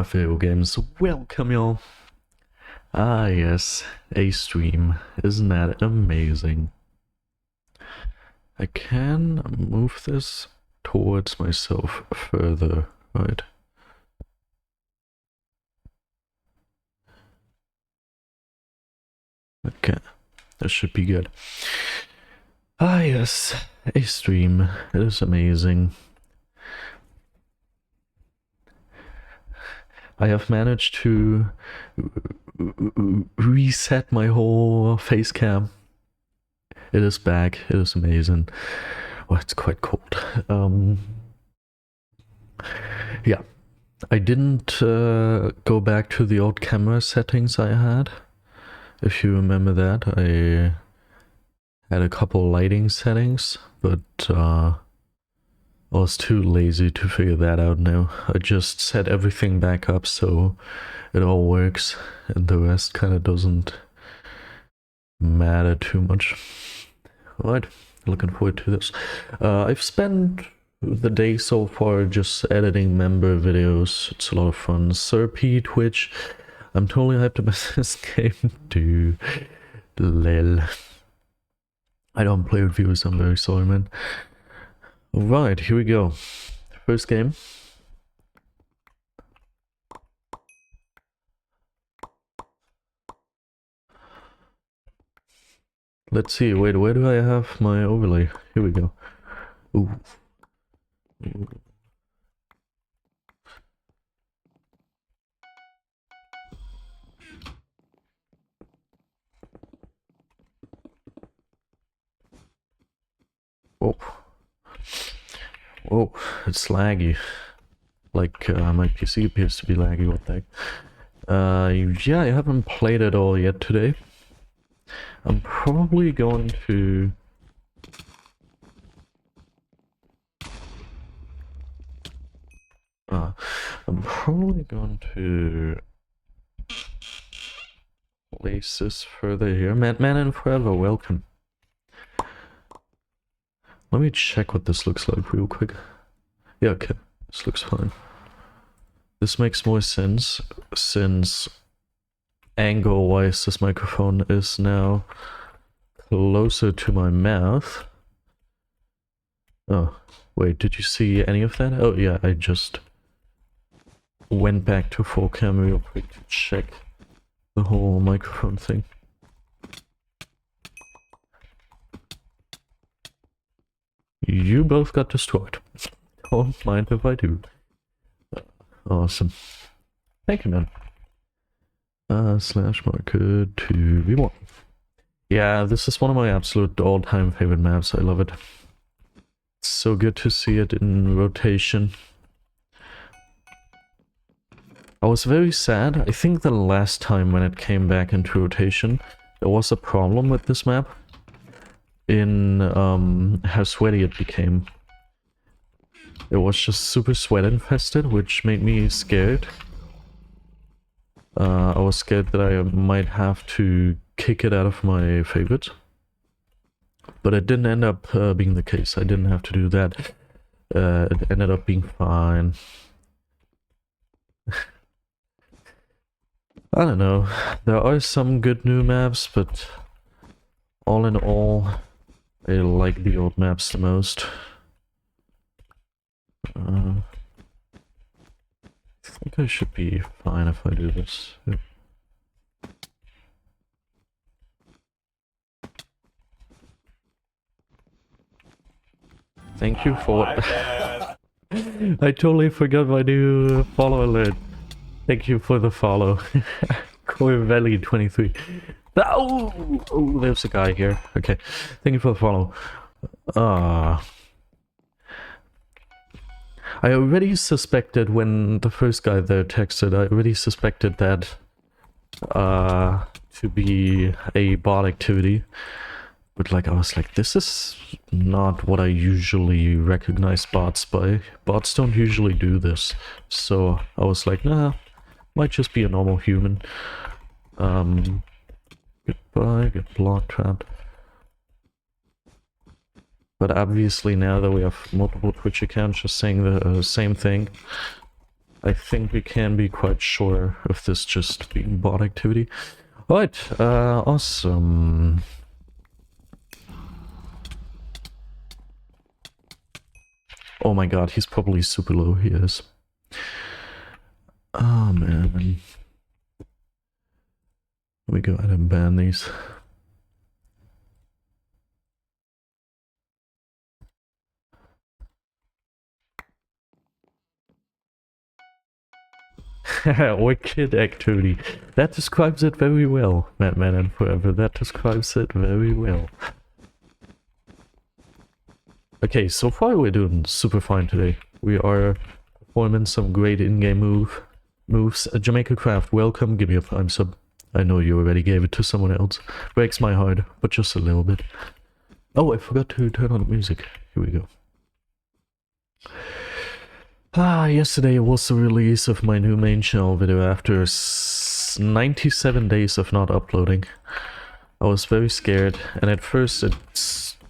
Video games. Welcome, y'all. Ah, yes, a stream. Isn't that amazing? I can move this towards myself further, right? Okay, that should be good. Ah, yes, a stream. It is amazing. I have managed to reset my whole face cam. It is back. It is amazing. Oh, it's quite cold. Yeah, I didn't go back to the old camera settings I had. If you remember that, I had a couple lighting settings, but I was too lazy to figure that out now. I just set everything back up so it all works, and the rest kind of doesn't matter too much. Right, looking forward to this. I've spent the day so far just editing member videos. It's a lot of fun. Sir P Twitch, I'm totally hyped about this game too. Lel. I don't play with viewers, I'm very sorry, man. Alright, here we go. First game. Let's see, wait, where do I have my overlay? Here we go. Ooh. Whoa. Whoa, it's laggy. Like, my PC appears to be laggy, what the heck. Yeah, I haven't played it all yet today. I'm probably going to... I'm probably going to place this further here. Man and Forever, welcome. Let me check what this looks like real quick. Yeah, okay, this looks fine. This makes more sense since angle-wise this microphone is now closer to my mouth. Oh, wait, did you see any of that? Oh yeah, I just went back to full cam real quick to check the whole microphone thing. You both got destroyed. Don't mind if I do. Awesome. Thank you, man. Slash marker 2v1. Yeah, this is one of my absolute all-time favorite maps. I love it. It's so good to see it in rotation. I was very sad. I think the last time when it came back into rotation, there was a problem with this map. In how sweaty it became. It was just super sweat infested, which made me scared. I was scared that I might have to kick it out of my favorite. But it didn't end up being the case. I didn't have to do that. It ended up being fine. I don't know. There are some good new maps, but all in all, I like the old maps the most. I think I should be fine if I do this. Yep. Thank you for... I totally forgot my new follow alert. Thank you for the follow. Core Valley 23. Oh, there's a guy here. Okay, thank you for the follow. I already suspected when the first guy there texted, I already suspected that to be a bot activity. But like, I was like, this is not what I usually recognize bots by. Bots don't usually do this. So I was like, nah, might just be a normal human. Goodbye, get block trapped. But obviously now that we have multiple Twitch accounts just saying the same thing, I think we can be quite sure of this just being bot activity. Alright, awesome. Oh my god, he's probably super low, he is. Oh man. Let me go ahead and ban these. Wicked activity. That describes it very well, Madman and Forever. That describes it very well. Okay, so far we're doing super fine today. We are performing some great in-game moves. Jamaica Craft, welcome. Give me a Prime sub. I know you already gave it to someone else. Breaks my heart, but just a little bit. Oh, I forgot to turn on the music. Here we go. Yesterday was the release of my new main channel video after 97 days of not uploading. I was very scared, and at first it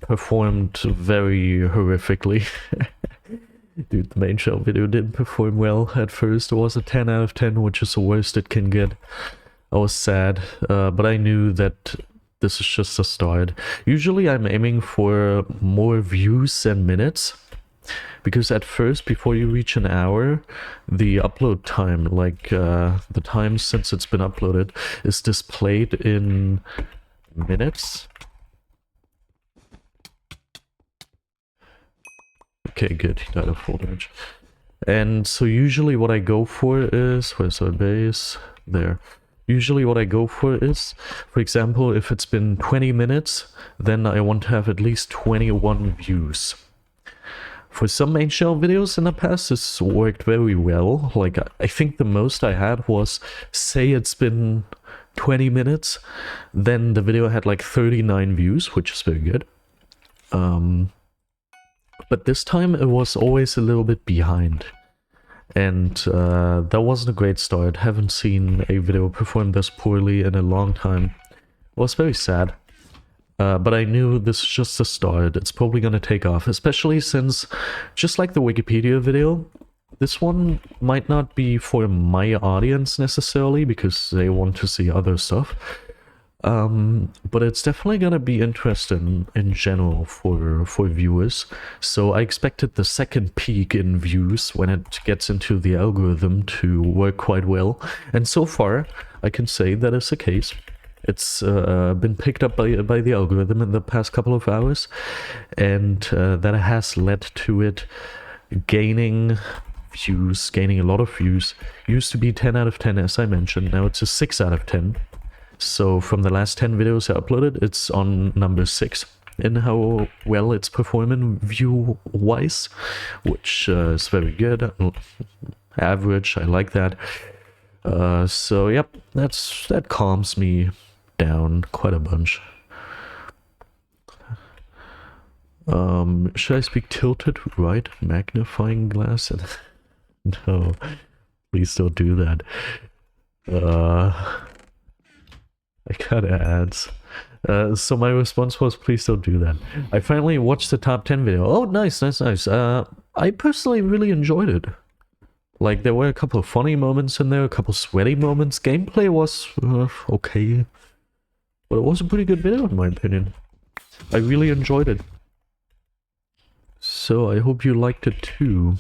performed very horrifically. Dude, the main channel video didn't perform well at first. It was a 10 out of 10, which is the worst it can get. I was sad, but I knew that this is just a start. Usually I'm aiming for more views than minutes. Because at first, before you reach an hour, the upload time, like the time since it's been uploaded, is displayed in minutes. Okay, good, he died of full damage. And so usually what I go for is, where's our base? There. Usually what I go for is, for example, if it's been 20 minutes, then I want to have at least 21 views. For some main channel videos in the past, this worked very well. Like, I think the most I had was, say it's been 20 minutes, then the video had like 39 views, which is very good. But this time it was always a little bit behind. And that wasn't a great start. Haven't seen a video perform this poorly in a long time. It was very sad. But I knew this is just a start. It's probably gonna take off, especially since, just like the Wikipedia video, this one might not be for my audience necessarily, because they want to see other stuff. But it's definitely gonna be interesting in general for viewers. So I expected the second peak in views when it gets into the algorithm to work quite well. And so far, I can say that is the case. It's been picked up by the algorithm in the past couple of hours, and that has led to it gaining views, gaining a lot of views. Used to be 10 out of 10, as I mentioned. Now it's a 6 out of 10. So from the last 10 videos I uploaded, it's on number 6 in how well it's performing view-wise, which is very good. Average, I like that. So yep, that calms me down quite a bunch. Should I speak tilted right magnifying glass? No, please don't do that. I got ads. So my response was, please don't do that. I finally watched the top 10 video. Oh, nice. I personally really enjoyed it. Like, there were a couple of funny moments in there, a couple sweaty moments. Gameplay was okay. But it was a pretty good video in my opinion. I really enjoyed it. So I hope you liked it too.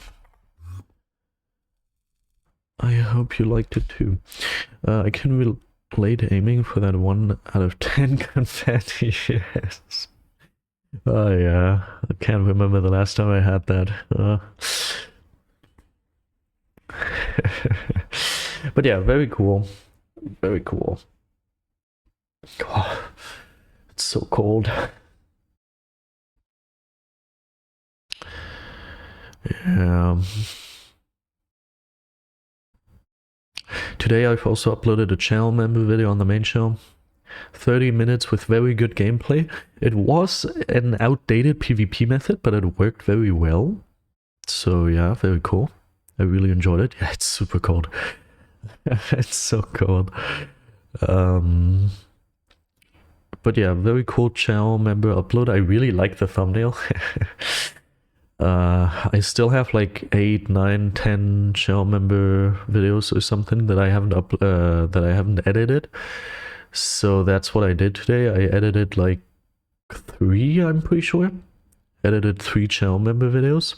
I hope you liked it too. I can relate aiming for that 1 out of 10 confetti. Yes. Oh yeah, I can't remember the last time I had that. But yeah, very cool. Very cool. Oh, it's so cold. Yeah. Today I've also uploaded a channel member video on the main channel. 30 minutes with very good gameplay. It was an outdated PvP method, but it worked very well. So yeah, very cool. I really enjoyed it. Yeah, it's super cold. It's so cold. But yeah, very cool channel member upload. I really like the thumbnail. I still have like 8, 9, 10 channel member videos or something that I haven't edited. So that's what I did today. I edited like 3, I'm pretty sure. Edited 3 channel member videos.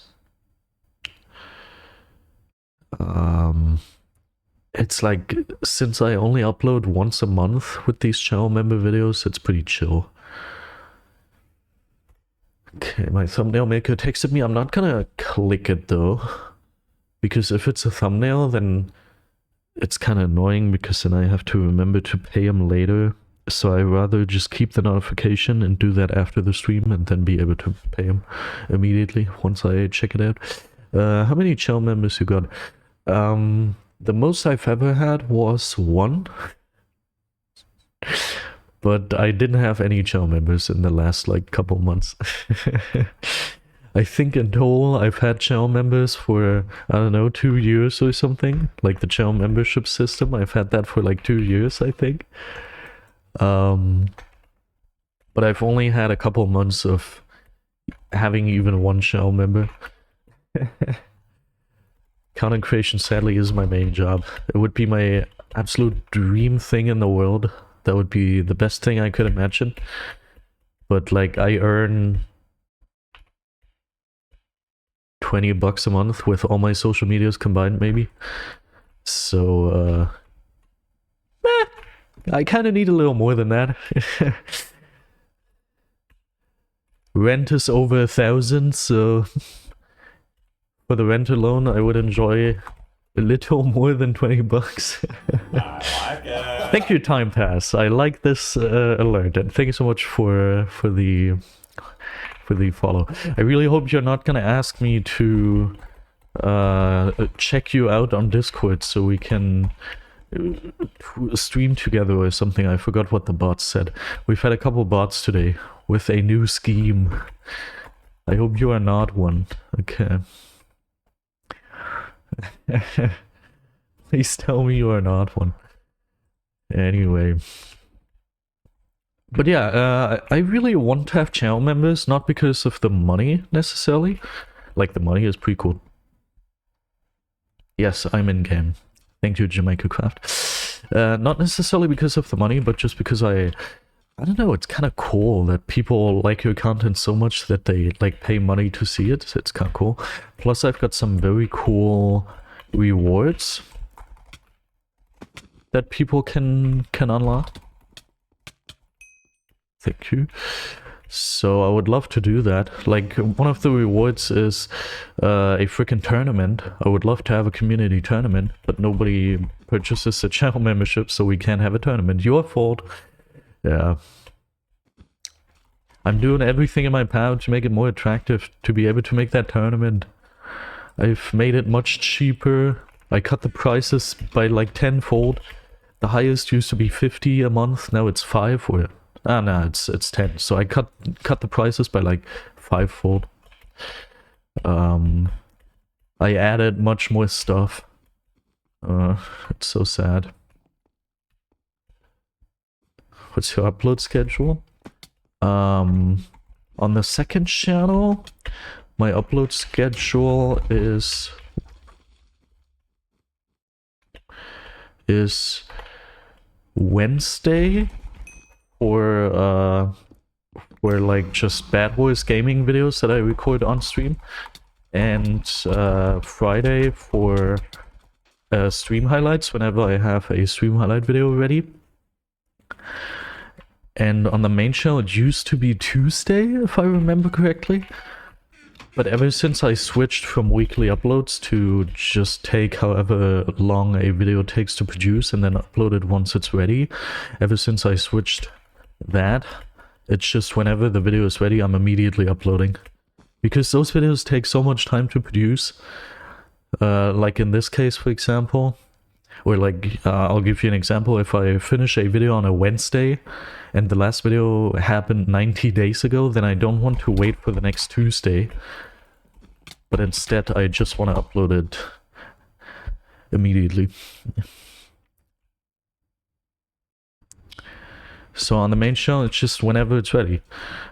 It's like, since I only upload once a month with these channel member videos, it's pretty chill. Okay, my thumbnail maker texted me. I'm not gonna click it though, because if it's a thumbnail, then it's kind of annoying, because then I have to remember to pay him later. So I rather just keep the notification and do that after the stream, and then be able to pay him immediately once I check it out. How many channel members you got? The most I've ever had was 1. But I didn't have any channel members in the last like couple months. I think in total I've had channel members for, I don't know, 2 years or something. Like the channel membership system, I've had that for like 2 years, I think. But I've only had a couple months of having even 1 channel member. Content creation sadly is my main job. It would be my absolute dream thing in the world. That would be the best thing I could imagine. But like, I earn $20 a month with all my social medias combined, maybe. So I kind of need a little more than that. Rent is over 1,000, so for the rent alone I would enjoy a little more than $20. Thank you, Time Pass. I like this alert, and thank you so much for the follow. I really hope you're not gonna ask me to check you out on Discord so we can stream together or something. I forgot what the bots said. We've had a couple bots today with a new scheme. I hope you are not one. Okay. Please tell me you are not one. Anyway. But yeah, I really want to have channel members, not because of the money necessarily. Like, the money is pretty cool. Yes, I'm in game. Thank you, Jamaica Craft. Not necessarily because of the money, but just because I don't know, it's kind of cool that people like your content so much that they like pay money to see it. It's kind of cool. Plus, I've got some very cool rewards that people can unlock. Thank you. So I would love to do that. Like, one of the rewards is a freaking tournament. I would love to have a community tournament, but nobody purchases a channel membership, so we can't have a tournament. Your fault. Yeah. I'm doing everything in my power to make it more attractive to be able to make that tournament. I've made it much cheaper. I cut the prices by like 10-fold. The highest used to be 50 a month, now it's 5 or... Ah, no, it's 10. So I cut the prices by like 5-fold. I added much more stuff. It's so sad. What's your upload schedule? On the second channel, my upload schedule is Wednesday for like just BedWars gaming videos that I record on stream, and Friday for stream highlights whenever I have a stream highlight video ready. And on the main channel it used to be Tuesday, if I remember correctly. But ever since I switched from weekly uploads to just take however long a video takes to produce and then upload it once it's ready, ever since I switched that, it's just whenever the video is ready, I'm immediately uploading. Because those videos take so much time to produce. Like in this case, for example, or like, I'll give you an example. If I finish a video on a Wednesday and the last video happened 90 days ago, then I don't want to wait for the next Tuesday. But instead, I just want to upload it immediately. So on the main channel, it's just whenever it's ready.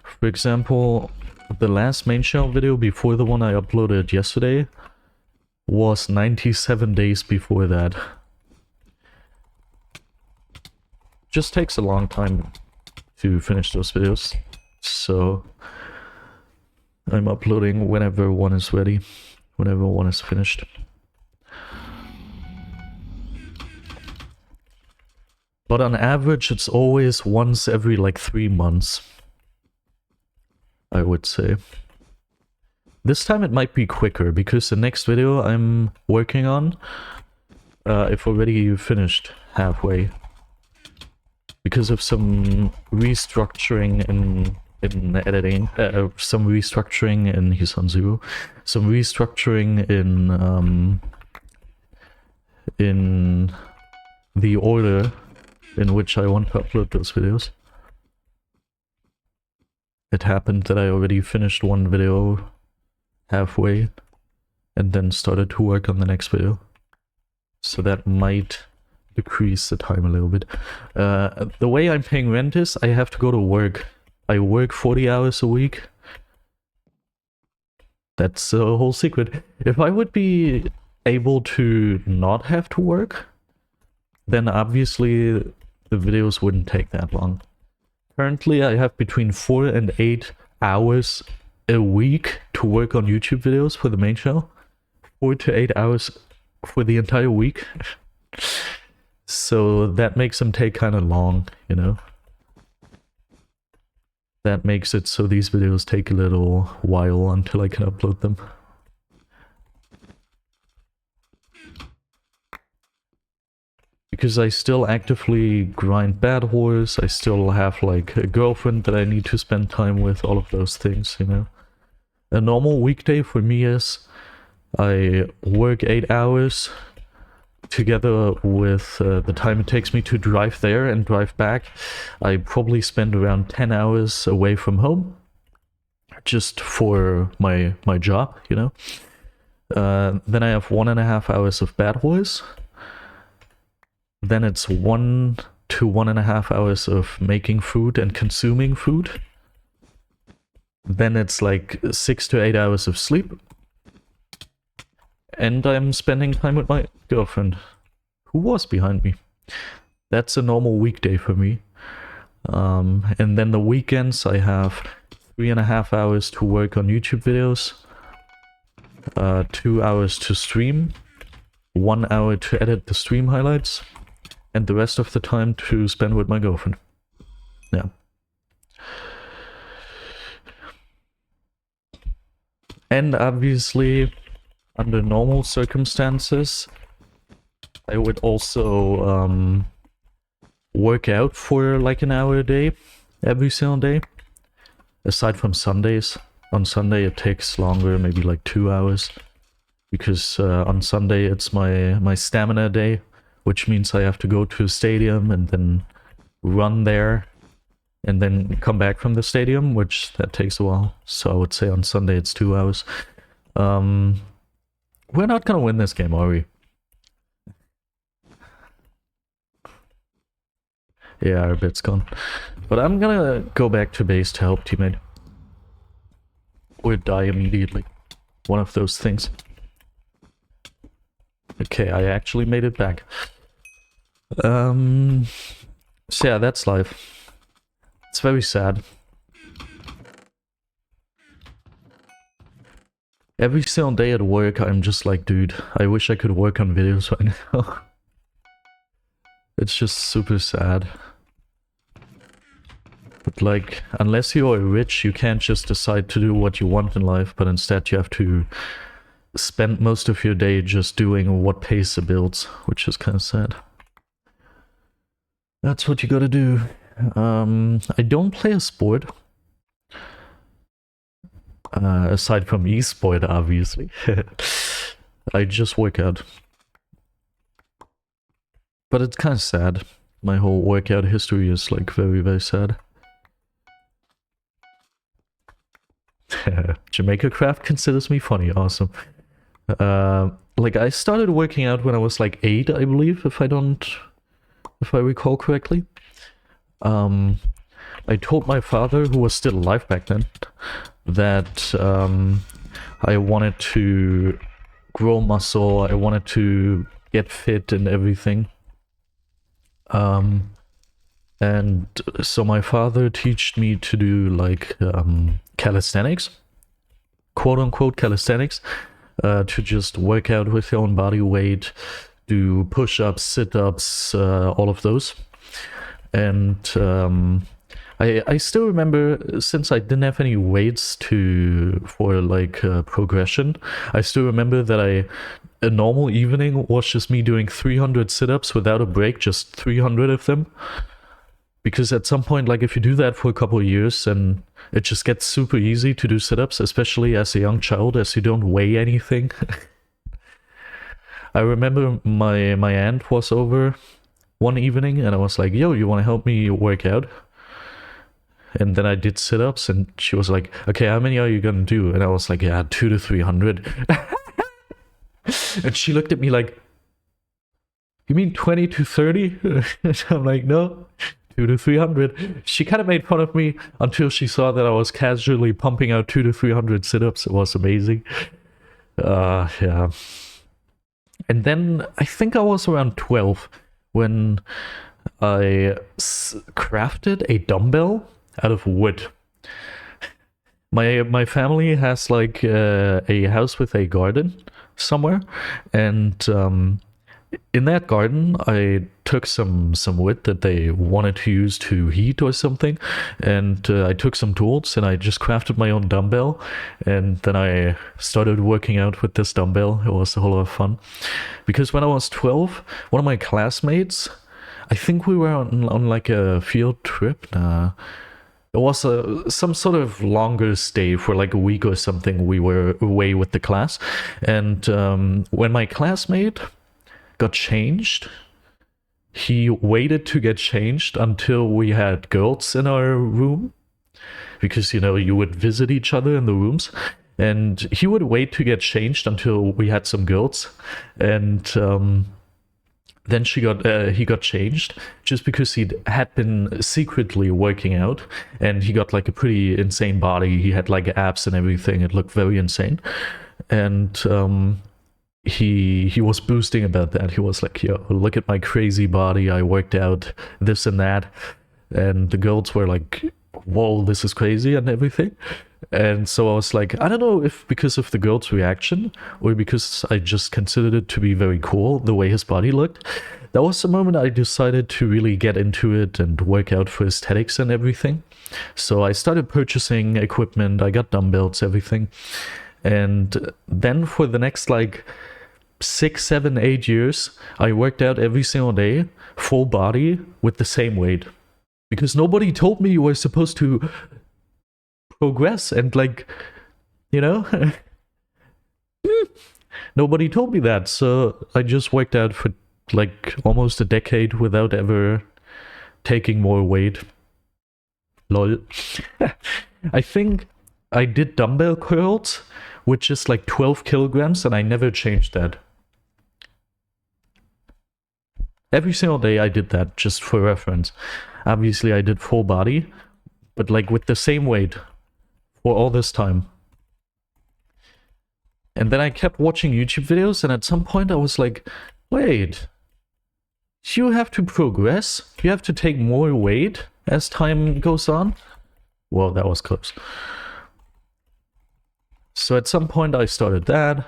For example, the last main channel video before the one I uploaded yesterday was 97 days before that. Just takes a long time to finish those videos, so I'm uploading whenever one is ready, whenever one is finished. But on average, it's always once every like 3 months, I would say. This time it might be quicker, because the next video I'm working on, I've already finished halfway. Because of some restructuring in editing, some restructuring in Hisan Zero, some restructuring in the order in which I want to upload those videos. It happened that I already finished one video halfway and then started to work on the next video. So that might decrease the time a little bit. The way I'm paying rent is I have to go to work. I work 40 hours a week. That's the whole secret. If I would be able to not have to work, then obviously the videos wouldn't take that long. Currently I have between 4 and 8 hours a week to work on YouTube videos for the main channel. 4 to 8 hours for the entire week. So that makes them take kind of long, you know? That makes it so these videos take a little while until I can upload them. Because I still actively grind BedWars, I still have like a girlfriend that I need to spend time with, all of those things, you know? A normal weekday for me is I work 8 hours together with the time it takes me to drive there and drive back. I probably spend around 10 hours away from home just for my job, you know? Then I have 1.5 hours of BedWars. Then it's 1 to 1.5 hours of making food and consuming food. Then it's like 6 to 8 hours of sleep. And I'm spending time with my girlfriend, who was behind me. That's a normal weekday for me. And then the weekends I have 3.5 hours to work on YouTube videos, 2 hours to stream, 1 hour to edit the stream highlights, and the rest of the time to spend with my girlfriend. Yeah. And obviously, under normal circumstances, I would also work out for like an hour a day, every single day. Aside from Sundays. On Sunday it takes longer, maybe like 2 hours. Because on Sunday it's my stamina day, which means I have to go to a stadium and then run there and then come back from the stadium, which that takes a while. So I would say on Sunday it's 2 hours. We're not gonna win this game, are we? Yeah, our bit's gone. But I'm gonna go back to base to help teammate. Or die immediately. One of those things. Okay, I actually made it back. So yeah, that's life. It's very sad. Every single day at work, I'm just like, dude, I wish I could work on videos right now. It's just super sad. But like, unless you are rich, you can't just decide to do what you want in life, but instead you have to spend most of your day just doing what pays the bills, which is kind of sad. That's what you gotta do. I don't play a sport. Aside from esport, obviously. I just work out. But it's kind of sad. My whole workout history is like very, very sad. Jamaica Craft considers me funny. Awesome. Like I started working out when I was like 8, I believe, if I recall correctly. I told my father, who was still alive back then, that I wanted to grow muscle, I wanted to get fit and everything. And so my father taught me to do like calisthenics, quote unquote calisthenics, to just work out with your own body weight, do push-ups, sit-ups, all of those. And I still remember, since I didn't have any weights for like progression, I still remember that a normal evening was just me doing 300 sit-ups without a break, just 300 of them. Because at some point, like if you do that for a couple of years, then it just gets super easy to do sit-ups, especially as a young child, as you don't weigh anything. I remember my aunt was over one evening and I was like, yo, you want to help me work out? And then I did sit-ups and she was like, okay, how many are you gonna do? And I was like, yeah, 200 to 300. And she looked at me like, you mean 20 to 30? And I'm like, no, 200 to 300. She kind of made fun of me until she saw that I was casually pumping out 200 to 300 sit-ups. It was amazing. Yeah. And then I think I was around 12 when I crafted a dumbbell out of wood. My family has like a house with a garden somewhere, and in that garden I took some wood that they wanted to use to heat or something, and I took some tools and I just crafted my own dumbbell, and then I started working out with this dumbbell. It was a whole lot of fun, because when I was 12, one of my classmates, I think we were on like a field trip. It was some sort of longer stay for like a week or something. We were away with the class, and when my classmate got changed, he waited to get changed until we had girls in our room, because you would visit each other in the rooms, and he would wait to get changed until we had some girls, and then he got changed just because he had been secretly working out, and he got like a pretty insane body. He had like abs and everything. It looked very insane, and he was boasting about that. He was like, yo, look at my crazy body, I worked out this and that. And the girls were like, whoa, this is crazy and everything. And so I was like, I don't know if because of the girl's reaction or because I just considered it to be very cool the way his body looked. That was the moment I decided to really get into it and work out for aesthetics and everything. So I started purchasing equipment, I got dumbbells, everything. And then for the next like 6, 7, 8 years, I worked out every single day, full body, with the same weight. Because nobody told me you were supposed to progress and like, nobody told me that. So I just worked out for like almost a decade without ever taking more weight. Lol. I think I did dumbbell curls with just like 12 kilograms and I never changed that. Every single day I did that, just for reference. Obviously I did full body, but like with the same weight for all this time. And then I kept watching YouTube videos, and at some point I was like, wait, you have to progress? You have to take more weight as time goes on? Well, that was close. So at some point I started that.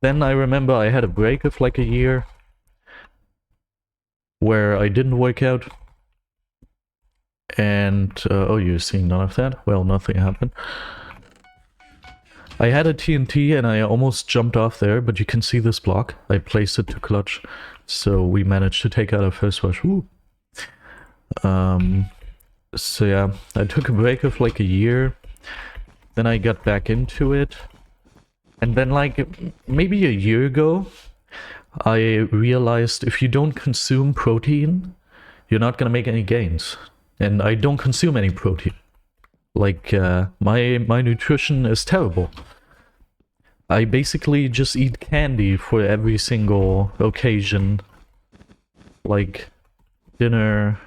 Then I remember I had a break of like a year where I didn't work out. And, oh, you're seeing none of that? Well, nothing happened. I had a TNT and I almost jumped off there, but you can see this block. I placed it to clutch. So we managed to take out our first rush. Woo. So yeah, I took a break of like a year. Then I got back into it. And then like maybe a year ago, I realized if you don't consume protein, you're not gonna make any gains. And I don't consume any protein. Like my nutrition is terrible. I basically just eat candy for every single occasion. Like dinner,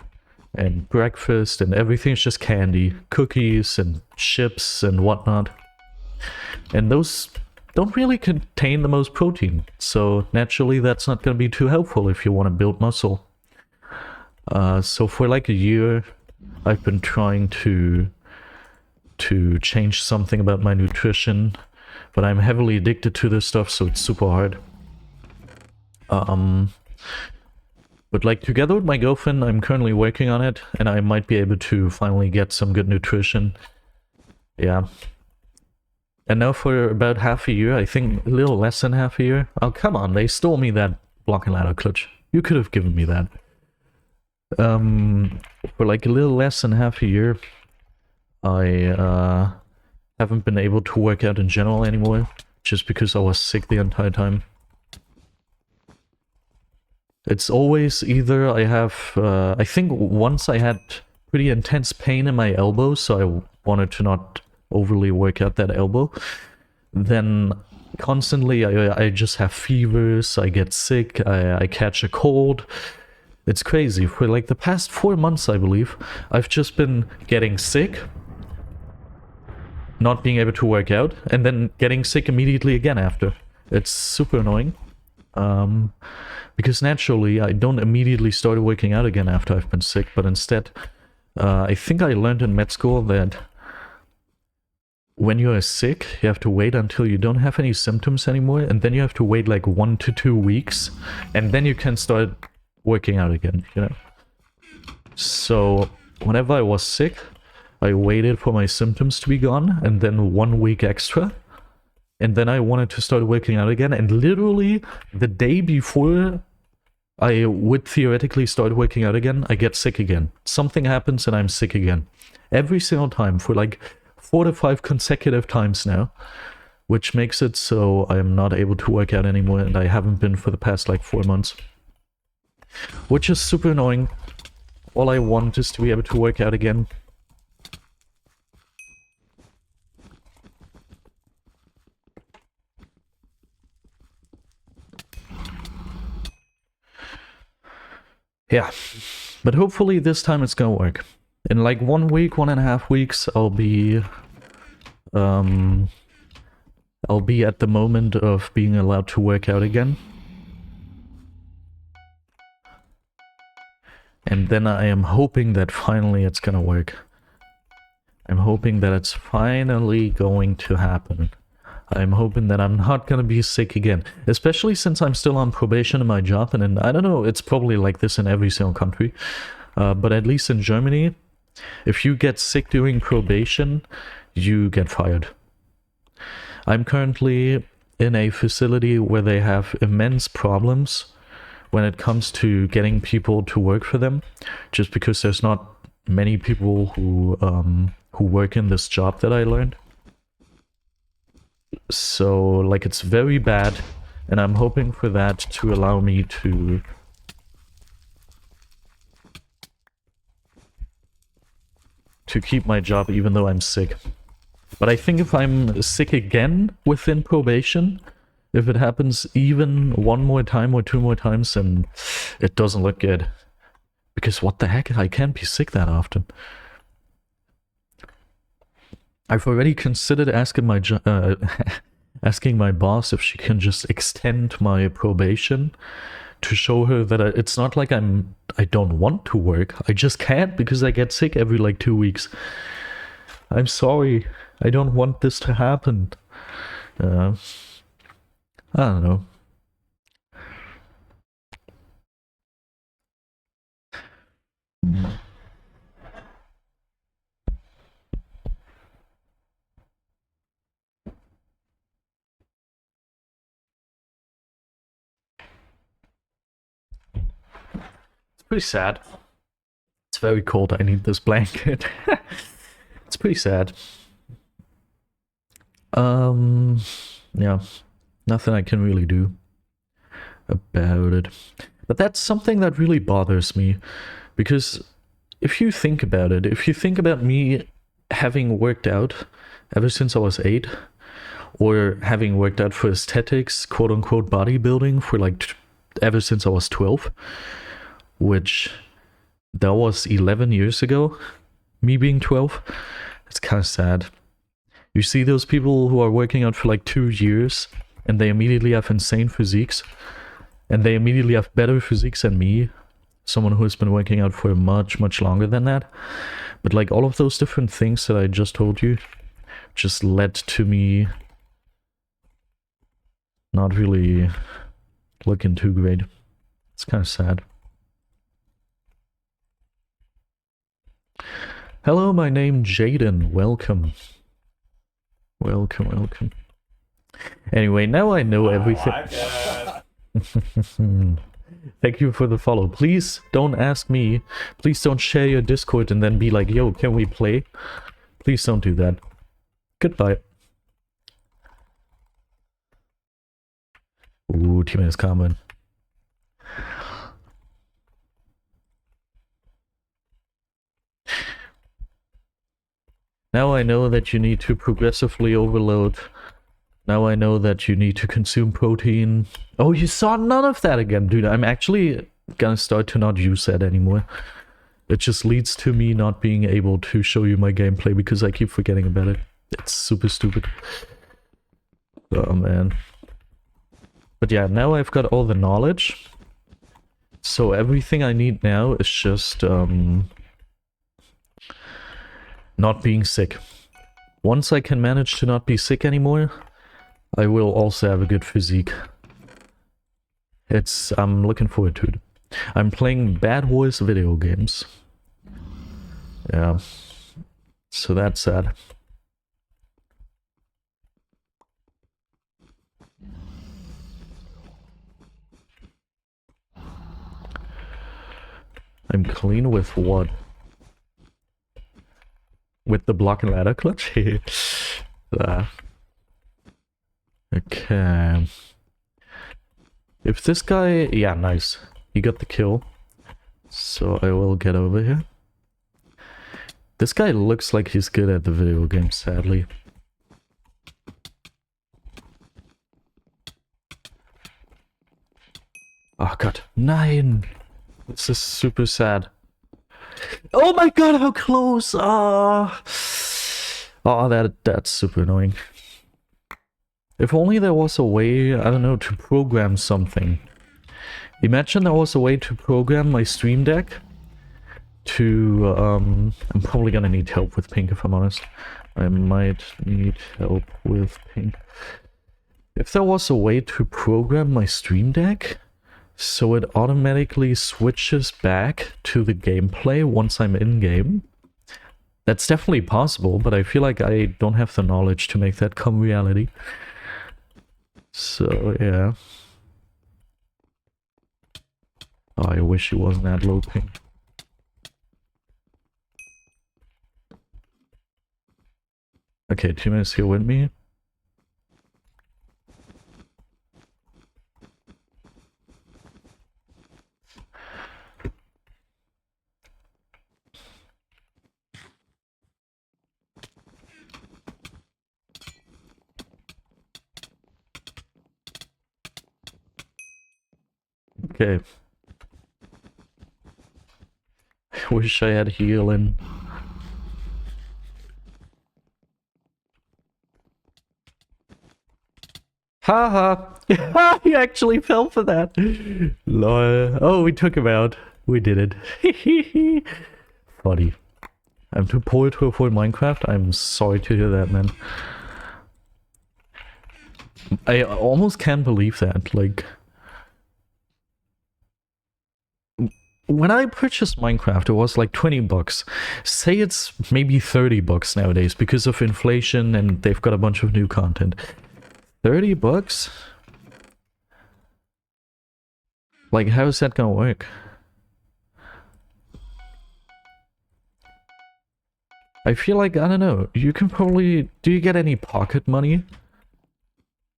and breakfast and everything's just candy, cookies and chips and whatnot. And those don't really contain the most protein, so naturally that's not going to be too helpful if you want to build muscle. So for like a year, I've been trying to change something about my nutrition, but I'm heavily addicted to this stuff, so it's super hard. But like together with my girlfriend, I'm currently working on it, and I might be able to finally get some good nutrition. Yeah. And now for about half a year, I think a little less than half a year. Oh, come on, they stole me that block and ladder clutch. You could have given me that. For like a little less than half a year, I haven't been able to work out in general anymore, just because I was sick the entire time. It's always either I have, I think once I had pretty intense pain in my elbow, so I wanted to not overly work out that elbow. Then constantly I just have fevers, I get sick, I catch a cold. It's crazy. For like the past 4 months, I believe, I've just been getting sick, not being able to work out, and then getting sick immediately again after. It's super annoying. Because naturally I don't immediately start working out again after I've been sick, but instead I think I learned in med school that when you are sick, you have to wait until you don't have any symptoms anymore, and then you have to wait like 1 to 2 weeks, and then you can start working out again, you know? So whenever I was sick, I waited for my symptoms to be gone, and then 1 week extra, and then I wanted to start working out again, and literally the day before I would theoretically start working out again, I get sick again. Something happens and I'm sick again. Every single time, for like 4 to 5 consecutive times now, which makes it so I am not able to work out anymore, and I haven't been for the past like 4 months. Which is super annoying. All I want is to be able to work out again. Yeah, but hopefully this time it's gonna work. In like 1 week, 1.5 weeks, I'll be at the moment of being allowed to work out again. And then I am hoping that finally it's gonna work. I'm hoping that it's finally going to happen. I'm hoping that I'm not gonna be sick again, especially since I'm still on probation in my job, and I don't know, it's probably like this in every single country, but at least in Germany, if you get sick during probation, you get fired. I'm currently in a facility where they have immense problems when it comes to getting people to work for them, just because there's not many people who work in this job that I learned. So, like, it's very bad, and I'm hoping for that to allow me to keep my job even though I'm sick. But I think if I'm sick again within probation, if it happens even 1 more time or 2 more times, then it doesn't look good. Because what the heck, I can't be sick that often. I've already considered asking my asking my boss if she can just extend my probation to show her that it's not like I don't want to work. I just can't because I get sick every like 2 weeks. I'm sorry. I don't want this to happen. I don't know. Pretty sad. It's very cold. I need this blanket. It's pretty sad. Yeah, nothing I can really do about it. But that's something that really bothers me, because if you think about it, if you think about me having worked out ever since I was 8, or having worked out for aesthetics, quote-unquote bodybuilding, for like ever since I was 12, which That was 11 years ago, me being 12. It's kind of sad. You see those people who are working out for like 2 years and they immediately have insane physiques, and they immediately have better physiques than me, someone who has been working out for much longer than that. But like all of those different things that I just told you just led to me not really looking too great. It's kind of sad. Hello, my name Jaden. Welcome. Welcome. Anyway, now I know everything. Thank you for the follow. Please don't ask me. Please don't share your Discord and then be like, yo, can we play? Please don't do that. Goodbye. Ooh, teammate is coming. Now I know that you need to progressively overload. Now I know that you need to consume protein. Oh, you saw none of that again, dude. I'm actually gonna start to not use that anymore. It just leads to me not being able to show you my gameplay because I keep forgetting about it. It's super stupid. Oh, man. But yeah, now I've got all the knowledge. So everything I need now is just, not being sick. Once I can manage to not be sick anymore, I will also have a good physique. I'm looking forward to it. I'm playing BedWars video games. Yeah. So that's sad. I'm clean with what? With the block and ladder clutch? Okay. If this guy... Yeah, nice. He got the kill. So I will get over here. This guy looks like he's good at the video game, sadly. Oh god. 9! This is super sad. Oh my god, how close! Oh, that's super annoying. If only there was a way, I don't know, to program something. Imagine there was a way to program my stream deck to, I'm probably gonna need help with pink if I'm honest. I might need help with pink. If there was a way to program my stream deck so it automatically switches back to the gameplay once I'm in-game, that's definitely possible, but I feel like I don't have the knowledge to make that come reality. So, yeah. Oh, I wish it wasn't that low ping. Okay, teammates here with me. Okay. I wish I had healing. Haha! He actually fell for that. Lol. Oh, we took him out. We did it. Funny. I'm too poor to afford Minecraft. I'm sorry to hear that, man. I almost can't believe that. Like, when I purchased Minecraft, it was like 20 bucks. Say it's maybe 30 bucks nowadays because of inflation and they've got a bunch of new content. 30 bucks? Like, how is that gonna work? I feel like, I don't know, you can probably... Do you get any pocket money?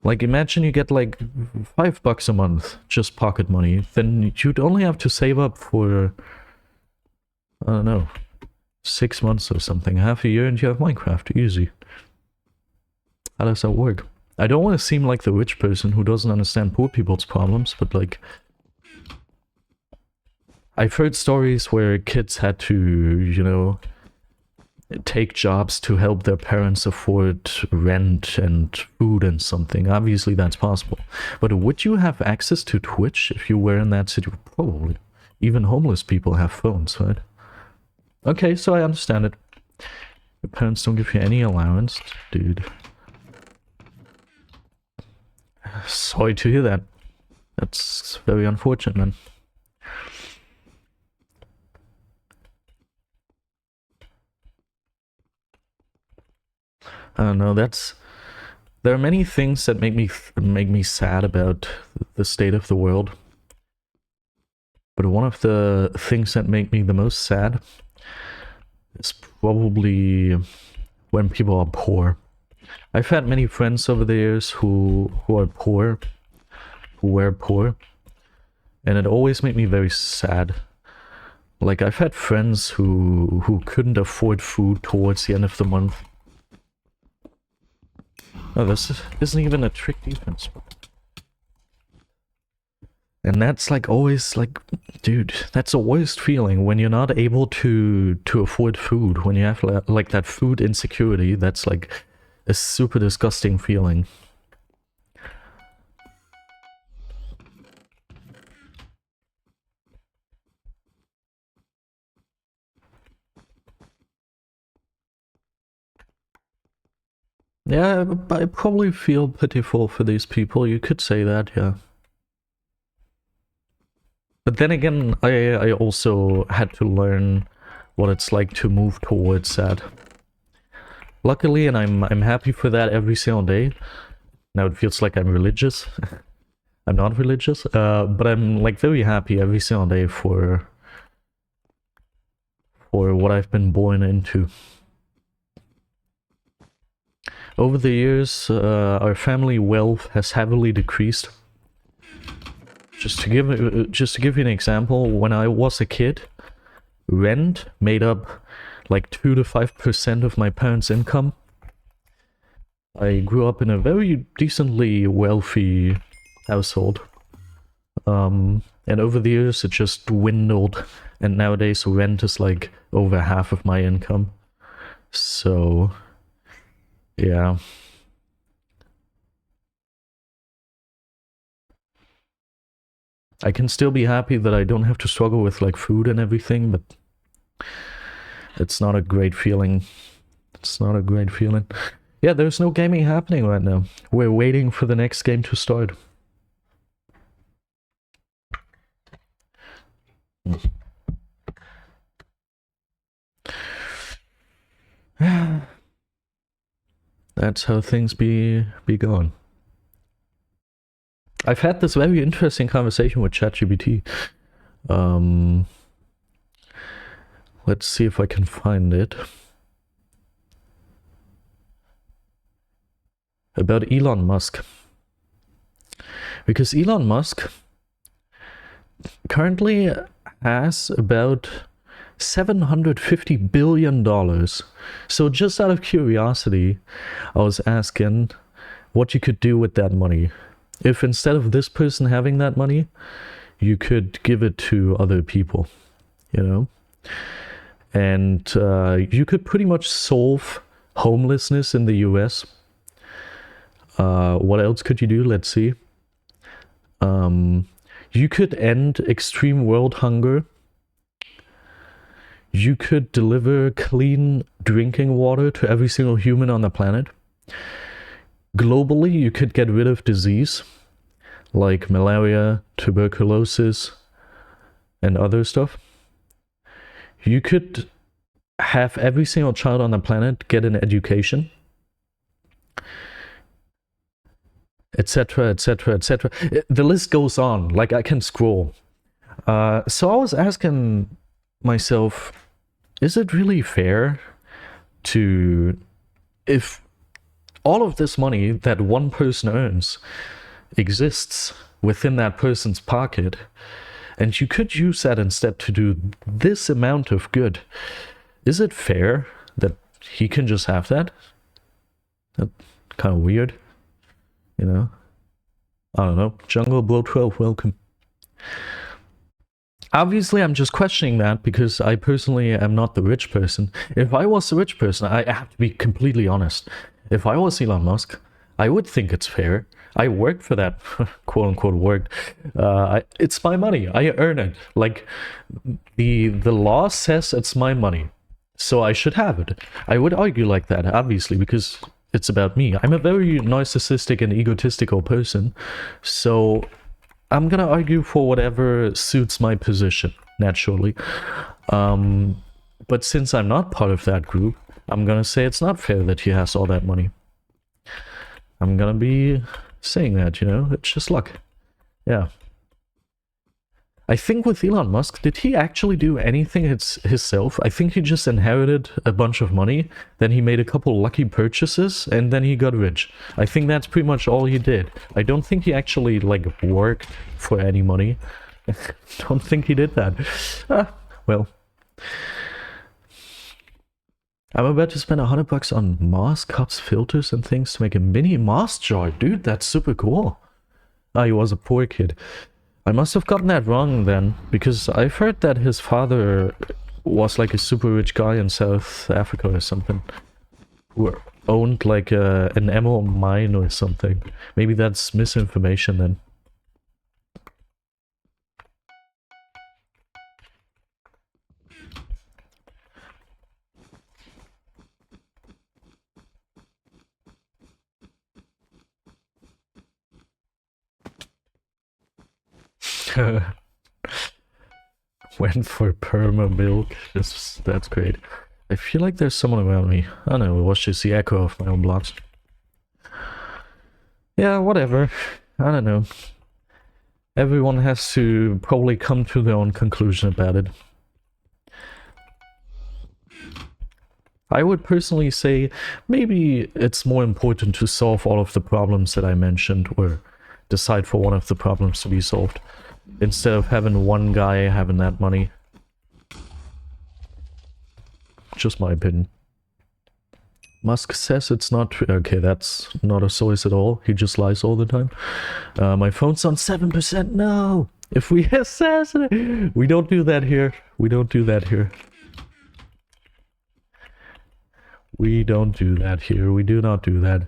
Like, imagine you get like 5 bucks a month, just pocket money. Then you'd only have to save up for, I don't know, 6 months or something. Half a year and you have Minecraft. Easy. How does that work? I don't want to seem like the rich person who doesn't understand poor people's problems, but like... I've heard stories where kids had to, you know, take jobs to help their parents afford rent and food and something. Obviously, that's possible. But would you have access to Twitch if you were in that situation? Probably. Even homeless people have phones, right? Okay, so I understand it. Your parents don't give you any allowance, dude. Sorry to hear that. That's very unfortunate, man. I don't know. There are many things that make me sad about the state of the world. But one of the things that make me the most sad is probably when people are poor. I've had many friends over the years who are poor, who were poor, and it always made me very sad. Like, I've had friends who couldn't afford food towards the end of the month. Oh, this isn't even a trick defense. And that's like always like, dude, that's the worst feeling when you're not able to afford food, when you have like that food insecurity. That's like a super disgusting feeling. Yeah, I probably feel pitiful for these people. You could say that, yeah. But then again, I also had to learn what it's like to move towards that. Luckily, and I'm happy for that every single day. Now it feels like I'm religious. I'm not religious, but I'm like very happy every single day for what I've been born into. Over the years, our family wealth has heavily decreased. Just to give you an example, when I was a kid, rent made up like 2 to 5% of my parents' income. I grew up in a very decently wealthy household. And over the years, it just dwindled, and nowadays rent is like over half of my income. So, yeah. I can still be happy that I don't have to struggle with like food and everything, but it's not a great feeling. It's not a great feeling. Yeah, there's no gaming happening right now. We're waiting for the next game to start. That's how things be going. I've had this very interesting conversation with ChatGPT. Let's see if I can find it. About Elon Musk. Because Elon Musk currently has about $750 billion. So just out of curiosity, I was asking what you could do with that money. If instead of this person having that money, you could give it to other people, you know? And you could pretty much solve homelessness in the US. What else could you do? Let's see. You could end extreme world hunger. You could deliver clean drinking water to every single human on the planet. Globally, you could get rid of disease like malaria, tuberculosis, and other stuff. You could have every single child on the planet get an education, etc., etc., etc. The list goes on. Like, I can scroll. So I was asking myself, is it really fair to, if all of this money that one person earns exists within that person's pocket, and you could use that instead to do this amount of good, is it fair that he can just have that? That's kind of weird, you know? I don't know. Jungle Blow 12, welcome. Obviously, I'm just questioning that because I personally am not the rich person. If I was the rich person, I have to be completely honest. If I was Elon Musk, I would think it's fair. I worked for that, quote unquote, worked. It's my money. I earn it. Like, the law says it's my money, so I should have it. I would argue like that, obviously, because it's about me. I'm a very narcissistic and egotistical person, so I'm gonna argue for whatever suits my position, naturally. But since I'm not part of that group, I'm gonna say it's not fair that he has all that money. I'm gonna be saying that, you know? It's just luck. Yeah. I think with Elon Musk, did he actually do anything himself? I think he just inherited a bunch of money, then he made a couple lucky purchases, and then he got rich. I think that's pretty much all he did. I don't think he actually, like, worked for any money. Don't think he did that. Well. I'm about to spend $100 on mask, cups, filters, and things to make a mini mask jar. Dude, that's super cool. Ah, he was a poor kid. I must have gotten that wrong then, because I've heard that his father was like a super rich guy in South Africa or something, who owned like an emerald mine or something. Maybe that's misinformation then. Went for perma milk. That's great. I feel like there's someone around me. I don't know, it was just the echo of my own blocks. Yeah, whatever. I don't know. Everyone has to probably come to their own conclusion about it. I would personally say maybe it's more important to solve all of the problems that I mentioned, or decide for one of the problems to be solved, instead of having one guy having that money. Just my opinion. Musk says it's not true. Okay, that's not a source at all. He just lies all the time. My phone's on 7%. No! If we assassinate... We don't do that here. We don't do that here. We don't do that here. We do not do that.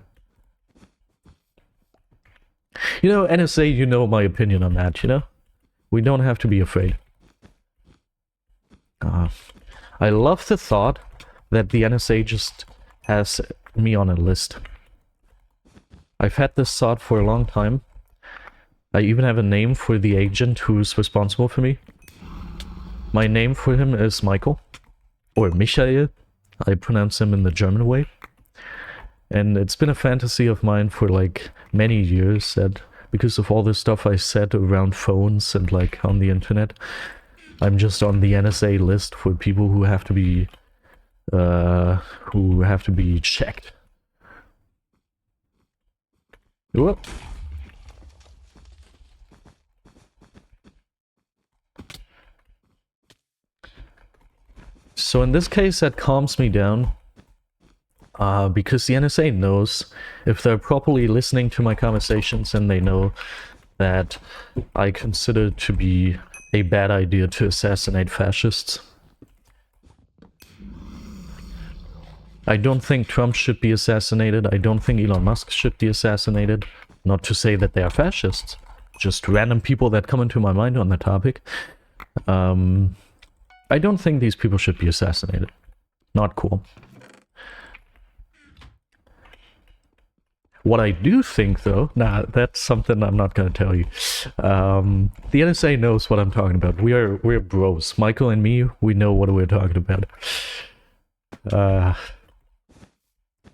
You know, NSA, you know my opinion on that, you know? We don't have to be afraid. I love the thought that the NSA just has me on a list. I've had this thought for a long time. I even have a name for the agent who's responsible for me. My name for him is Michael. Or Michael. I pronounce him in the German way. And it's been a fantasy of mine for like many years that because of all the stuff I said around phones and like on the internet, I'm just on the NSA list for people who have to be checked. Whoop. So in this case, that calms me down. Because the NSA knows if they're properly listening to my conversations, and they know that I consider it to be a bad idea to assassinate fascists. I don't think Trump should be assassinated. I don't think Elon Musk should be assassinated. Not to say that they are fascists. Just random people that come into my mind on the topic. I don't think these people should be assassinated. Not cool. What I do think, though, that's something I'm not going to tell you. The NSA knows what I'm talking about. We're bros. Michael and me, we know what we're talking about.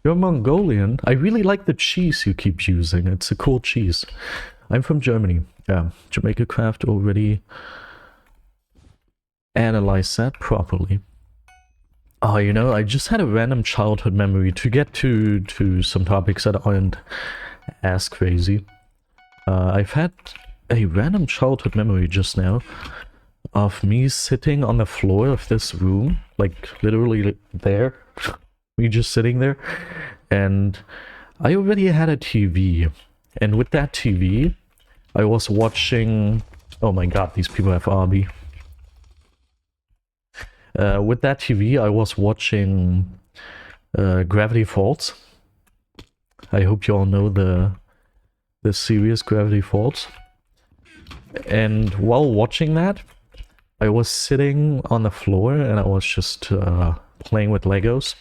You're Mongolian. I really like the cheese you keep using. It's a cool cheese. I'm from Germany. Yeah, Jamaica Craft already analyzed that properly. Oh, you know, I just had a random childhood memory to get to some topics that aren't as crazy. I've had a random childhood memory just now of me sitting on the floor of this room, like literally there, me just sitting there, and I already had a TV, and with that TV, I was watching... Oh my god, these people have RB. With that TV, I was watching Gravity Falls. I hope you all know the series Gravity Falls. And while watching that, I was sitting on the floor and I was just playing with Legos.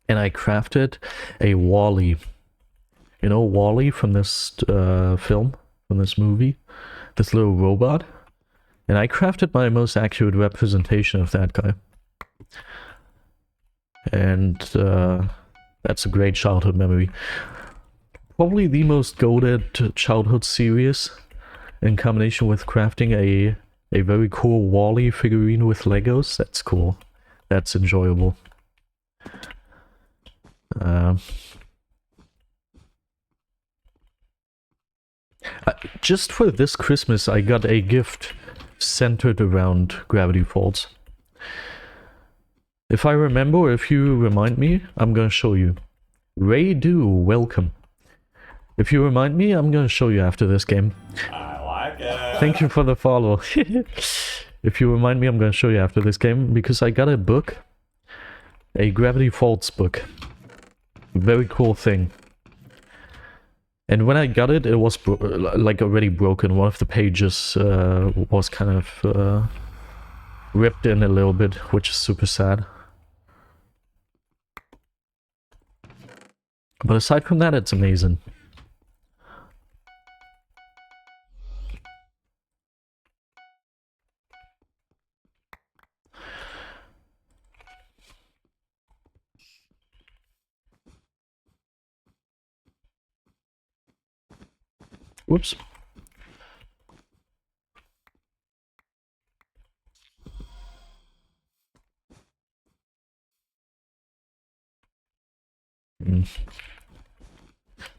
And I crafted a Wall-E. You know Wall-E from this film, from this movie? This little robot? And I crafted my most accurate representation of that guy. And that's a great childhood memory. Probably the most goated childhood series in combination with crafting a very cool Wall-E figurine with Legos. That's cool. That's enjoyable. Just for this Christmas, I got a gift centered around Gravity Falls. If I remember, or if you remind me, I'm gonna show you. Ray Do, welcome. If you remind me, I'm gonna show you after this game. I like it. Thank you for the follow. If you remind me, I'm gonna show you after this game, because I got a book. A Gravity Falls book. Very cool thing. And when I got it, it was like already broken. One of the pages was kind of ripped in a little bit, which is super sad. But aside from that, it's amazing. Whoops.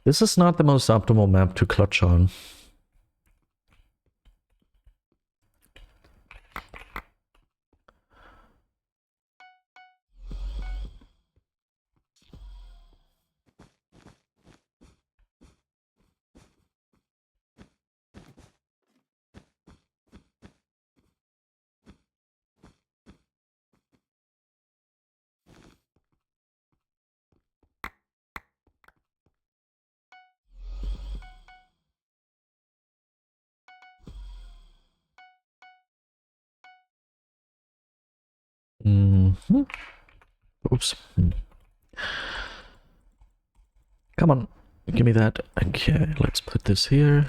This is not the most optimal map to clutch on. Oops. Come on, give me that. Okay, let's put this here.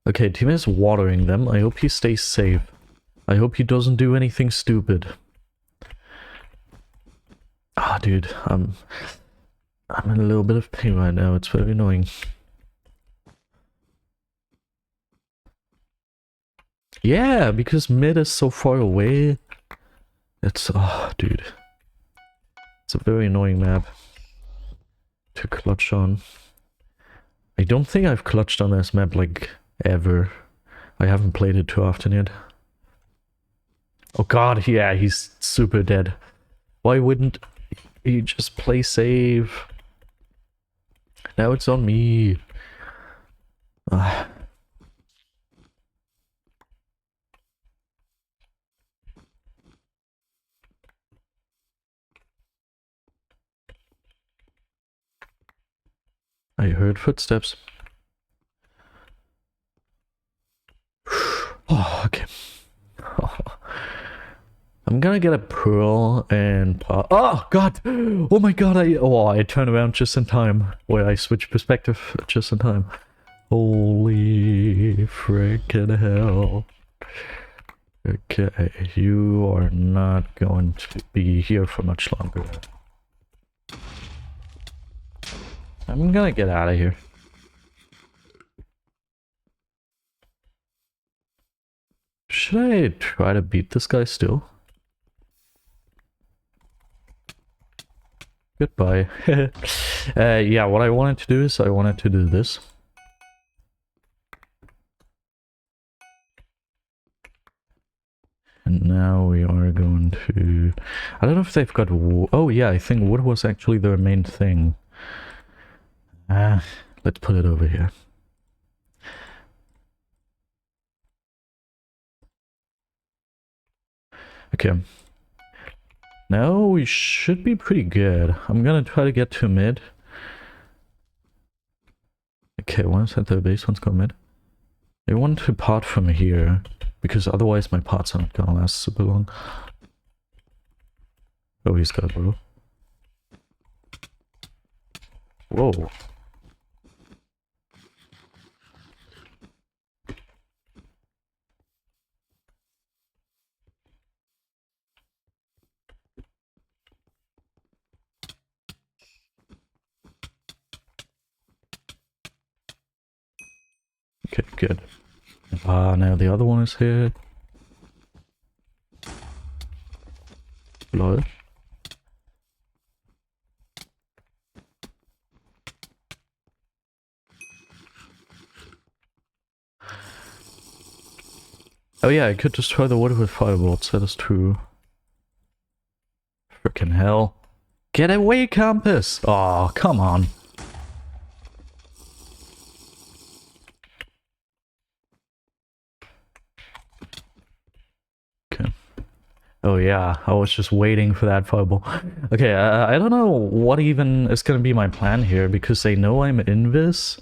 Okay, team is watering them. I hope he stays safe. I hope he doesn't do anything stupid. Ah, dude, I'm in a little bit of pain right now. It's very annoying. Yeah, because mid is so far away. It's, oh, dude. It's a very annoying map to clutch on. I don't think I've clutched on this map, like, ever. I haven't played it too often yet. Oh god, yeah, he's super dead. Why wouldn't he just play safe? Now it's on me. Ah. I heard footsteps. Oh, okay. I'm gonna get a pearl and oh god! Oh my god! I turned around just in time. Wait, I switched perspective just in time. Holy freaking hell! Okay, you are not going to be here for much longer. I'm gonna get out of here. Should I try to beat this guy still? Goodbye. Yeah, what I wanted to do is I wanted to do this. And now we are going to... I don't know if they've got... Oh yeah, I think wood was actually their main thing. Let's put it over here. Okay. Now we should be pretty good. I'm gonna try to get to mid. Okay, one's at the base, one's going mid. I want to part from here, because otherwise my parts are not gonna last super long. Oh, he's got a bow. Whoa. Okay, good. Now the other one is here. Lol. Oh yeah, I could destroy the water with firebolts, that is true. Frickin' hell. Get away, Campus! Oh, come on. Okay. Oh yeah, I was just waiting for that fireball. Okay, I don't know what even is gonna be my plan here, because they know I'm in this.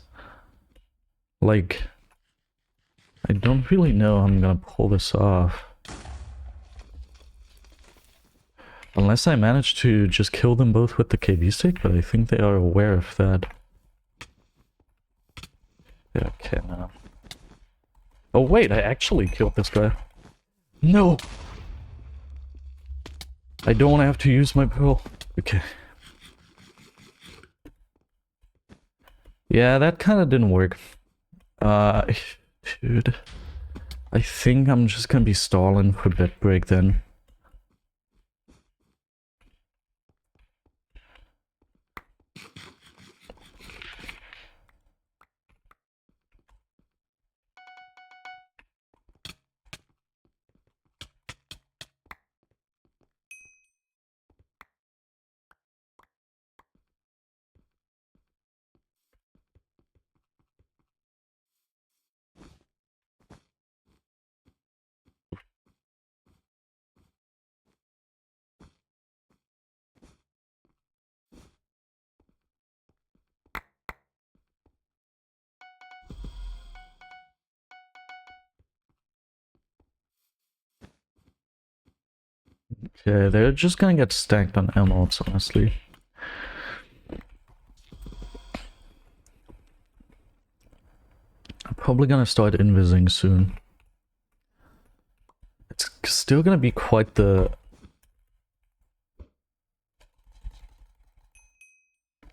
Like, I don't really know how I'm gonna pull this off. Unless I manage to just kill them both with the KB stick, but I think they are aware of that. Yeah, okay, now. Oh wait, I actually killed this guy. No! I don't have to use my pearl. Okay. Yeah, that kinda didn't work. Dude. I think I'm just gonna be stalling for bed break then. Okay, they're just gonna get stacked on emeralds, honestly. I'm probably gonna start invising soon. It's still gonna be quite the...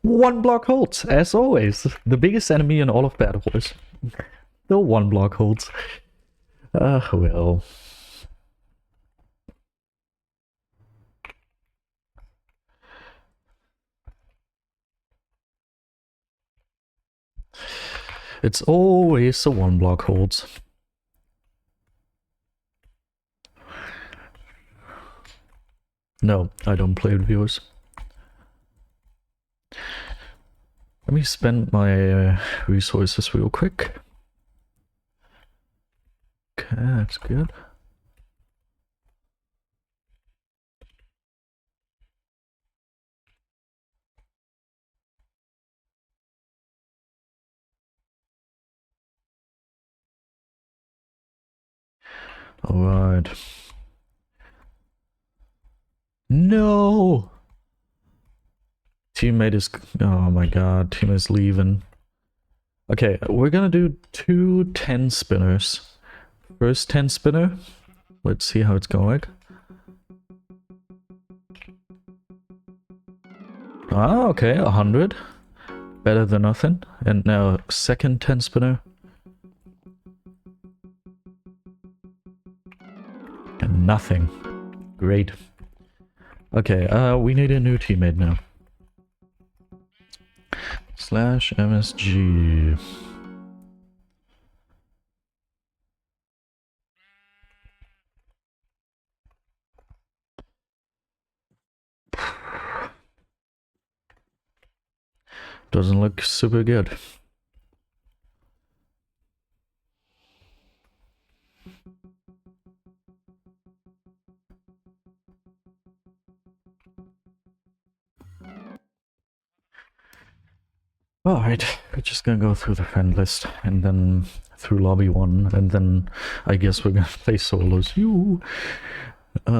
One block holds, as always. The biggest enemy in all of BedWars. The one block holds. Well. It's always the one block holds. No, I don't play with viewers. Let me spend my resources real quick. Okay, that's good. Alright. No! Teammate is... Oh my god, teammate is leaving. Okay, we're gonna do 2 10 spinners. First 10 spinner. Let's see how it's going. Ah, okay, 100. Better than nothing. And now second 10 spinner. And nothing. Great. Okay, we need a new teammate now. Slash MSG. Doesn't look super good. Alright, we're just gonna go through the friend list and then through lobby 1 and then I guess we're gonna play solos. You. I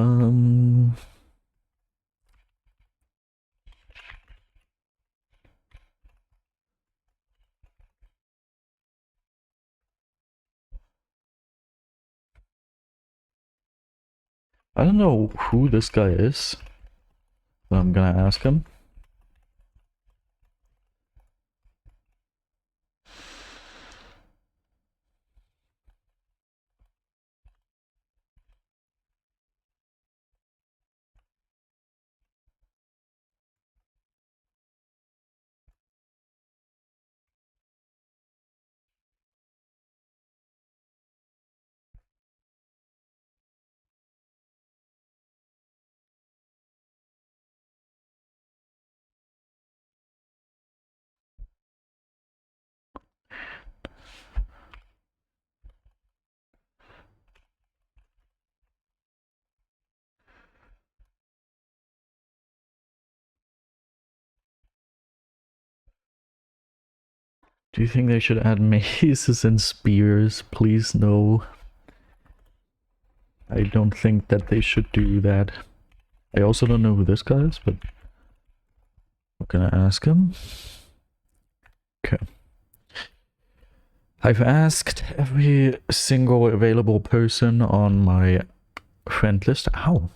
don't know who this guy is, but I'm gonna ask him. Do you think they should add maces and spears? Please no. I don't think that they should do that. I also don't know who this guy is, but I'm gonna ask him. Okay. I've asked every single available person on my friend list. Ow.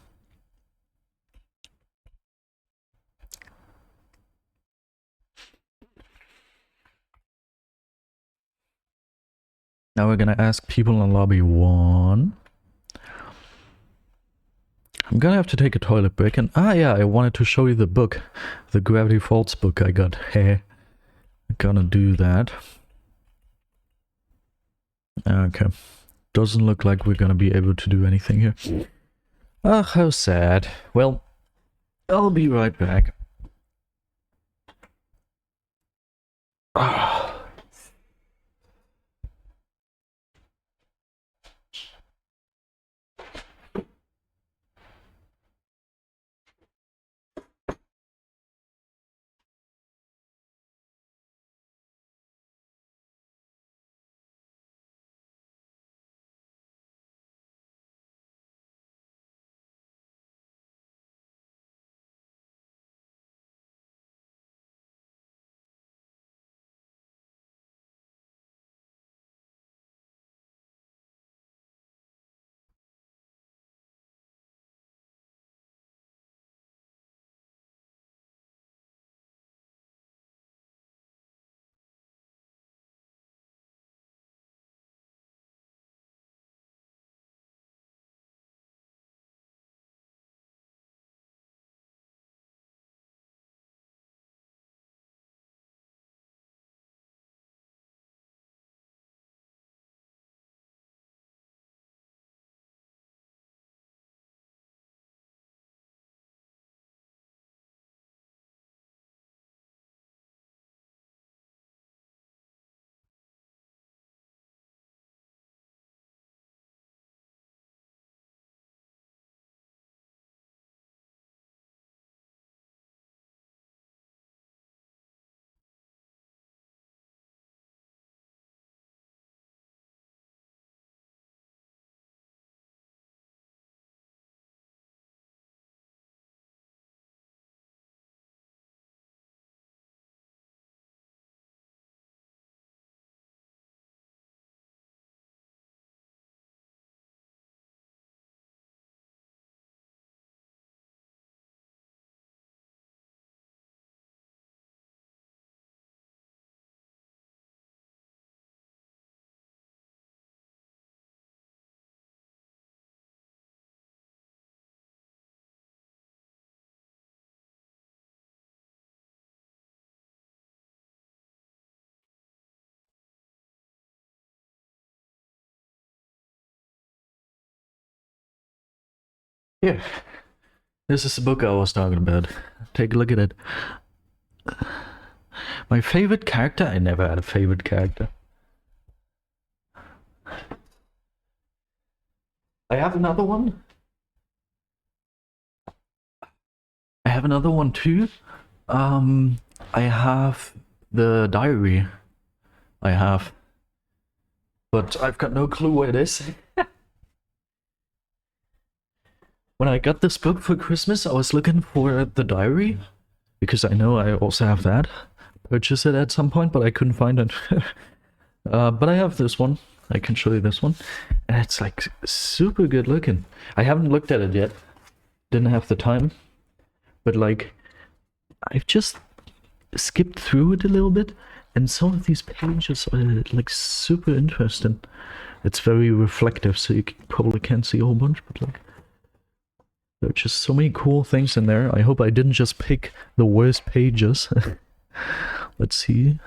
Now we're gonna ask people in lobby 1. I'm gonna have to take a toilet break and yeah, I wanted to show you the book. The Gravity Falls book I got. Hey. I'm gonna do that. Okay. Doesn't look like we're gonna be able to do anything here. Ah, how sad. Well, I'll be right back. Ah. Here. This is the book I was talking about. Take a look at it. My favorite character? I never had a favorite character. I have another one. I have another one too. I have the diary I have. But I've got no clue where it is. When I got this book for Christmas, I was looking for the diary, because I know I also have that. Purchase it at some point, but I couldn't find it. But I have this one. I can show you this one. And it's like super good looking. I haven't looked at it yet. Didn't have the time. But like, I've just skipped through it a little bit. And some of these pages are like super interesting. It's very reflective, so you probably can't see a whole bunch, but like, there are just so many cool things in there. I hope I didn't just pick the worst pages. Let's see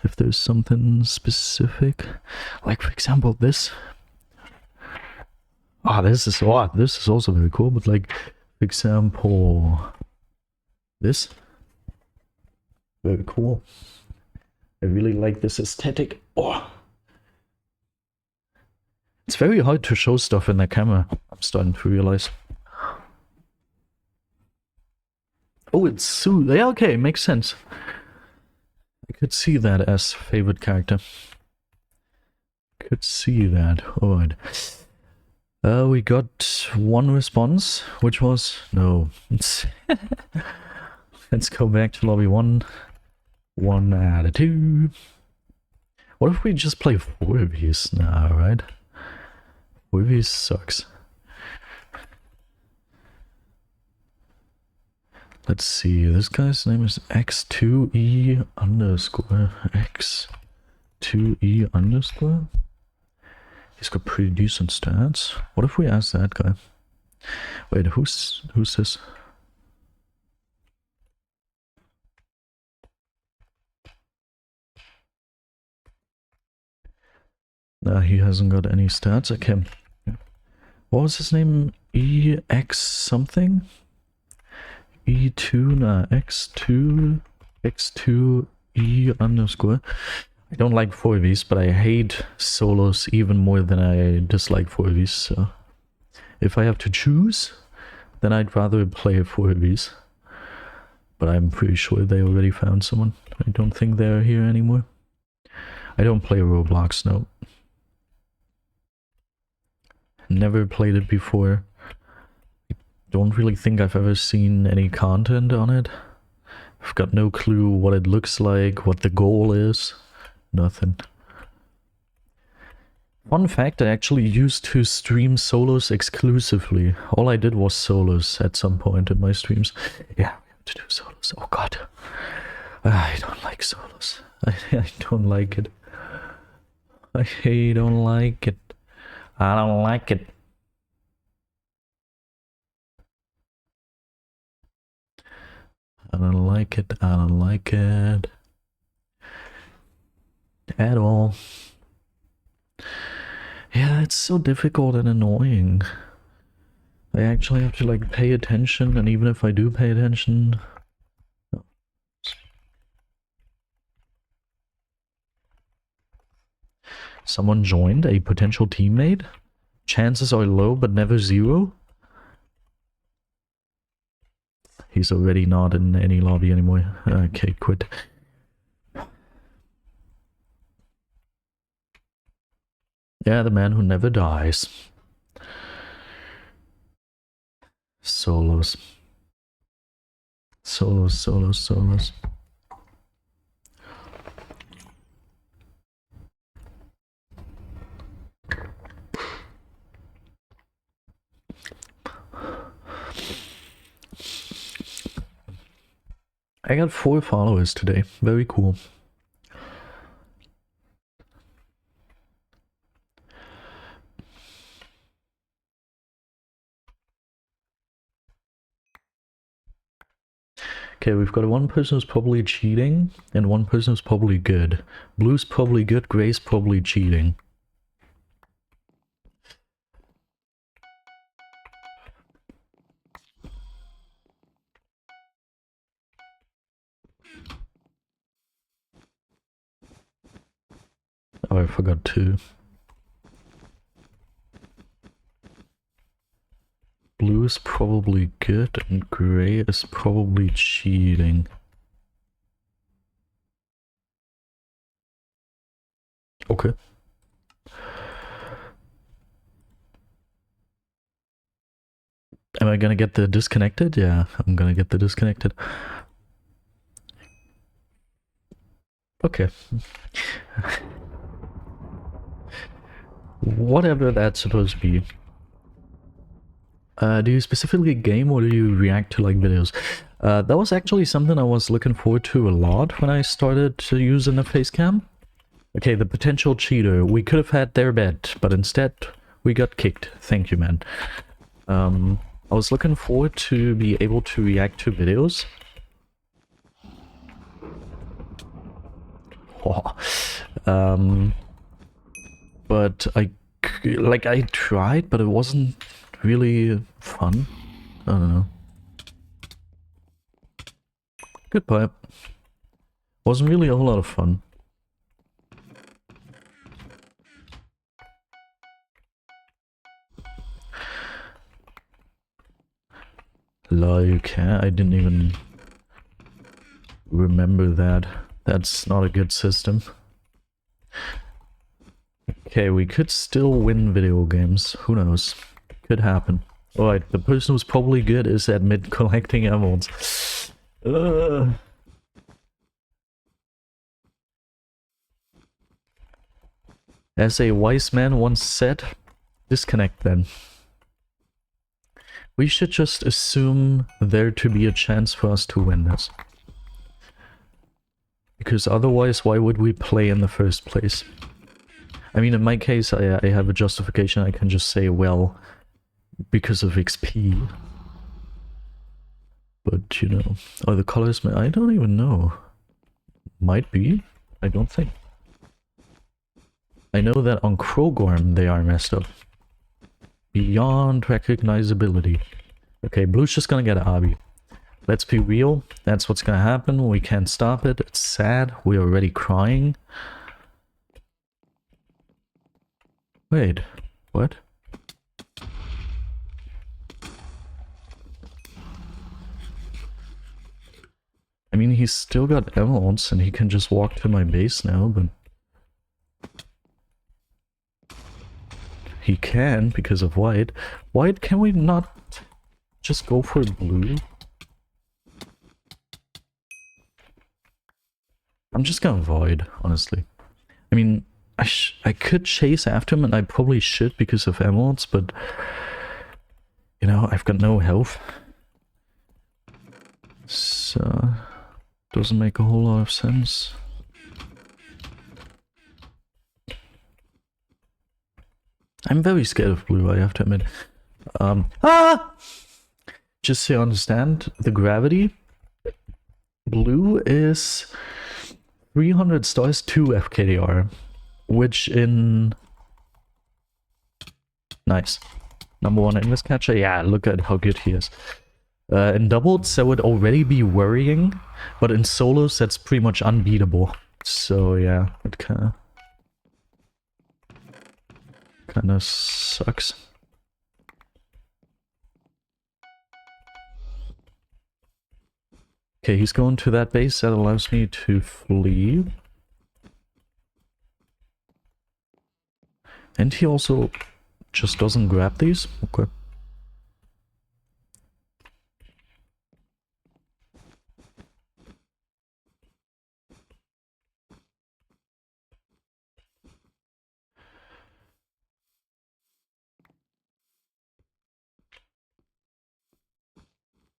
if there's something specific. Like, for example, this. This is also very cool, but like, for example, this. Very cool. I really like this aesthetic. Oh. It's very hard to show stuff in the camera, I'm starting to realize. Oh, it's Sue. Yeah, okay, makes sense. I could see that as favorite character. Could see that. Alright. We got one response, which was no. Let's go back to lobby 1. 1 out of 2. What if we just play 4 of these now, right? 4 of these sucks. Let's see, this guy's name is X2E underscore. X2E underscore? He's got pretty decent stats. What if we ask that guy? Wait, who's this? Nah, he hasn't got any stats. Okay. What was his name? EX something? E2, nah, X2E underscore. I don't like 4Vs, but I hate solos even more than I dislike 4Vs, so if I have to choose, then I'd rather play 4Vs. But I'm pretty sure they already found someone. I don't think they're here anymore. I don't play Roblox, no. Never played it before. Don't really think I've ever seen any content on it. I've got no clue what it looks like, what the goal is. Nothing. Fun fact, I actually used to stream solos exclusively. All I did was solos at some point in my streams. Yeah, we have to do solos. Oh god. I don't like solos. I don't like it. I don't like it. I don't like it. I don't like it. I don't like it. At all. Yeah, it's so difficult and annoying. I actually have to like pay attention, and even if I do pay attention... Someone joined, a potential teammate? Chances are low, but never zero? He's already not in any lobby anymore. Okay, quit. Yeah, the man who never dies. Solos. Solos. I got 4 followers today. Very cool. Okay, we've got one person who's probably cheating, and one person who's probably good. Blue's probably good, Gray's probably cheating. Oh, I forgot 2. Blue is probably good, and Gray is probably cheating. Okay. Am I gonna get the disconnected? Yeah, I'm gonna get the disconnected. Okay. Whatever that's supposed to be. Do you specifically game or do you react to like videos? That was actually something I was looking forward to a lot when I started to use an face cam. Okay, the potential cheater. We could have had their bet, but instead we got kicked. Thank you, man. I was looking forward to be able to react to videos. Oh. But I tried, but it wasn't really fun. I don't know. Goodbye. Wasn't really a whole lot of fun. Like, I didn't even remember that. That's not a good system. Okay, we could still win video games. Who knows? Could happen. Alright, the person who's probably good is at mid collecting emeralds. As a wise man once said, disconnect then. We should just assume there to be a chance for us to win this. Because otherwise, why would we play in the first place? I mean, in my case, I have a justification. I can just say, well, because of XP. But, you know, are the colors... I don't even know. Might be. I don't think. I know that on Krogorm they are messed up. Beyond recognizability. Okay, blue's just gonna get Abi. Let's be real. That's what's gonna happen. We can't stop it. It's sad. We're already crying. Wait. What? I mean, he's still got emeralds and he can just walk to my base now, but... He can, because of white. White, can we not just go for blue? I'm just gonna void, honestly. I mean, I could chase after him, and I probably should because of emeralds, but... You know, I've got no health. So... Doesn't make a whole lot of sense. I'm very scared of blue, I have to admit. Just so you understand, the gravity, blue is 300 stars, 2 FKDR, which in... Nice. Number 1 invis catcher, yeah, look at how good he is. In doubles, that would already be worrying, but in solos, that's pretty much unbeatable. So yeah, it kinda sucks. Okay, he's going to that base. That allows me to flee. And he also just doesn't grab these? Okay.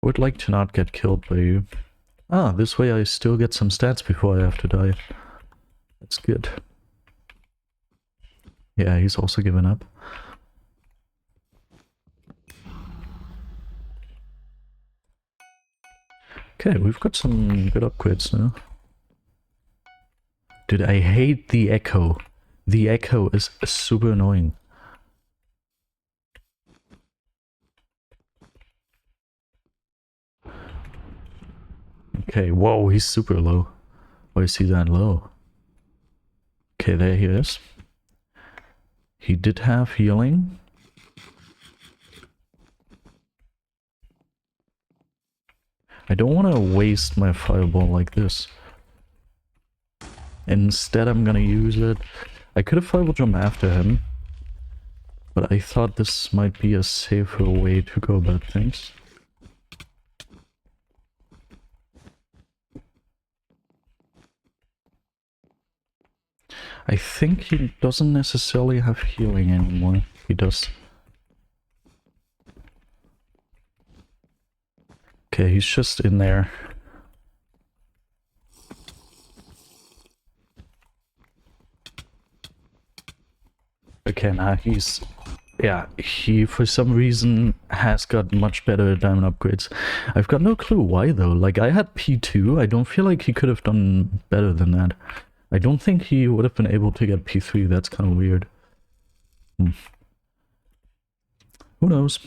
Would like to not get killed by you. Ah, this way I still get some stats before I have to die. That's good. Yeah, he's also given up. Okay, we've got some good upgrades now. Dude, I hate the echo. The echo is super annoying. Okay, whoa, he's super low. Why is he that low? Okay, there he is. He did have healing. I don't want to waste my fireball like this. Instead, I'm gonna use it. I could have fireball jump after him, but I thought this might be a safer way to go about things. I think he doesn't necessarily have healing anymore. He does. Okay, he's just in there. Okay, now he's... Yeah, he for some reason has got much better diamond upgrades. I've got no clue why though. Like, I had P2, I don't feel like he could have done better than that. I don't think he would have been able to get P3, that's kind of weird. Who knows?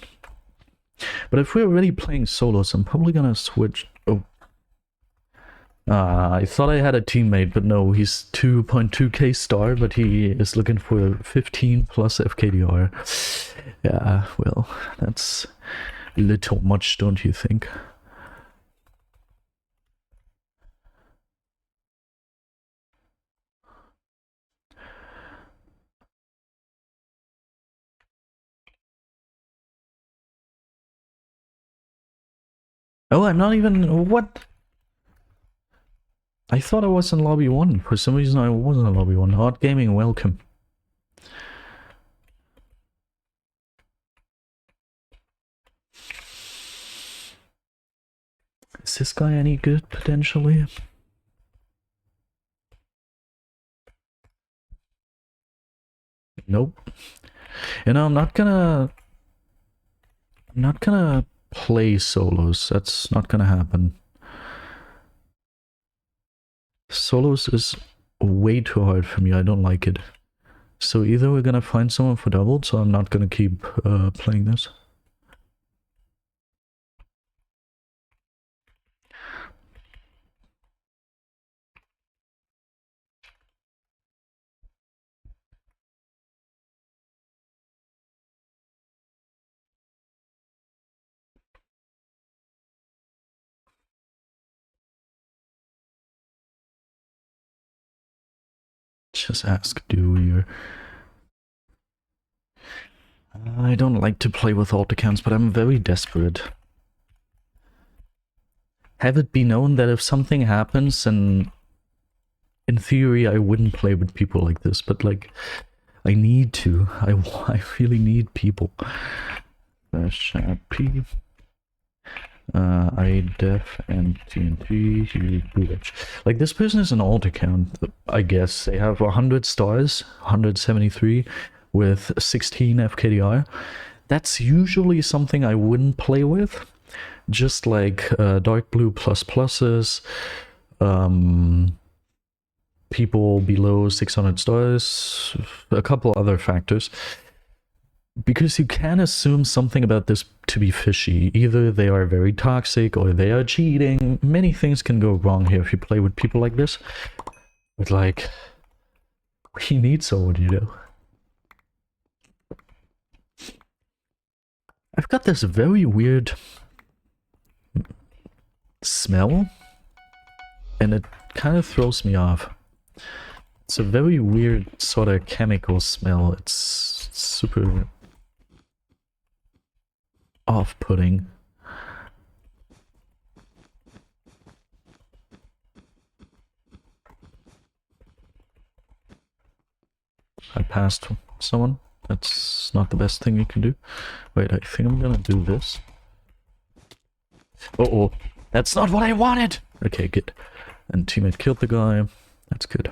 But if we're already playing solos, I'm probably gonna switch... Oh. I thought I had a teammate, but no, he's 2.2k star, but he is looking for 15 plus FKDR. Yeah, well, that's a little much, don't you think? Oh, I'm not even... What? I thought I was in lobby 1. For some reason I wasn't in lobby 1. Hard gaming, welcome. Is this guy any good, potentially? Nope. You know, I'm not gonna play solos. That's not gonna happen. Solos is way too hard for me. I don't like it. So either we're gonna find someone for doubles, so I'm not gonna keep playing this. Just ask Dewey. I don't like to play with alt accounts, but I'm very desperate. Have it be known that if something happens, and in theory I wouldn't play with people like this, but like, I need to. I really need people. P. IDEF and TNT. Like, this person is an alt account, I guess. They have 100 stars, 173 with 16 FKDR. That's usually something I wouldn't play with. Just like dark blue plus pluses, people below 600 stars, a couple other factors. Because you can assume something about this to be fishy. Either they are very toxic or they are cheating. Many things can go wrong here if you play with people like this. But like, we need someone, you know. I've got this very weird smell, and it kind of throws me off. It's a very weird sort of chemical smell. It's super off-putting. I passed someone. That's not the best thing you can do. Wait, I think I'm gonna do this. Uh-oh. That's not what I wanted! Okay, good. And teammate killed the guy. That's good.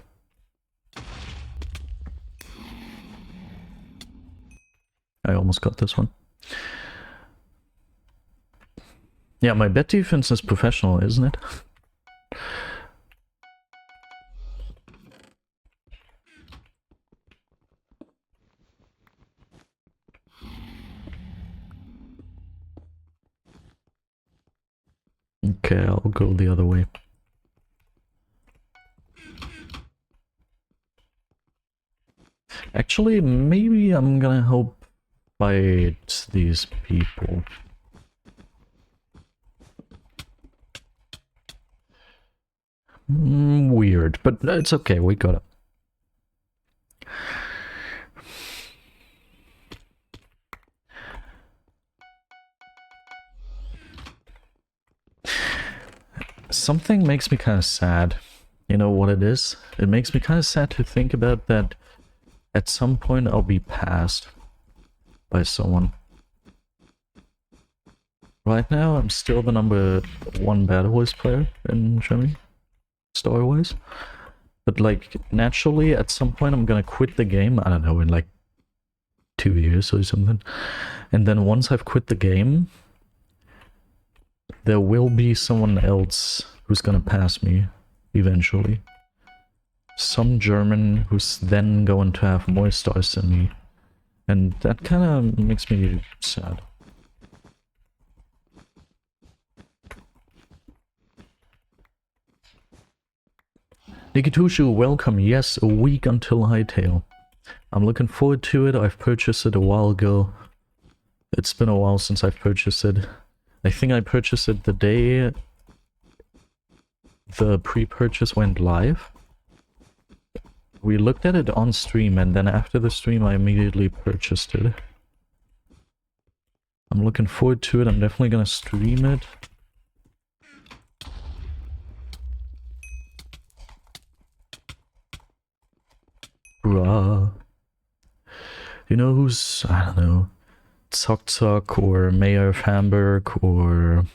I almost got this one. Yeah, my bet defense is professional, isn't it? Okay, I'll go the other way. Actually, maybe I'm gonna help fight these people. Weird, but it's okay, we got it. Something makes me kind of sad. You know what it is? It makes me kind of sad to think about that at some point I'll be passed by someone. Right now, I'm still the #1 BedWars player in Germany, story-wise. But like, naturally, at some point I'm gonna quit the game, I don't know, in like 2 years or something. And then once I've quit the game, there will be someone else who's gonna pass me, eventually. Some German who's then going to have more stars than me. And that kinda makes me sad. Nikitushu, welcome. Yes, a week until Hightail. I'm looking forward to it. I've purchased it a while ago. It's been a while since I've purchased it. I think I purchased it the day the pre-purchase went live. We looked at it on stream, and then after the stream I immediately purchased it. I'm looking forward to it. I'm definitely gonna stream it. Bruh. You know who's, I don't know, Zok or Mayor of Hamburg or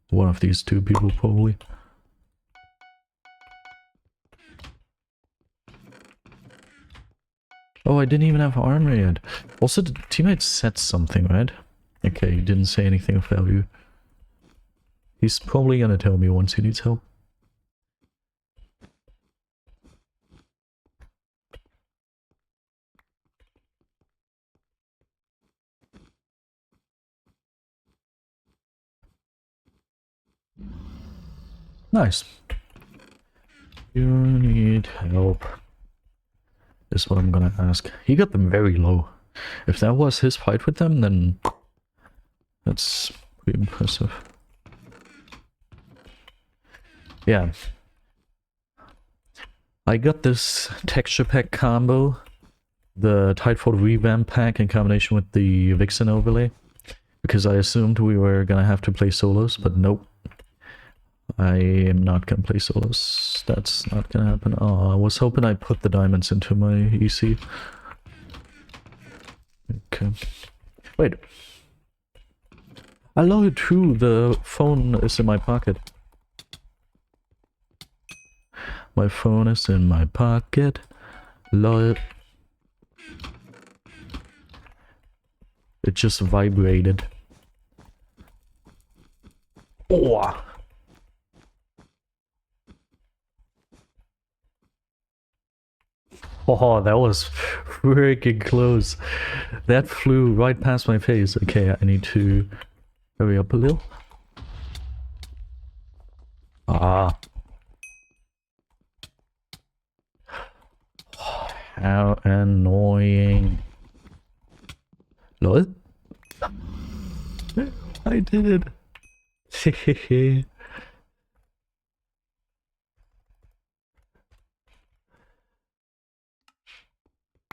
one of these two people probably. Oh, I didn't even have armor yet. Also, the teammate said something, right? Okay, he didn't say anything of value. He's probably gonna tell me once he needs help. Nice. You need help, is what I'm gonna ask. He got them very low. If that was his fight with them, then that's pretty impressive. Yeah. I got this texture pack combo, the Titanfall revamp pack in combination with the Vixen overlay, because I assumed we were gonna have to play solos, but nope. I am not gonna play solos. That's not gonna happen. Oh, I was hoping I put the diamonds into my EC. Okay. Wait. I love it too. The phone is in my pocket. My phone is in my pocket. Lol. It just vibrated. Oh. Oh, that was freaking close. That flew right past my face. Okay, I need to hurry up a little. Ah. How annoying. Lol. I did it.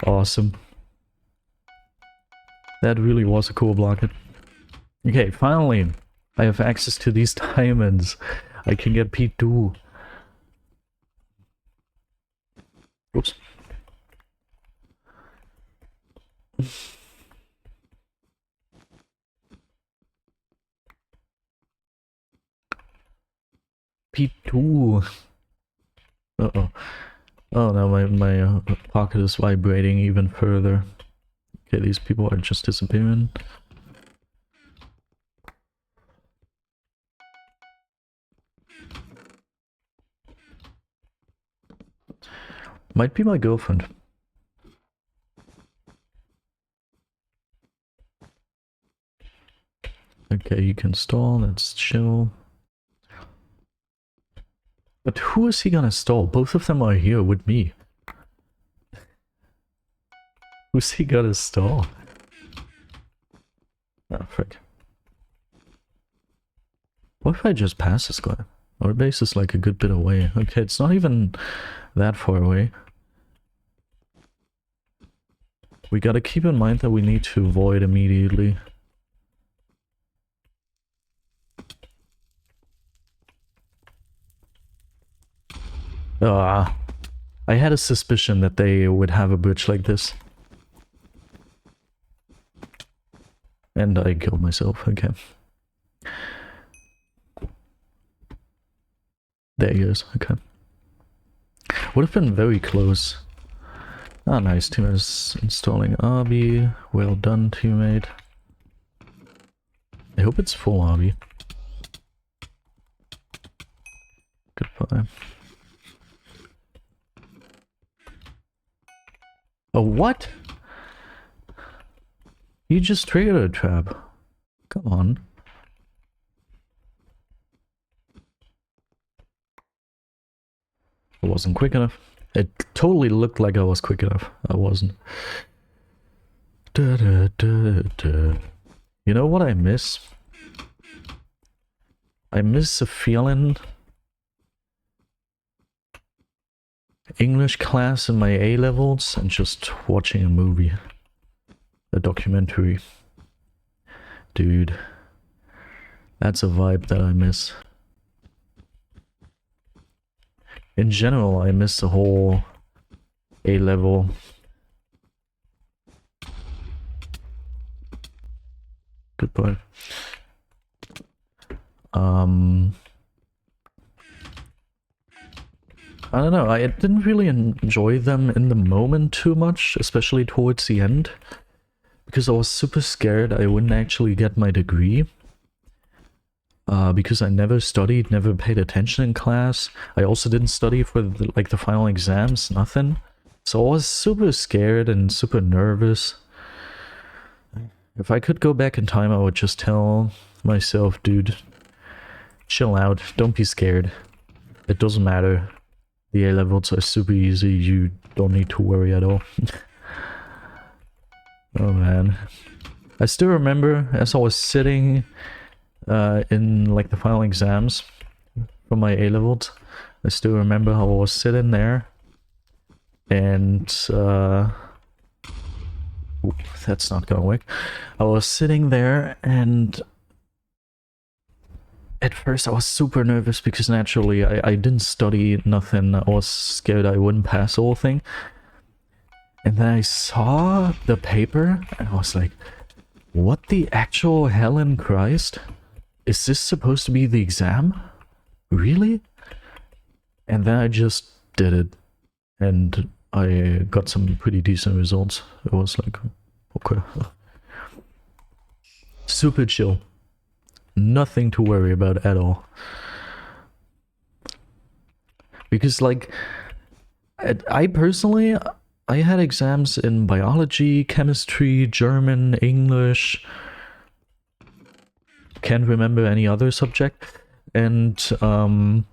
Awesome. That really was a cool blocket. Okay, finally, I have access to these diamonds. I can get P2. Oops. P2. Uh-oh. Oh no, my pocket is vibrating even further. Okay, these people are just disappearing. Might be my girlfriend. Okay, you can stall, let's chill. But who is he gonna stall? Both of them are here with me. Who's he gonna stall? Oh, frick. What if I just pass this guy? Our base is like a good bit away. Okay, it's not even that far away. We gotta keep in mind that we need to void immediately. I had a suspicion that they would have a bridge like this. And I killed myself, okay. There he is, okay. Would have been very close. Ah, nice, teammate is installing RB. Well done, teammate. I hope it's full RB. Goodbye. Oh, what? You just triggered a trap. Come on. I wasn't quick enough. It totally looked like I was quick enough. I wasn't. Da, da, da, da. You know what I miss? I miss a feeling. English class in my A levels and just watching a movie. A documentary. Dude. That's a vibe that I miss. In general, I miss the whole A level. Goodbye. I don't know, I didn't really enjoy them in the moment too much, especially towards the end. Because I was super scared I wouldn't actually get my degree. Because I never studied, never paid attention in class. I also didn't study for the final exams, nothing. So I was super scared and super nervous. If I could go back in time, I would just tell myself, dude, chill out, don't be scared. It doesn't matter. The A levels are super easy, you don't need to worry at all. Oh man. I still remember as I was sitting in like the final exams for my A levels, I still remember how I was sitting there and ooh, that's not gonna work. I was sitting there and at first I was super nervous because naturally I didn't study nothing. I was scared I wouldn't pass the whole thing. And then I saw the paper and I was like, what the actual hell in Christ? Is this supposed to be the exam? Really? And then I just did it. And I got some pretty decent results. It was like, okay. Super chill. Nothing to worry about at all. Because like, I personally, I had exams in biology, chemistry, German, English. Can't remember any other subject. And I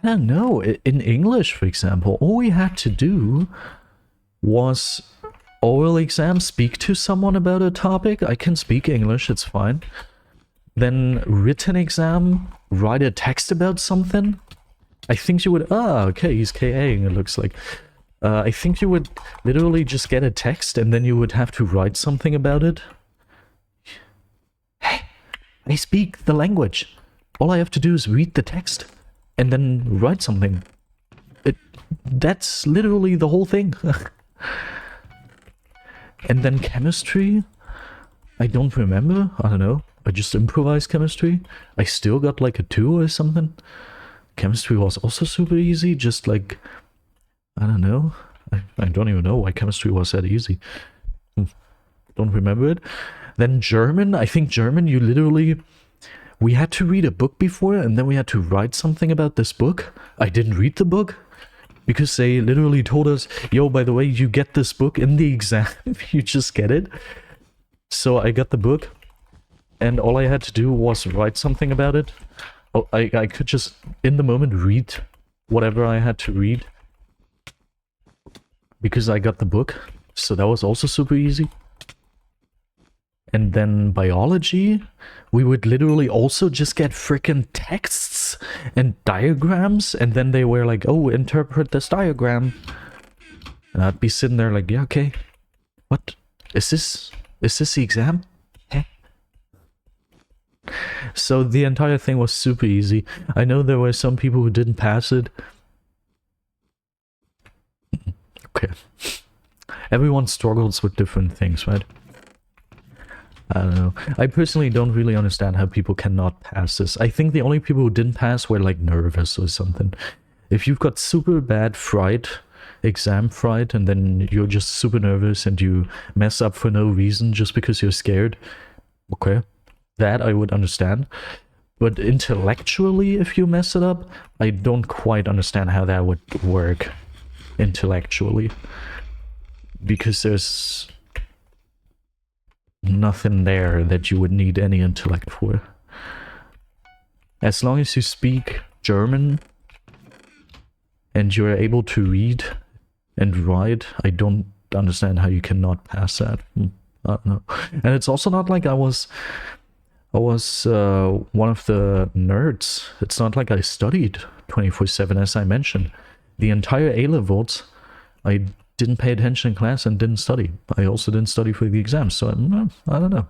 don't know, in English, for example, all we had to do was oral exam, speak to someone about a topic. I can speak English, it's fine. Then written exam, write a text about something. I think you would, okay, he's KAing, it looks like. I think you would literally just get a text and then you would have to write something about it. Hey, I speak the language. All I have to do is read the text and then write something. That's literally the whole thing. And then chemistry, I don't remember, I don't know. I just improvised chemistry. I still got like a 2 or something. Chemistry was also super easy, just like, I don't know. I don't even know why chemistry was that easy. Don't remember it. Then German, I think German, you literally, we had to read a book before and then we had to write something about this book. I didn't read the book because they literally told us, yo, by the way, you get this book in the exam. You just get it. So I got the book. And all I had to do was write something about it. Oh, I could just, in the moment, read whatever I had to read. Because I got the book. So that was also super easy. And then biology, we would literally also just get freaking texts and diagrams. And then they were like, oh, interpret this diagram. And I'd be sitting there like, yeah, okay. What? Is this the exam? Heh. So the entire thing was super easy. I know there were some people who didn't pass it. Okay. Everyone struggles with different things, right? I don't know. I personally don't really understand how people cannot pass this. I think the only people who didn't pass were like nervous or something. If you've got super bad fright, exam fright, and then you're just super nervous and you mess up for no reason just because you're scared, okay, that I would understand. But intellectually, if you mess it up, I don't quite understand how that would work intellectually. Because there's nothing there that you would need any intellect for. As long as you speak German and you're able to read and write, I don't understand how you cannot pass that. I don't know. And it's also not like I was one of the nerds. It's not like I studied 24/7, as I mentioned. The entire A-levels, I didn't pay attention in class and didn't study. I also didn't study for the exams, so I don't know.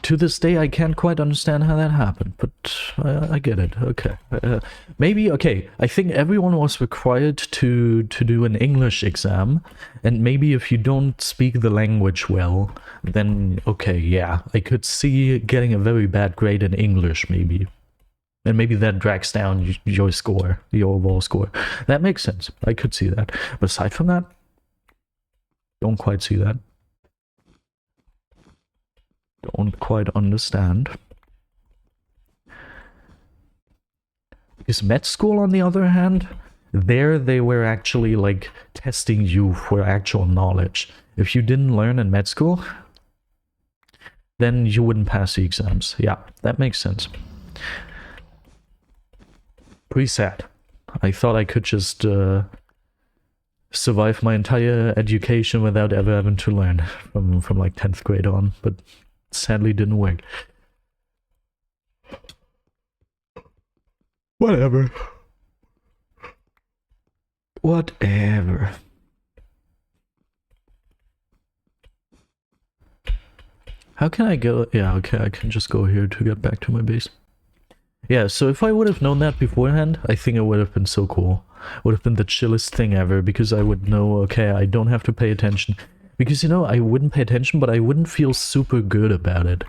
To this day, I can't quite understand how that happened, but I get it. Okay. Maybe, okay, I think everyone was required to do an English exam, and maybe if you don't speak the language well, then, okay, yeah, I could see getting a very bad grade in English, maybe. And maybe that drags down your score, the overall score. That makes sense. I could see that. But aside from that, don't quite see that. Don't quite understand. Because med school, on the other hand, there they were actually like testing you for actual knowledge. If you didn't learn in med school, then you wouldn't pass the exams. Yeah, that makes sense. Pretty sad. I thought I could just survive my entire education without ever having to learn from like 10th grade on, but sadly didn't work. Whatever. Whatever. How can I go? Yeah, okay, I can just go here to get back to my base. Yeah, so if I would have known that beforehand, I think it would have been so cool. Would have been the chillest thing ever, because I would know, okay, I don't have to pay attention. Because, you know, I wouldn't pay attention, but I wouldn't feel super good about it.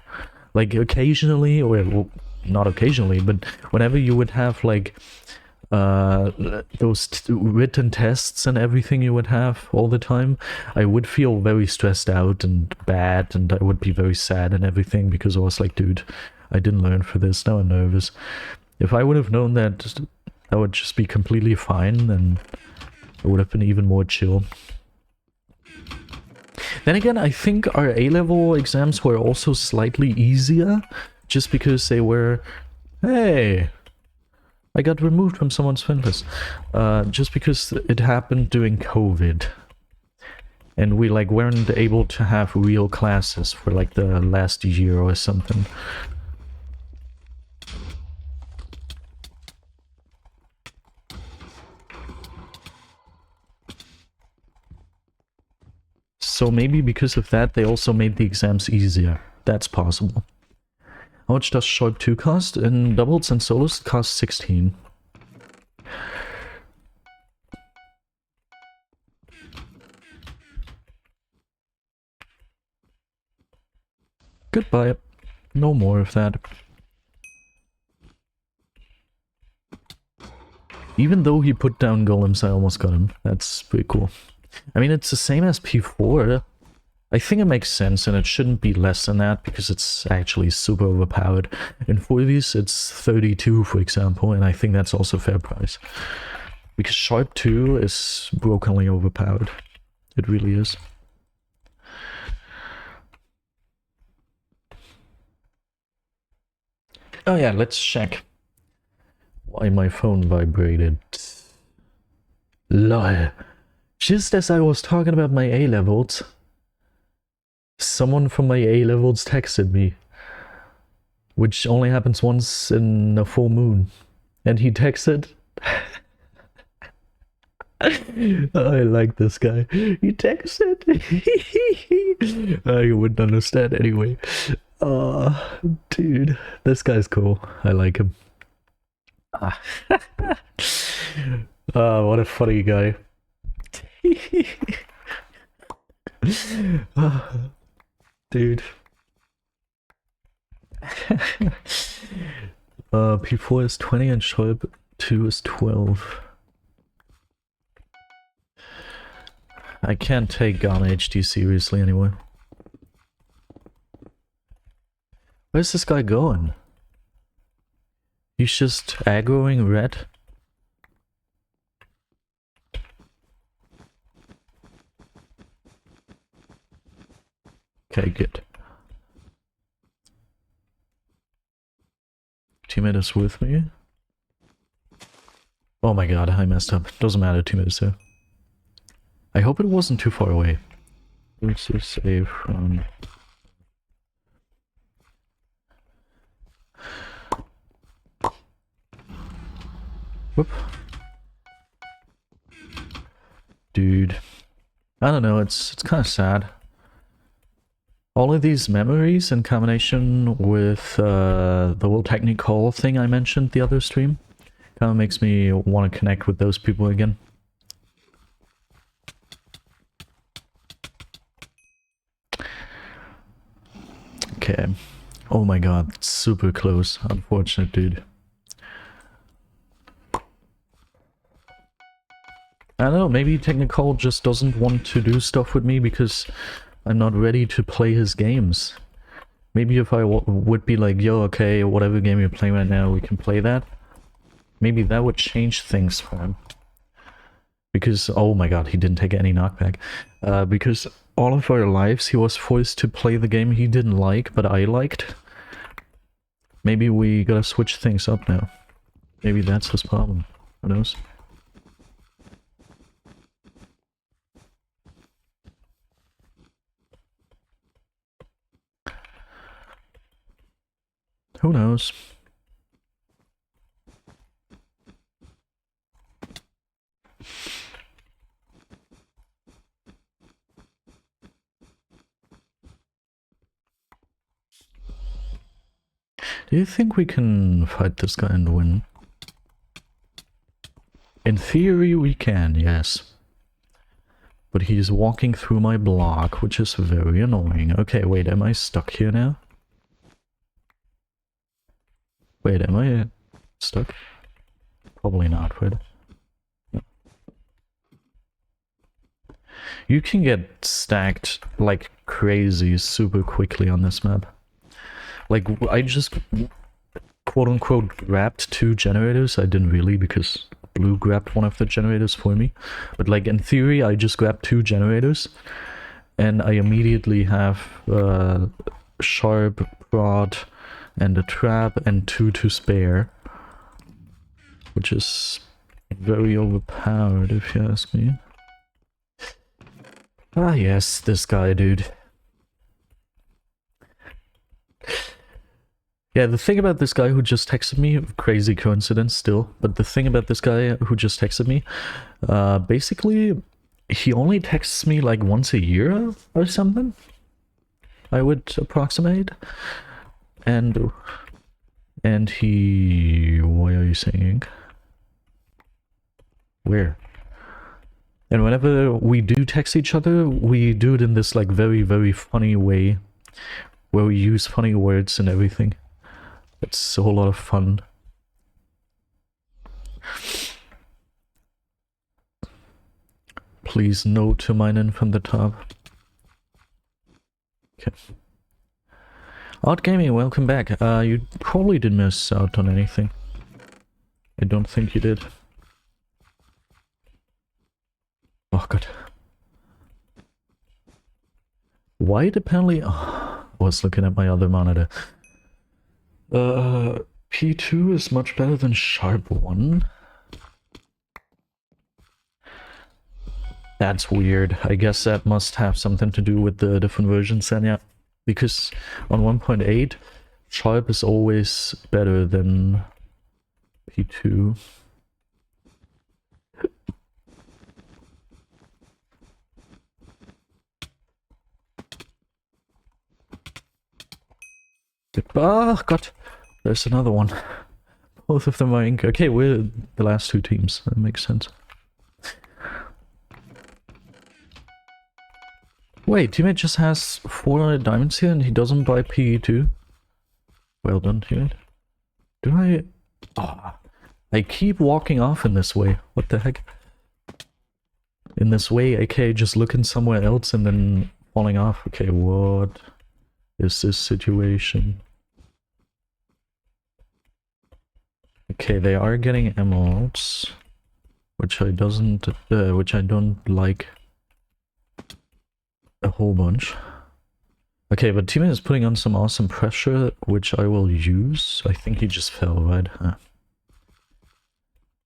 Like, occasionally, or, well, not occasionally, but whenever you would have, like, those written tests and everything you would have all the time, I would feel very stressed out and bad, and I would be very sad and everything, because I was like, dude, I didn't learn for this, now I'm nervous. If I would have known that I would just be completely fine, then it would have been even more chill. Then again, I think our A-level exams were also slightly easier, just because they were... Hey! I got removed from someone's friend list. Just because it happened during COVID. And we like weren't able to have real classes for like the last year or something. So maybe because of that, they also made the exams easier. That's possible. How much does Sharp 2 cost? In doubles and solos, it costs 16. Goodbye. No more of that. Even though he put down golems, I almost got him. That's pretty cool. I mean, it's the same as P4. I think it makes sense, and it shouldn't be less than that, because it's actually super overpowered. In 4Vs, it's 32, for example, and I think that's also fair price. Because Sharp 2 is brokenly overpowered. It really is. Oh yeah, let's check why my phone vibrated. Lol. Just as I was talking about my A-levels, someone from my A-levels texted me, which only happens once in a full moon. And he texted, I like this guy. He texted. I wouldn't understand anyway. Dude, this guy's cool. I like him. What a funny guy. Dude. P4 is 20 and Sharp 2 is 12. I can't take Gamma HD seriously anymore. Where's this guy going? He's just aggroing red. Okay, good. Teammate is with me. Oh my god, I messed up. Doesn't matter, teammate is there. I hope it wasn't too far away. Let's just save from... Whoop. Dude. I don't know, it's kind of sad. All of these memories in combination with the little technical thing I mentioned the other stream kind of makes me want to connect with those people again. Okay. Oh my god, super close. Unfortunate, dude. I don't know, maybe Technical just doesn't want to do stuff with me because I'm not ready to play his games. Maybe if I would be like, yo, okay, whatever game you're playing right now, we can play that. Maybe that would change things for him. Because, oh my god, he didn't take any knockback. Because all of our lives he was forced to play the game he didn't like, but I liked. Maybe we gotta switch things up now. Maybe that's his problem. Who knows? Who knows? Do you think we can fight this guy and win? In theory we can, yes. But he's walking through my block, which is very annoying. Okay, wait, am I stuck here now? Wait, am I stuck? Probably not, right? No. You can get stacked like crazy super quickly on this map. Like, I just quote-unquote grabbed 2 generators. I didn't really, because Blue grabbed one of the generators for me. But like, in theory, I just grabbed 2 generators. And I immediately have Sharp, Prod, and a trap, and 2 to spare. Which is very overpowered, if you ask me. Ah yes, this guy, dude. Yeah, the thing about this guy who just texted me, crazy coincidence still, but the thing about this guy who just texted me, basically, he only texts me like once a year or something, I would approximate. And he... Why are you singing? Where? And whenever we do text each other, we do it in this like very, very funny way, where we use funny words and everything. It's a whole lot of fun. Please no to mine in from the top. Okay. Art Gaming, welcome back. You probably didn't miss out on anything. I don't think you did. Oh god. White apparently... Oh, I was looking at my other monitor. P2 is much better than Sharp 1. That's weird. I guess that must have something to do with the different versions then, yeah. Because on 1.8, Sharp is always better than P2. Ah, God. There's another one. Both of them are ink. Okay, we're the last two teams. That makes sense. Wait, teammate just has 400 diamonds here and he doesn't buy PE2? Well done, teammate. Do I... Ah, I keep walking off in this way. What the heck? In this way, aka just looking somewhere else and then falling off. Okay, what is this situation? Okay, they are getting emeralds, which I don't like a whole bunch. Okay, but teammate is putting on some awesome pressure, which I will use. I think he just fell, right?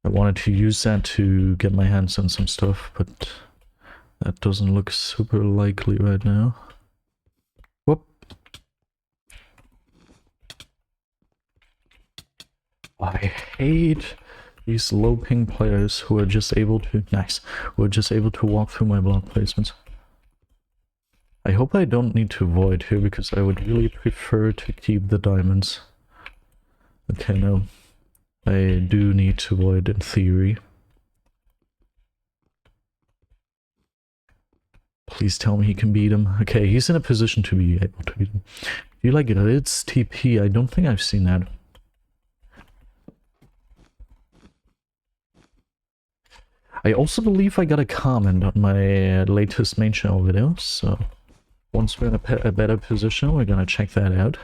I wanted to use that to get my hands on some stuff, but that doesn't look super likely right now. Whoop. I hate these low ping players who are just able to... Nice. Who are just able to walk through my block placements. I hope I don't need to void here, because I would really prefer to keep the diamonds. Okay, no. I do need to void in theory. Please tell me he can beat him. Okay, he's in a position to be able to beat him. Do you like Ritz TP? I don't think I've seen that. I also believe I got a comment on my latest main channel video, so once we're in a better position, we're gonna check that out.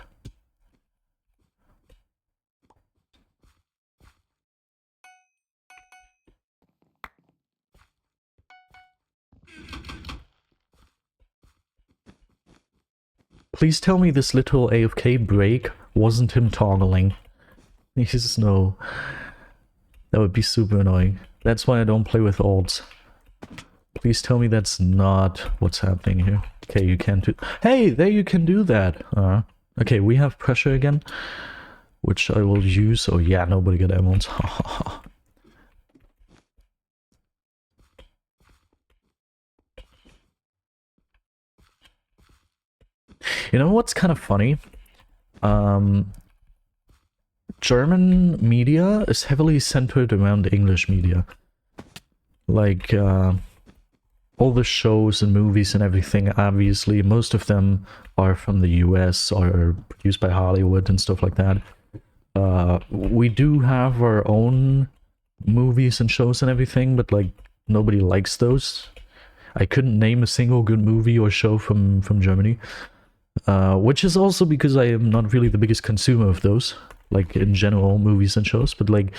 Please tell me this little AFK break wasn't him toggling. Please no. That would be super annoying. That's why I don't play with ults. Please tell me that's not what's happening here. Okay, you can't do... Hey, there you can do that! Okay, we have pressure again, which I will use. Oh yeah, nobody got emeralds. You know what's kind of funny? German media is heavily centered around English media. Like, all the shows and movies and everything, obviously, most of them are from the US or produced by Hollywood and stuff like that. We do have our own movies and shows and everything, but like, nobody likes those. I couldn't name a single good movie or show from Germany. Which is also because I am not really the biggest consumer of those, like in general, movies and shows, but like,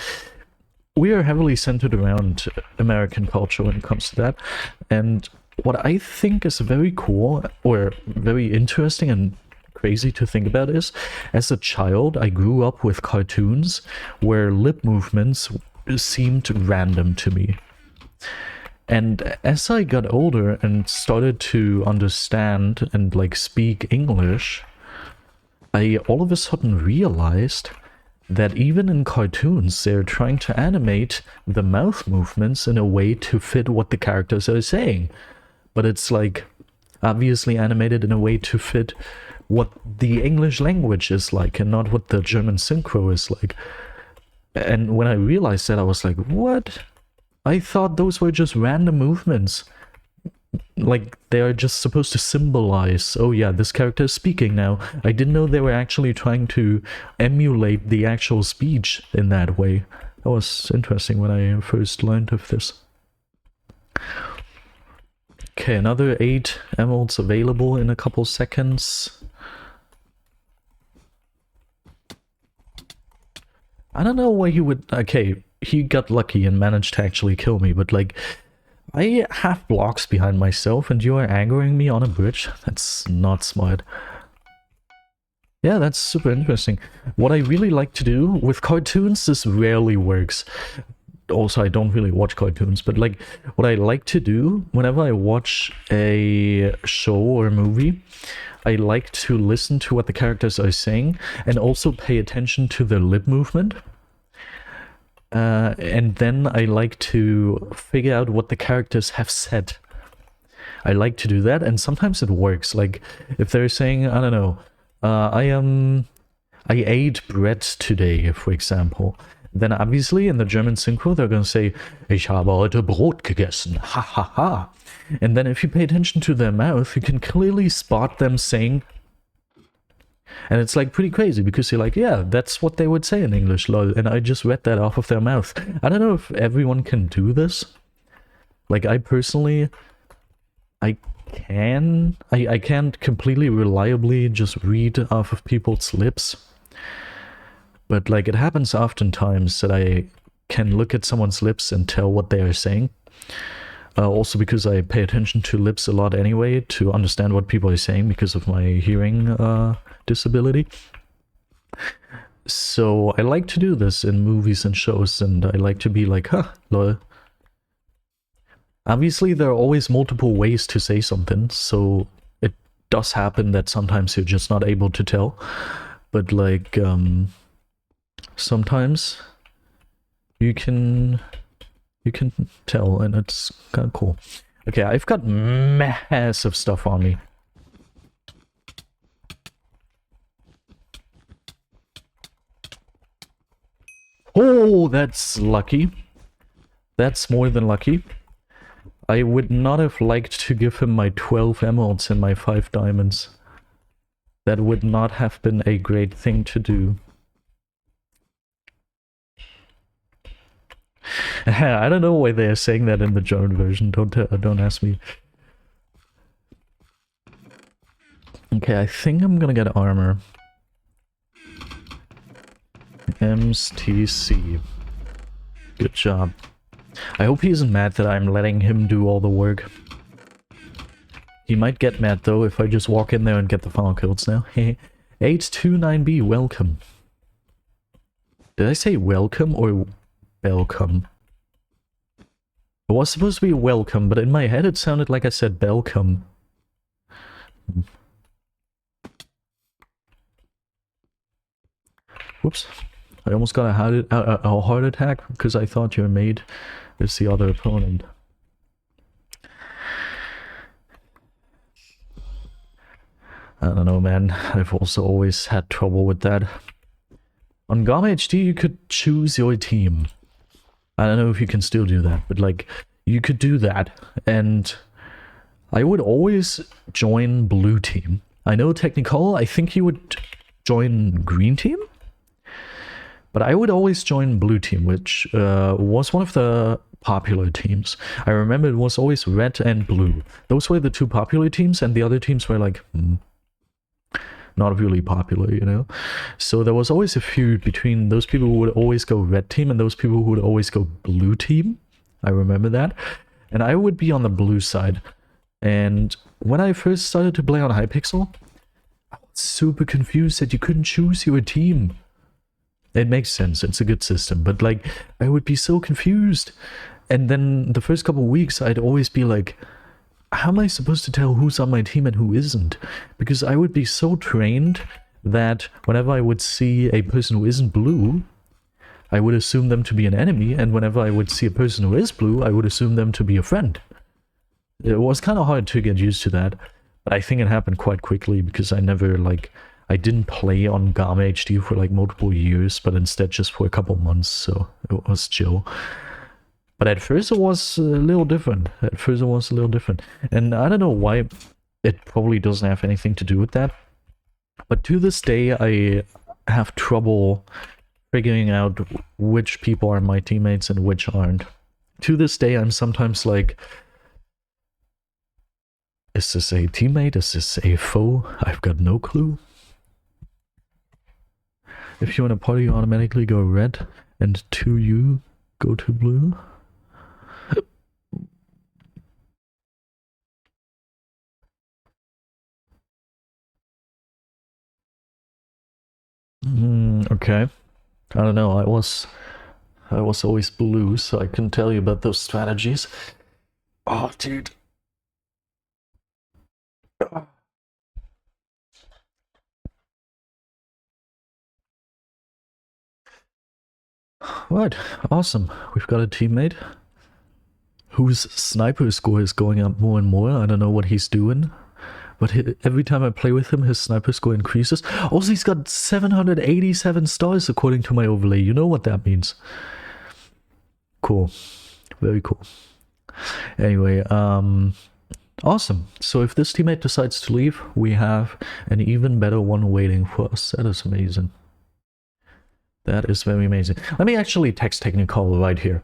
we are heavily centered around American culture when it comes to that. And what I think is very cool, or very interesting and crazy to think about is, as a child, I grew up with cartoons where lip movements seemed random to me. And as I got older and started to understand and like speak English, I all of a sudden realized that even in cartoons, they're trying to animate the mouth movements in a way to fit what the characters are saying. But it's like obviously animated in a way to fit what the English language is like and not what the German synchro is like. And when I realized that, I was like, what? I thought those were just random movements. Like, they are just supposed to symbolize, oh yeah, this character is speaking now. I didn't know they were actually trying to emulate the actual speech in that way. That was interesting when I first learned of this. Okay, another 8 emeralds available in a couple seconds. I don't know why he would... Okay, he got lucky and managed to actually kill me, but like... I have blocks behind myself and you are angering me on a bridge? That's not smart. Yeah, that's super interesting. What I really like to do with cartoons, this rarely works. Also, I don't really watch cartoons, but like, what I like to do whenever I watch a show or a movie, I like to listen to what the characters are saying and also pay attention to their lip movement. And then I like to figure out what the characters have said. I like to do that, and sometimes it works. Like, if they're saying, I don't know, I am I ate bread today, for example. Then obviously in the German synchro they're gonna say, ich habe heute Brot gegessen, ha ha ha. And then if you pay attention to their mouth, you can clearly spot them saying, and it's like pretty crazy because you're like, yeah, that's what they would say in English, lol. And I just read that off of their mouth. I don't know if everyone can do this. Like I personally, I can't completely reliably just read off of people's lips. But like it happens oftentimes that I can look at someone's lips and tell what they are saying. Also because I pay attention to lips a lot anyway to understand what people are saying because of my hearing disability. So I like to do this in movies and shows, and I like to be like, huh, lol. Obviously there are always multiple ways to say something, so it does happen that sometimes you're just not able to tell. But like, sometimes you can tell, and it's kind of cool. Okay, I've got massive stuff on me. Oh, that's lucky. That's more than lucky. I would not have liked to give him my 12 emeralds and my 5 diamonds. That would not have been a great thing to do. I don't know why they are saying that in the German version. Don't ask me. Okay, I think I'm gonna get armor. MSTC. Good job. I hope he isn't mad that I'm letting him do all the work. He might get mad though if I just walk in there and get the farm kills now. 829B, welcome. Did I say welcome or welcome? It was supposed to be welcome, but in my head it sounded like I said welcome. Whoops. I almost got a heart attack because I thought your mate is the other opponent. I don't know, man. I've also always had trouble with that. On Gamemode, you could choose your team. I don't know if you can still do that, but like, you could do that. And I would always join blue team. I know technical, I think you would join green team? But I would always join blue team, which was one of the popular teams. I remember it was always red and blue. Those were the two popular teams, and the other teams were like, not really popular, you know? So there was always a feud between those people who would always go red team and those people who would always go blue team. I remember that. And I would be on the blue side. And when I first started to play on Hypixel, I was super confused that you couldn't choose your team. It makes sense, it's a good system, but like, I would be so confused. And then the first couple of weeks, I'd always be like, how am I supposed to tell who's on my team and who isn't? Because I would be so trained that whenever I would see a person who isn't blue, I would assume them to be an enemy, and whenever I would see a person who is blue, I would assume them to be a friend. It was kind of hard to get used to that, but I think it happened quite quickly because I never, like, I didn't play on Gamemode for like multiple years, but instead just for a couple months, so it was chill. But at first it was a little different. And I don't know why. It probably doesn't have anything to do with that. But to this day, I have trouble figuring out which people are my teammates and which aren't. To this day, I'm sometimes like, is this a teammate? Is this a foe? I've got no clue. If you want a party, you automatically go red, and to you go to blue. Okay. I don't know, I was always blue, so I couldn't tell you about those strategies. Oh, dude. Right, awesome. We've got a teammate whose sniper score is going up more and more. I don't know what he's doing, but every time I play with him, his sniper score increases. Also, he's got 787 stars according to my overlay. You know what that means. Cool. Very cool. Anyway, awesome. So if this teammate decides to leave, we have an even better one waiting for us. That is amazing. That is very amazing. Let me actually text Technical right here.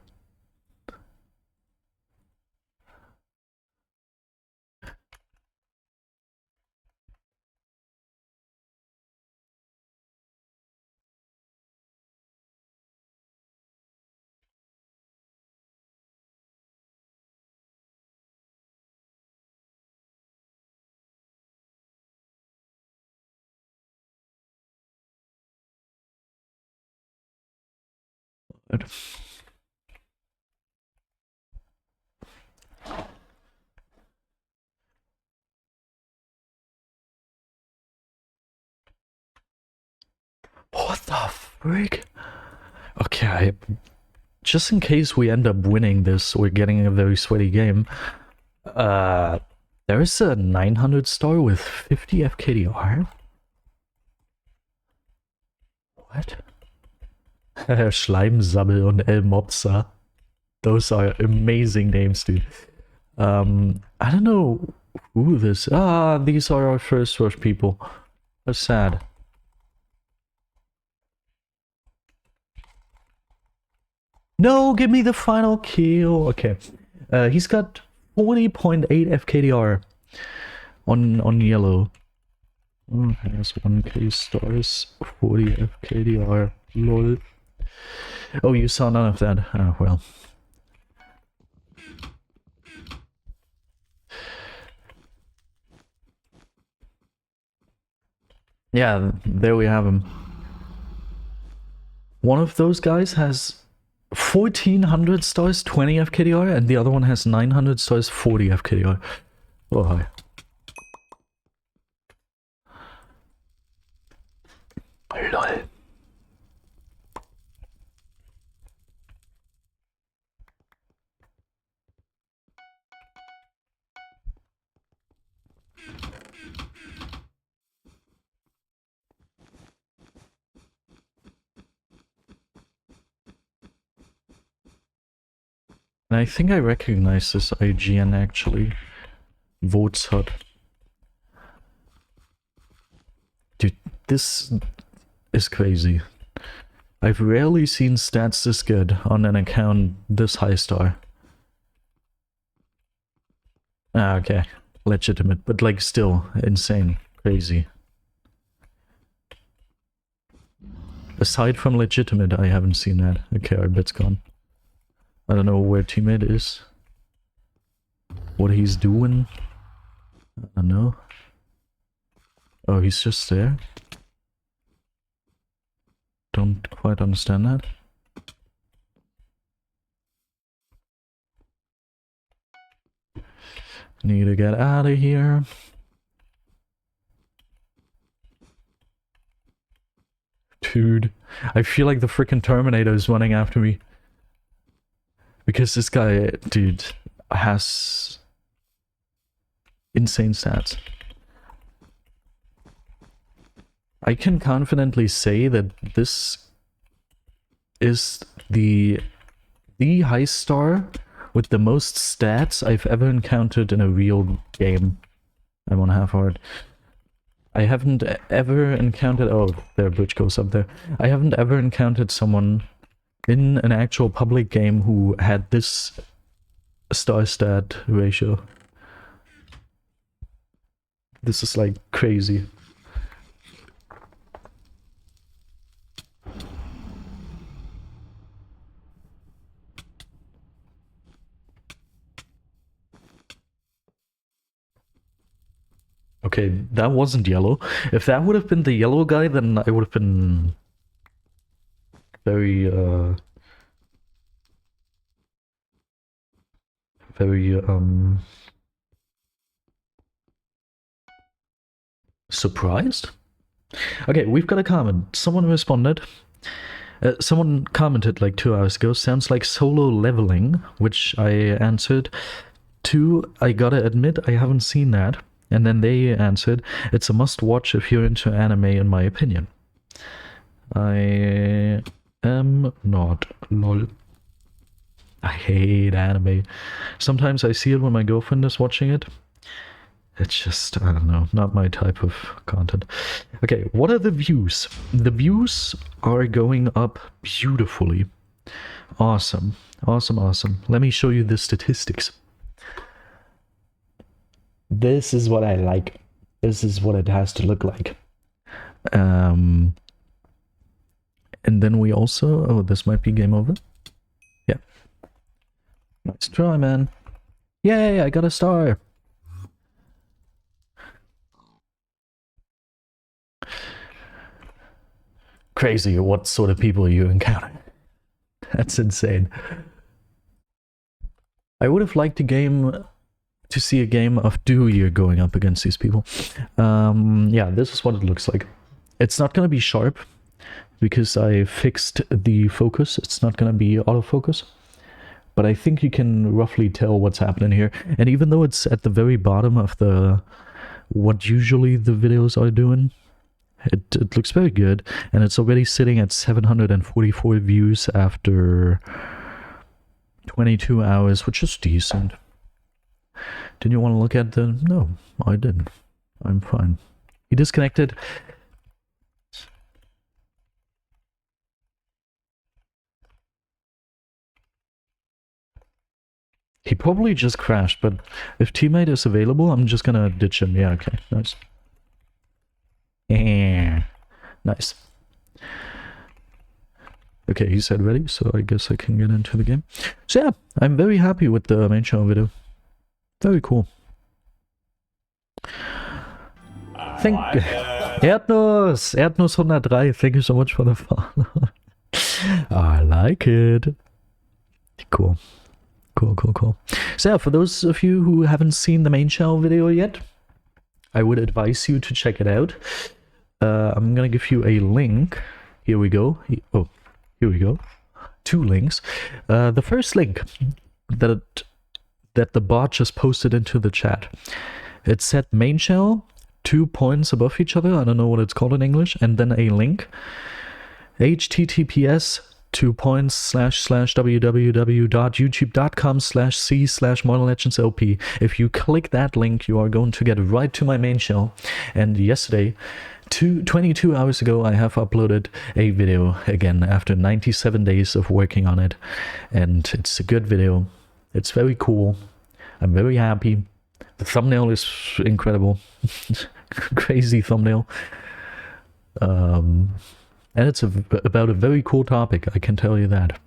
What the frick? Okay, just in case we end up winning this or getting a very sweaty game, there is a 900 star with 50 FKDR. What? Schleimsammel und El Mopsa. Those are amazing names, dude. I don't know who this... these are our first rush people. That's sad. No, give me the final kill. Okay. He's got 40.8 FKDR on yellow. Has 1k stars, 40 FKDR. Lol. Oh, you saw none of that. Oh, well. Yeah, there we have him. One of those guys has 1400 stars, 20 FKDR, and the other one has 900 stars, 40 FKDR. Oh, hi. Lol. And I think I recognize this IGN actually. Votes hot. Dude, this is crazy. I've rarely seen stats this good on an account this high star. Okay. Legitimate, but like still insane. Crazy. Aside from legitimate, I haven't seen that. Okay, our bet's gone. I don't know where teammate is. What he's doing. I don't know. Oh, he's just there. Don't quite understand that. Need to get out of here. Dude, I feel like the freaking Terminator is running after me. Because this guy, dude, has insane stats. I can confidently say that this is the high star with the most stats I've ever encountered in a real game. I'm on half hard. I haven't ever encountered... Oh, their bridge goes up there. I haven't ever encountered someone in an actual public game who had this star stat ratio. This is like crazy. Okay, that wasn't yellow. If that would have been the yellow guy, then I would have been very surprised? Okay, we've got a comment. Someone responded. Someone commented like 2 hours ago, sounds like solo leveling, which I answered. 2, I gotta admit, I haven't seen that. And then they answered, it's a must-watch if you're into anime, in my opinion. I am not. Lol. I hate anime. Sometimes I see it when my girlfriend is watching it. It's just, I don't know, not my type of content. Okay, what are the views? The views are going up beautifully. Awesome. Awesome, awesome. Let me show you the statistics. This is what I like. This is what it has to look like. And then we also... Oh, this might be game over. Yeah. Nice try, man. Yay, I got a star. Crazy what sort of people you encounter. That's insane. I would have liked to see a game of Dewey going up against these people. Yeah, this is what it looks like. It's not gonna be sharp because I fixed the focus. It's not gonna be autofocus. But I think you can roughly tell what's happening here. And even though it's at the very bottom of what usually the videos are doing, it looks very good. And it's already sitting at 744 views after 22 hours, which is decent. Didn't you want to look at the... No, I didn't. I'm fine. He disconnected. He probably just crashed, but if teammate is available, I'm just gonna ditch him. Yeah, okay, nice. Yeah, nice. Okay, he said ready, so I guess I can get into the game. So yeah, I'm very happy with the main channel video. Very cool. Erdnuss 103, thank you so much for the follow. I like it. Cool. Cool. So yeah, for those of you who haven't seen the main channel video yet, I would advise you to check it out. I'm gonna give you a link. Here we go. Oh, here we go. 2 links. The first link that the bot just posted into the chat. It said main channel, 2 points above each other. I don't know what it's called in English, and then a link. HTTPS www.youtube.com/c/ModernLegendsLP. If you click that link, you are going to get right to my main channel. And yesterday, 22 hours ago, I have uploaded a video again after 97 days of working on it. And it's a good video. It's very cool. I'm very happy. The thumbnail is incredible. Crazy thumbnail. And it's about a very cool topic, I can tell you that.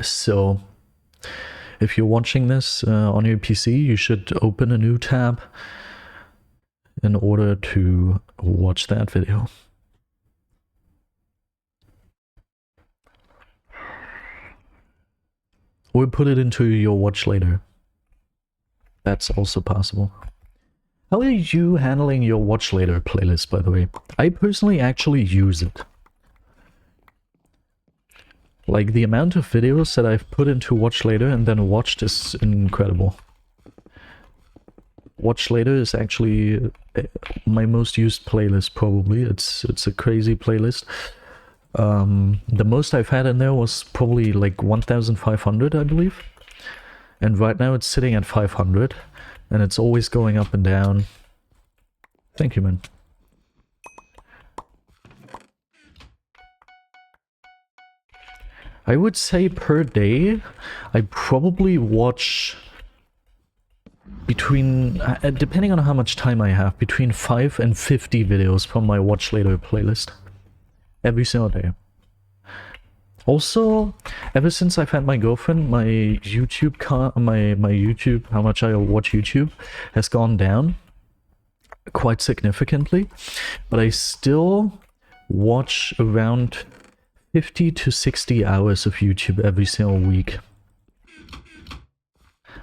So, if you're watching this on your PC, you should open a new tab in order to watch that video. Or put it into your watch later. That's also possible. How are you handling your watch later playlist, by the way? I personally actually use it. Like, the amount of videos that I've put into watch later and then watched is incredible. Watch later is actually my most used playlist, probably. It's a crazy playlist. The most I've had in there was probably like 1,500, I believe. And right now it's sitting at 500. And it's always going up and down. Thank you, man. I would say per day, I probably watch between, depending on how much time I have, between 5 and 50 videos from my watch later playlist. Every single day. Also, ever since I've had my girlfriend, my YouTube, how much I watch YouTube has gone down quite significantly, but I still watch around 50 to 60 hours of YouTube every single week.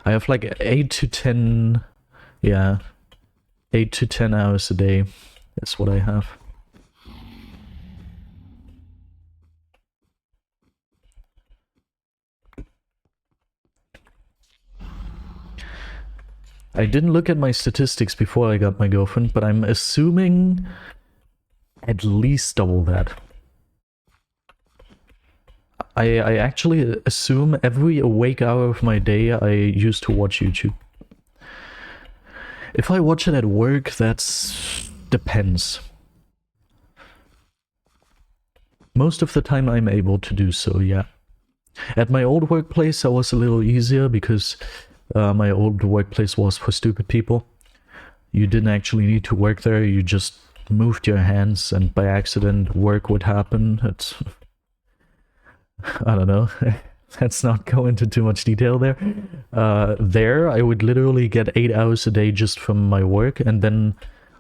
I have like 8 to 10 hours a day. That's what I have. I didn't look at my statistics before I got my girlfriend, but I'm assuming at least double that. I actually assume every awake hour of my day I used to watch YouTube. If I watch it at work, that's... depends. Most of the time I'm able to do so, yeah. At my old workplace I was a little easier because my old workplace was for stupid people. You didn't actually need to work there, you just moved your hands and by accident work would happen. It's... I don't know. Let's not go into too much detail there. There, I would literally get 8 hours a day just from my work, and then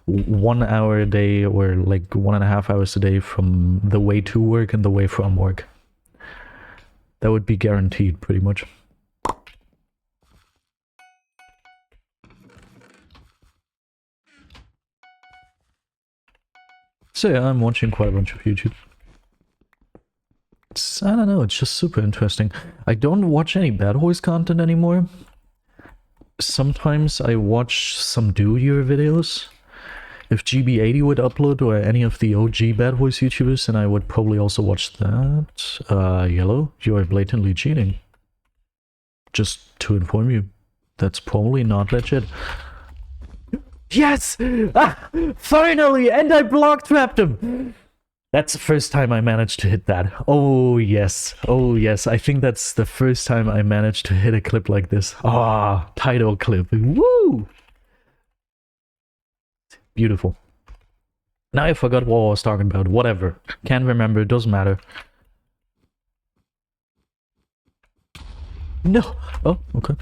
1 hour a day, or like 1.5 hours a day from the way to work and the way from work. That would be guaranteed, pretty much. So yeah, I'm watching quite a bunch of YouTube. I don't know, it's just super interesting. I don't watch any BedWars content anymore. Sometimes I watch some do-your videos. If GB80 would upload, or any of the OG BedWars YouTubers, then I would probably also watch that. Yellow, you are blatantly cheating. Just to inform you, that's probably not legit. Yes! Ah, finally! And I block trapped him! That's the first time I managed to hit that. Oh yes, oh yes. I think that's the first time I managed to hit a clip like this. Ah, title clip. Woo! Beautiful. Now I forgot what I was talking about. Whatever. Can't remember, doesn't matter. No! Oh, okay.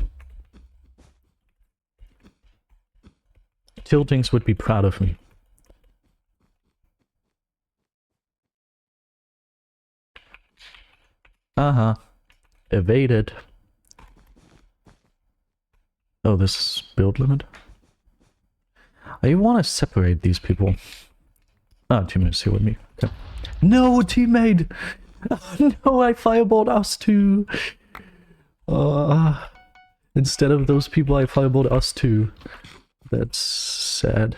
Tiltings would be proud of me. Uh-huh. Evaded. Oh, this is build limit? I want to separate these people. Ah, teammate's here with me. Okay. No, teammate! No, I fireballed us too! Instead of those people, I fireballed us too. That's sad.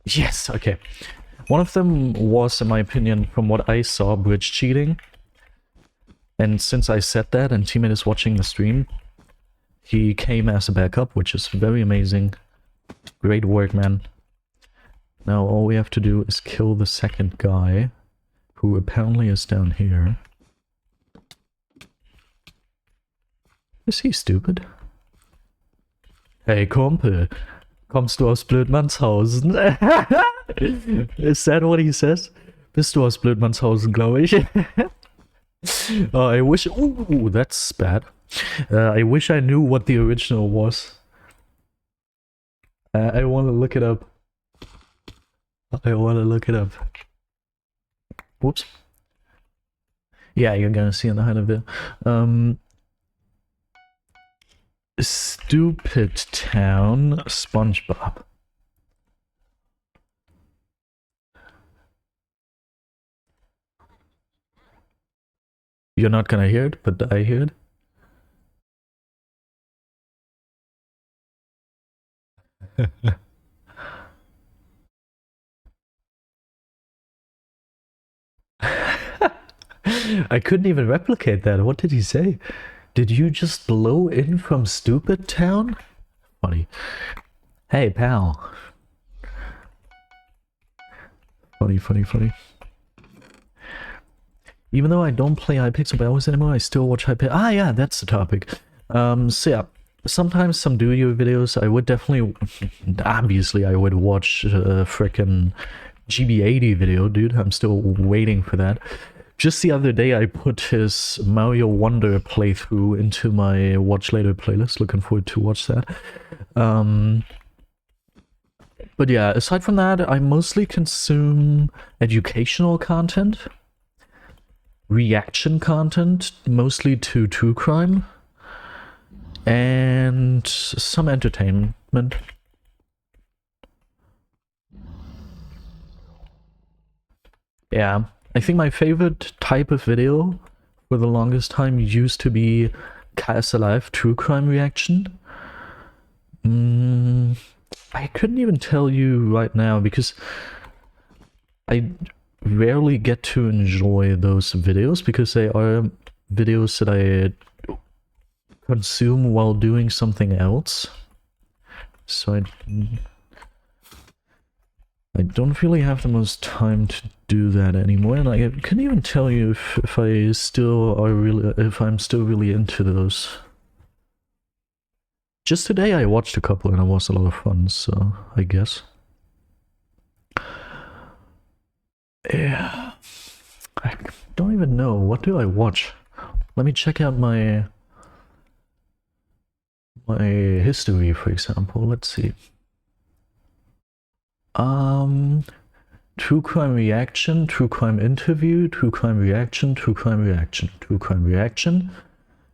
Yes, okay. One of them was, in my opinion, from what I saw, bridge cheating. And since I said that and teammate is watching the stream, he came as a backup, which is very amazing. Great work, man. Now all we have to do is kill the second guy, who apparently is down here. Is he stupid? Hey, Kumpel. Kommst du aus Blödmannshausen? Is that what he says? Bist du aus Blödmannshausen, glaube ich. I wish... Ooh, that's bad. I wish I knew what the original was. I want to look it up. I want to look it up. Whoops. Yeah, you're gonna see in the highlight video. Stupid Town SpongeBob. You're not gonna hear it, but I hear it. I couldn't even replicate that. What did he say? Did you just blow in from Stupid Town? Funny. Hey, pal. Funny, funny, funny. Even though I don't play Hypixel BedWars anymore, I still watch Hypixel. Ah, yeah, that's the topic. So yeah, sometimes some do-your videos, I would definitely... Obviously, I would watch a frickin' GB80 video, dude. I'm still waiting for that. Just the other day, I put his Mario Wonder playthrough into my Watch Later playlist. Looking forward to watch that. But yeah, aside from that, I mostly consume educational content. Reaction content, mostly to true crime. And some entertainment. Yeah. I think my favorite type of video for the longest time used to be KS Alive true crime reaction. I couldn't even tell you right now because I rarely get to enjoy those videos because they are videos that I consume while doing something else. So I don't really have the most time to do that anymore, and I couldn't even tell you if I'm still really into those. Just today I watched a couple and it was a lot of fun, so I guess. Yeah. I don't even know. What do I watch? Let me check out my history, for example. Let's see. True crime reaction, true crime interview, true crime reaction, true crime reaction, true crime reaction,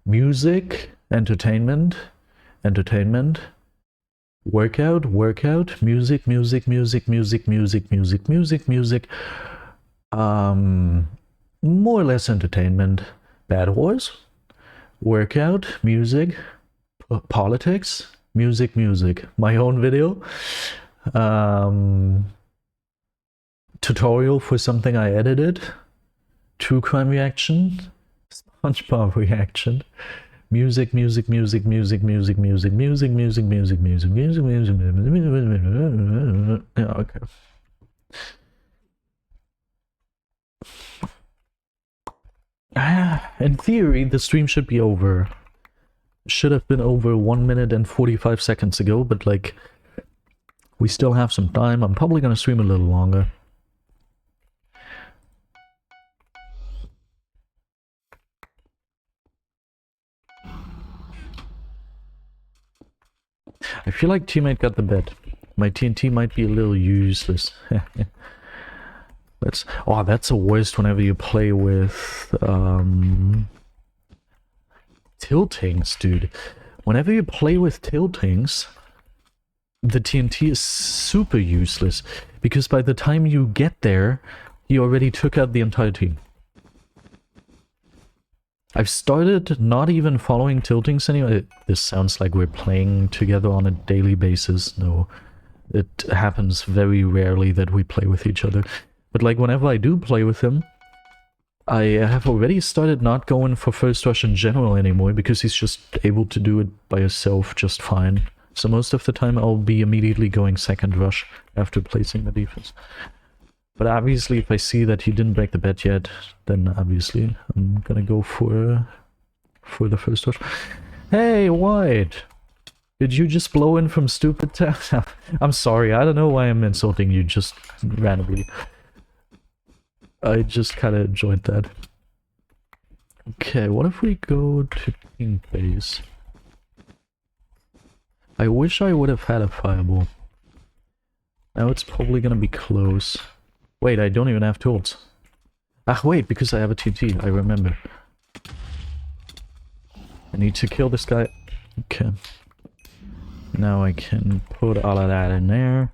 music, entertainment, workout, music, more or less entertainment, BedWars, workout, music, politics, music, my own video, tutorial for something I edited, true crime reaction, SpongeBob reaction, music. Yeah, okay. In theory, the stream should be over. Should have been over 1 minute and 45 seconds ago, but like, we still have some time. I'm probably gonna stream a little longer. I feel like teammate got the bet. My TNT might be a little useless. Oh, that's the worst whenever you play with tiltings, dude. Whenever you play with tiltings, the TNT is super useless because by the time you get there, you already took out the entire team. I've started not even following tiltings anymore. This sounds like we're playing together on a daily basis. No, it happens very rarely that we play with each other. But like whenever I do play with him, I have already started not going for first rush in general anymore because he's just able to do it by himself just fine. So most of the time I'll be immediately going second rush after placing the defense. But obviously if I see that he didn't break the bet yet, then obviously I'm gonna go for the first rush. Hey, White! Did you just blow in from stupid town? I'm sorry, I don't know why I'm insulting you just randomly. I just kinda enjoyed that. Okay, what if we go to King Base? I wish I would have had a fireball. Now it's probably gonna be close. Wait, I don't even have tools. Ah, wait, because I have a TNT, I remember. I need to kill this guy. Okay. Now I can put all of that in there.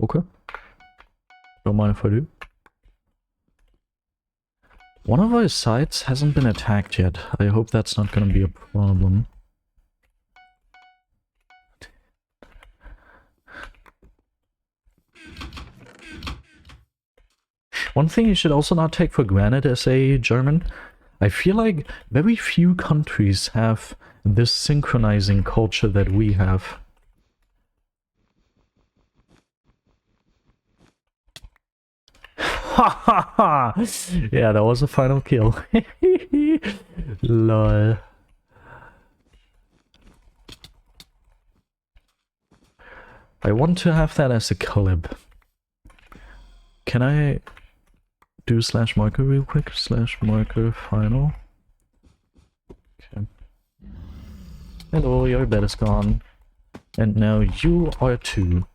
Okay. Don't mind if I do. One of our sites hasn't been attacked yet. I hope that's not gonna be a problem. One thing you should also not take for granted as a German, I feel like very few countries have this synchronizing culture that we have. Ha ha ha! Yeah, that was a final kill. Lol. I want to have that as a collab. Can I do slash marker real quick? Slash marker final. Okay. Hello, your bed is gone. And now you are too.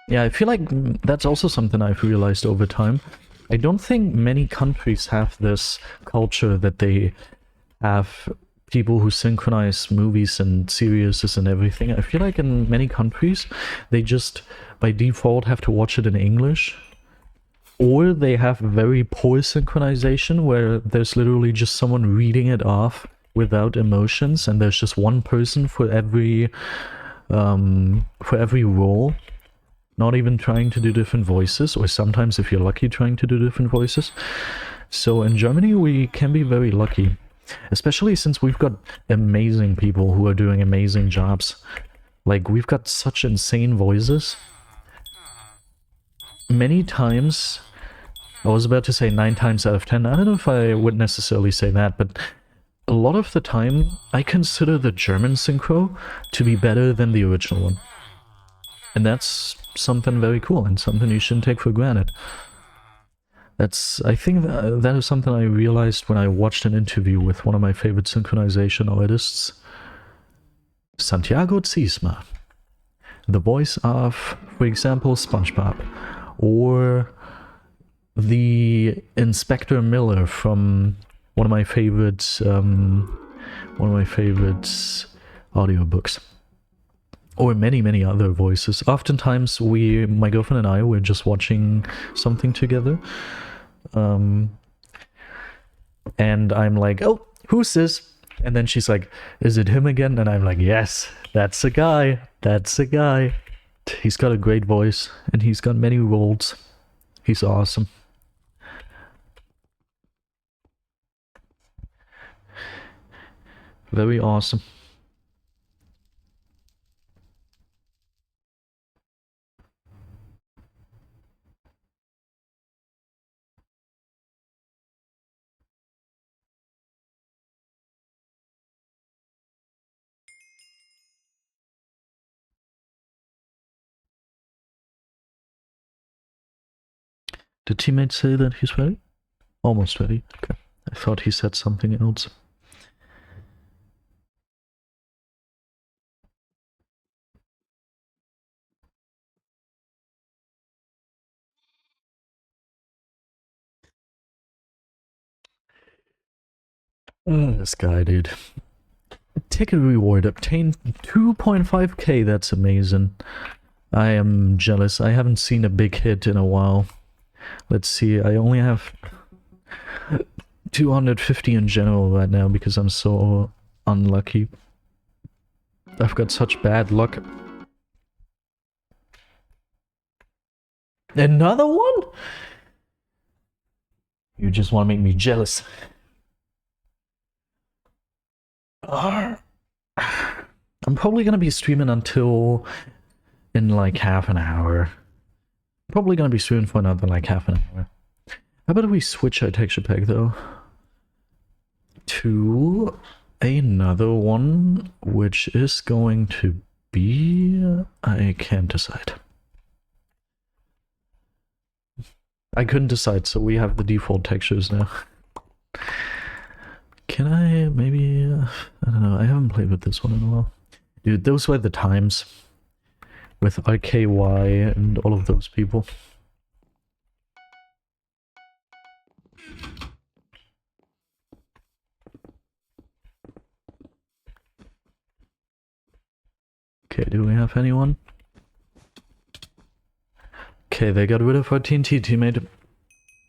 Yeah, I feel like that's also something I've realized over time. I don't think many countries have this culture that they have people who synchronize movies and series and everything, I feel like in many countries, they just by default have to watch it in English. Or they have very poor synchronization where there's literally just someone reading it off without emotions, and there's just one person for every role, not even trying to do different voices, or sometimes if you're lucky trying to do different voices. So in Germany we can be very lucky, especially since we've got amazing people who are doing amazing jobs. Like, we've got such insane voices. Many times, I was about to say 9 times out of 10, I don't know if I would necessarily say that, but a lot of the time I consider the German synchro to be better than the original one. And that's something very cool and something you shouldn't take for granted. I think that is something I realized when I watched an interview with one of my favorite synchronization artists, Santiago Ziesma, the voice of, for example, SpongeBob, or the Inspector Miller from one of my favorite audiobooks, or many other voices. Oftentimes my girlfriend and I were just watching something together, and I'm like, oh, who's this? And then she's like, is it him again? And I'm like, yes, that's a guy. He's got a great voice, and he's got many roles. He's awesome. Very awesome. Did teammate say that he's ready? Almost ready. Okay. I thought he said something else. This guy, dude. Ticket reward obtained 2.5k. That's amazing. I am jealous. I haven't seen a big hit in a while. Let's see. I only have 250 in general right now because I'm so unlucky. I've got such bad luck. Another one? You just want to make me jealous. I'm probably gonna be streaming until in like half an hour. Probably gonna be streaming for another like half an hour. How about we switch our texture pack though to another one, which is going to be, I can't decide. I couldn't decide, so we have the default textures now. Can I maybe, I don't know, I haven't played with this one in a while. Dude, those were the times with RKY and all of those people. Okay, do we have anyone? Okay, they got rid of our TNT teammate.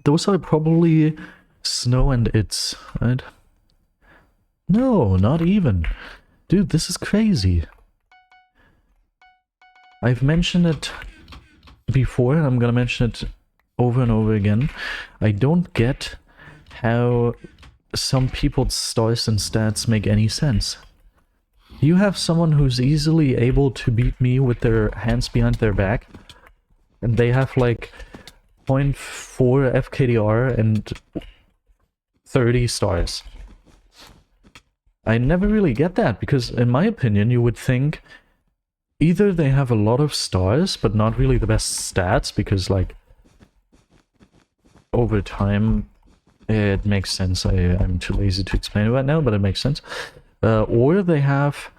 Those are probably Snow and It's, right? No, not even. Dude, this is crazy. I've mentioned it before, and I'm gonna mention it over and over again. I don't get how some people's stars and stats make any sense. You have someone who's easily able to beat me with their hands behind their back, and they have like 0.4 FKDR and 30 stars. I never really get that, because in my opinion you would think either they have a lot of stars but not really the best stats, because like over time it makes sense. I'm too lazy to explain it right now, but it makes sense. Or they have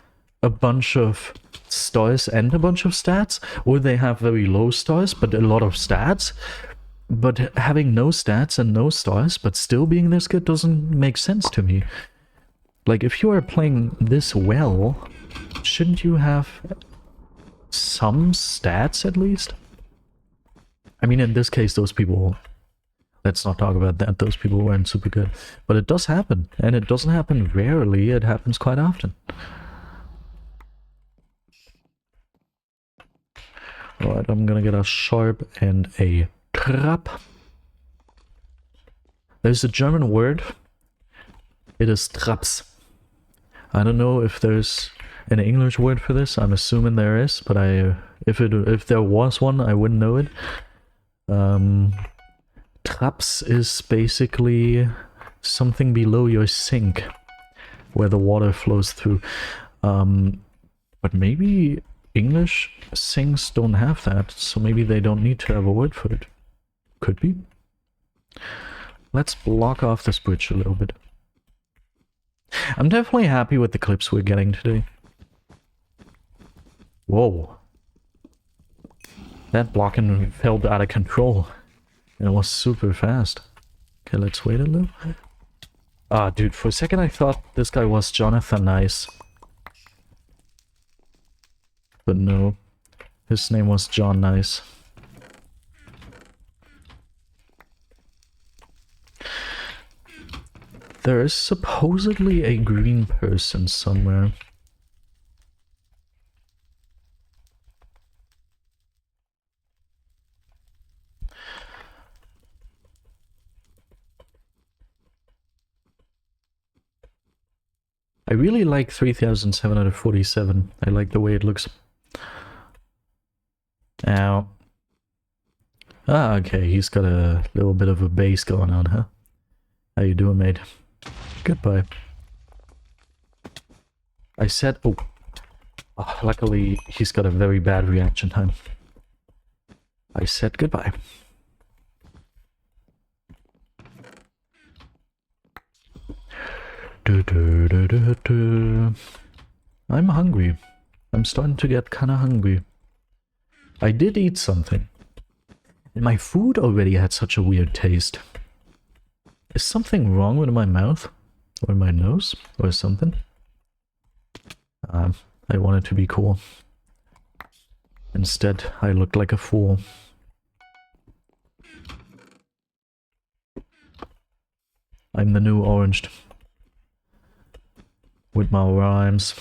a bunch of stars and a bunch of stats, or they have very low stars but a lot of stats. But having no stats and no stars but still being this good doesn't make sense to me. Like, if you are playing this well, shouldn't you have some stats at least? I mean, in this case, those people... Let's not talk about that, those people weren't super good. But it does happen, and it doesn't happen rarely, it happens quite often. Alright, I'm gonna get a sharp and a trap. There's a German word. It is traps. I don't know if there's an English word for this. I'm assuming there is, but if there was one, I wouldn't know it. Traps is basically something below your sink where the water flows through. But maybe English sinks don't have that, so maybe they don't need to have a word for it. Could be. Let's block off this bridge a little bit. I'm definitely happy with the clips we're getting today. Whoa. That blocking felt out of control. And it was super fast. Okay, let's wait a little. Ah, dude, for a second I thought this guy was Jonathan Nice. But no. His name was John Nice. There is supposedly a green person somewhere. I really like 3747. I like the way it looks. Ow. Ah, okay, he's got a little bit of a base going on, huh? How you doing, mate? Goodbye. I said... Oh. Oh, luckily, he's got a very bad reaction time. I said goodbye. I'm hungry. I'm starting to get kinda hungry. I did eat something. And my food already had such a weird taste. Is something wrong with my mouth? Or my nose? Or something? I wanted to be cool. Instead, I looked like a fool. I'm the new Oranged. With my rhymes.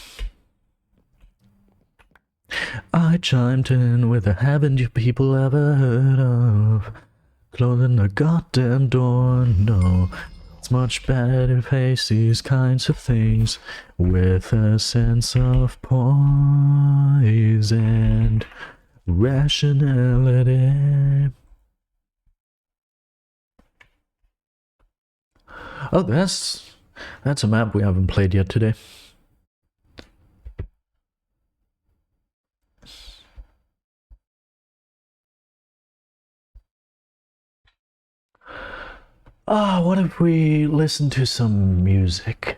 I chimed in with a haven't you people ever heard of? Closing the goddamn door, no. It's much better to face these kinds of things with a sense of poise and rationality. Oh, that's a map we haven't played yet today. What if we listen to some music?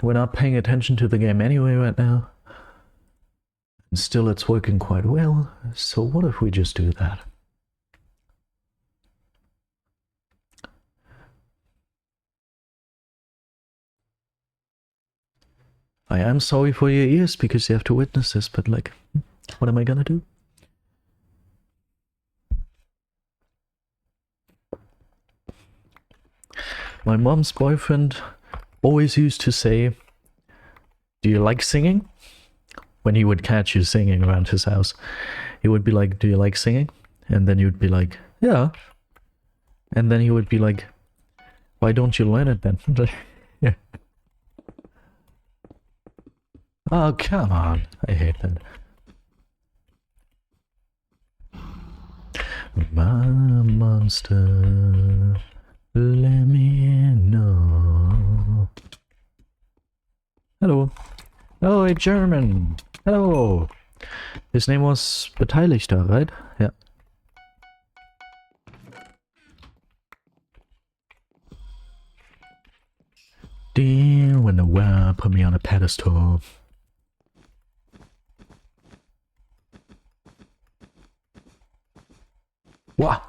We're not paying attention to the game anyway right now. And still it's working quite well, so what if we just do that? I am sorry for your ears because you have to witness this, but like, what am I gonna do? My mom's boyfriend always used to say, "Do you like singing?" When he would catch you singing around his house. He would be like, "Do you like singing?" And then you'd be like, "Yeah." And then he would be like, "Why don't you learn it then?" Yeah. Oh, come on. I hate that. My monster, let me know. Hello. Oh, a German. Hello. His name was Beteiligter, right? Yeah. Dear, when the world put me on a pedestal. What?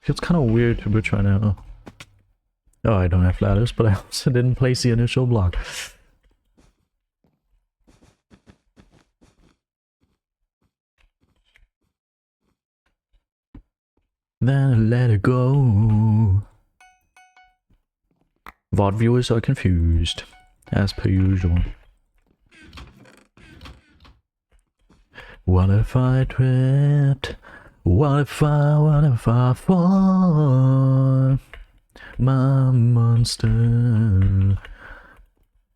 Feels kind of weird to butch right now. Oh, I don't have ladders, but I also didn't place the initial block. Then I let it go. VOD viewers are confused, as per usual. What if I tripped? What if I fall? My monster.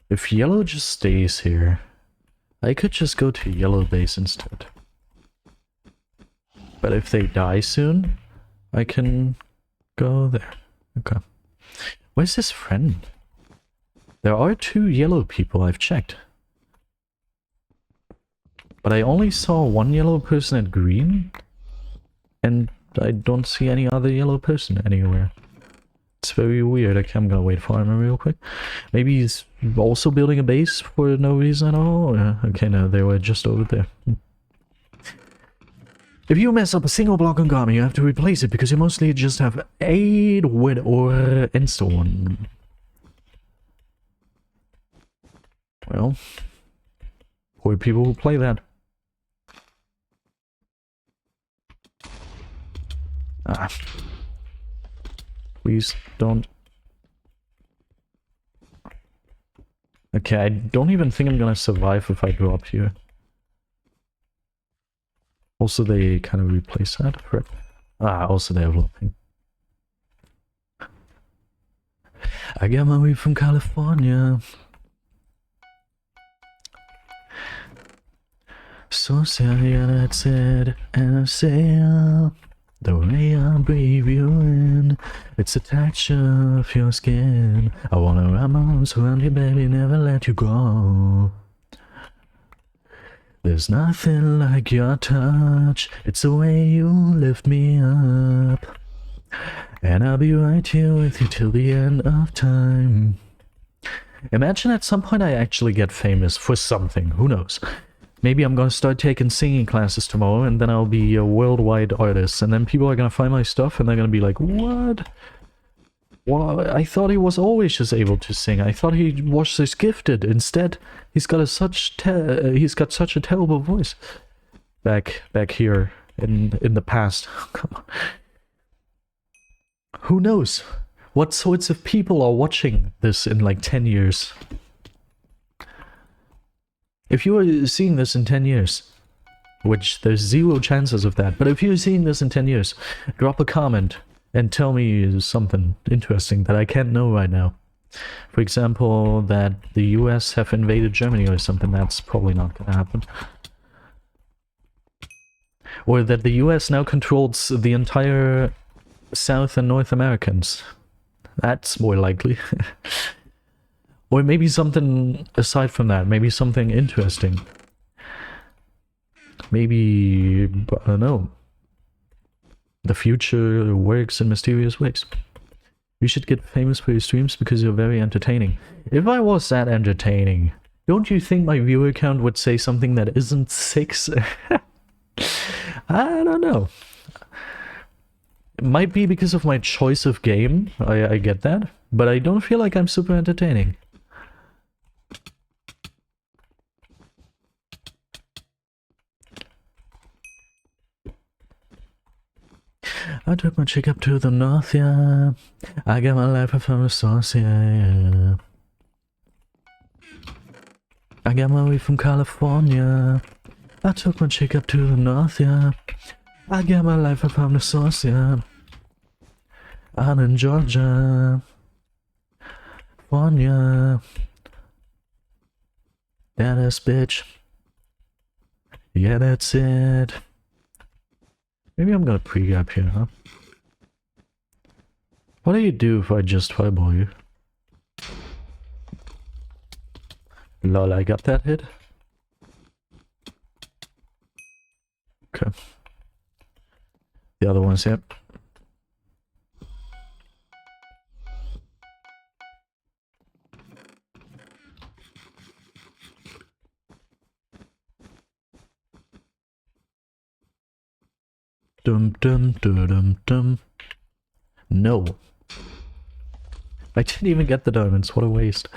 If yellow just stays here, I could just go to yellow base instead. But if they die soon, I can go there. Okay. Where's his friend? There are 2 yellow people, I've checked. But I only saw 1 yellow person at green, and I don't see any other yellow person anywhere. It's very weird. Okay, I'm gonna wait for him real quick. Maybe he's also building a base for no reason at all? Okay, no, they were just over there. If you mess up a single block on Gami, you have to replace it because you mostly just have 8 wood or endstone. Well, poor people who play that. Ah. Please don't. Okay, I don't even think I'm gonna survive if I drop here. Also, they kind of replace that, right? Ah, also they're developing. I got my weed from California. So say that's it, and I say the way I breathe you in, it's the texture of your skin. I wanna wrap my arms around you, baby, never let you go. There's nothing like your touch, it's the way you lift me up. And I'll be right here with you till the end of time. Imagine at some point I actually get famous for something, who knows? Maybe I'm gonna start taking singing classes tomorrow and then I'll be a worldwide artist. And then people are gonna find my stuff and they're gonna be like, what? Well, I thought he was always just able to sing. I thought he was just gifted. Instead, he's got such a terrible voice. Back here in the past. Come on. Who knows? What sorts of people are watching this in like 10 years? If you are seeing this in 10 years, which there's 0 chances of that, but if you're seeing this in 10 years, drop a comment and tell me something interesting that I can't know right now. For example, that the US have invaded Germany or something. That's probably not gonna happen. Or that the US now controls the entire South and North Americans. That's more likely. Or maybe something aside from that, maybe something interesting. Maybe, I don't know. The future works in mysterious ways. You should get famous for your streams because you're very entertaining. If I was that entertaining, don't you think my viewer count would say something that isn't 6? I don't know. It might be because of my choice of game, I get that, but I don't feel like I'm super entertaining. I took my chick up to the north, yeah. I got my life from the source, yeah. I got my weed from California. I took my chick up to the north, yeah. I got my life from the source, yeah. I'm in Georgia. California. That ass bitch. Yeah, that's it. Maybe I'm gonna pre-gap here, huh? What do you do if I just fireball you? Lol, I got that hit. Okay. The other one's here. Dum dum dum dum dum. No. I didn't even get the diamonds, what a waste.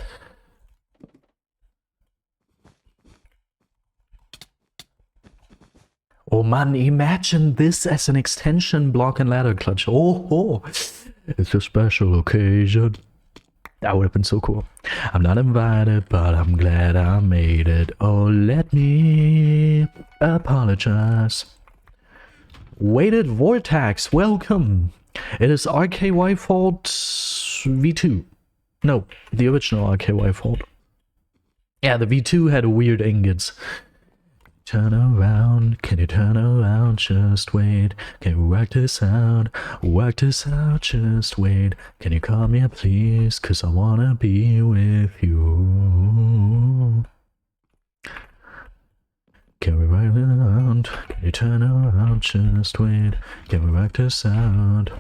Oh man, imagine this as an extension block and ladder clutch. Oh, it's a special occasion. That would have been so cool. I'm not invited, but I'm glad I made it. Oh, let me apologize. Weighted Vortex, welcome. It is RKY Fault V2. No, the original RKY Fault. Yeah, the V2 had weird ingots. Turn around, can you turn around, just wait. Can you work this out, just wait. Can you come here please, cause I wanna be with you. Can we work it out, can you turn around, just wait. Can we work this out.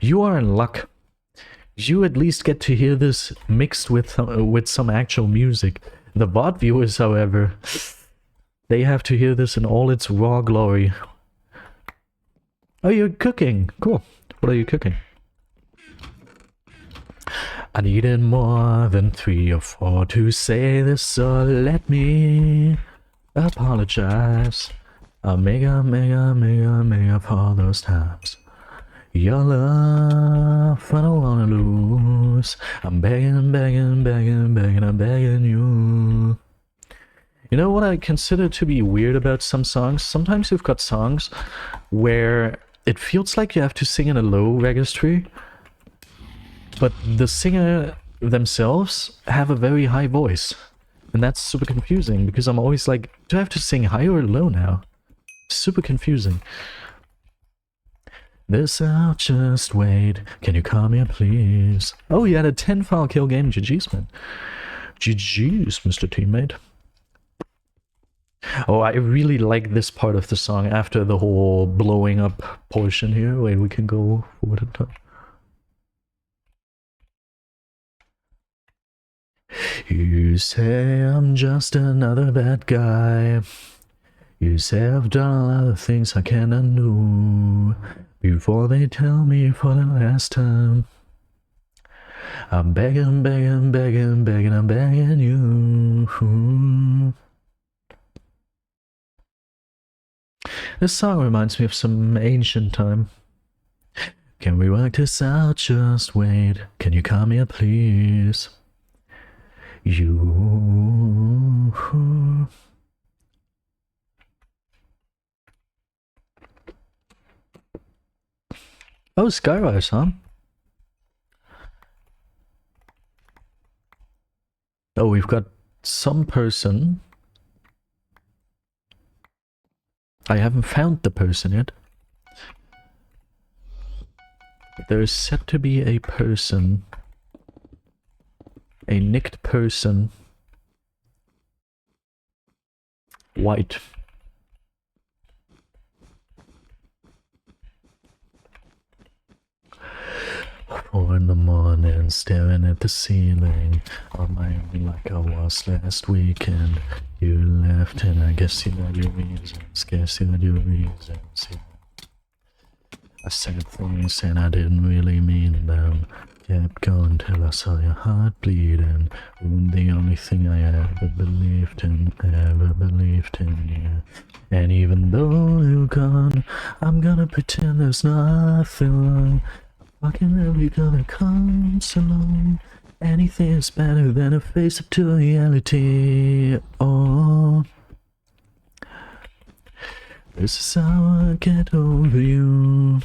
You are in luck. You at least get to hear this mixed with some actual music. The bot viewers, however, they have to hear this in all its raw glory. Oh, you're cooking. Cool. What are you cooking? I needed more than 3 or 4 to say this, so let me apologize. I'll make up for those times. Your love, I don't wanna lose. I'm begging, I'm begging you. You know what I consider to be weird about some songs? Sometimes you've got songs where it feels like you have to sing in a low registry, but the singer themselves have a very high voice. And that's super confusing, because I'm always like, do I have to sing high or low now? Super confusing. This out, just wait. Can you come here, please? Oh, you had a 10-file kill game. GG's, man. GG's, Mr. Teammate. Oh, I really like this part of the song after the whole blowing up portion here. Wait, we can go forward in time. You say I'm just another bad guy. You say I've done a lot of things I can't undo. Before they tell me for the last time, I'm begging, I'm begging you. This song reminds me of some ancient time. Can we work this out? Just wait. Can you come here, please? You. Oh, Skyrise, huh? Oh, we've got some person. I haven't found the person yet. There is said to be a person. A nicked person. White. 4 in the morning, staring at the ceiling on my own like I was last weekend. You left and I guess you had your reasons, I said things and I didn't really mean them. Kept going till I saw your heart bleeding. The only thing I ever believed in, yeah. And even though you're gone, I'm gonna pretend there's nothing wrong. Fucking never gonna come so long. Anything is better than a face up to reality. Oh, this is how I get over you.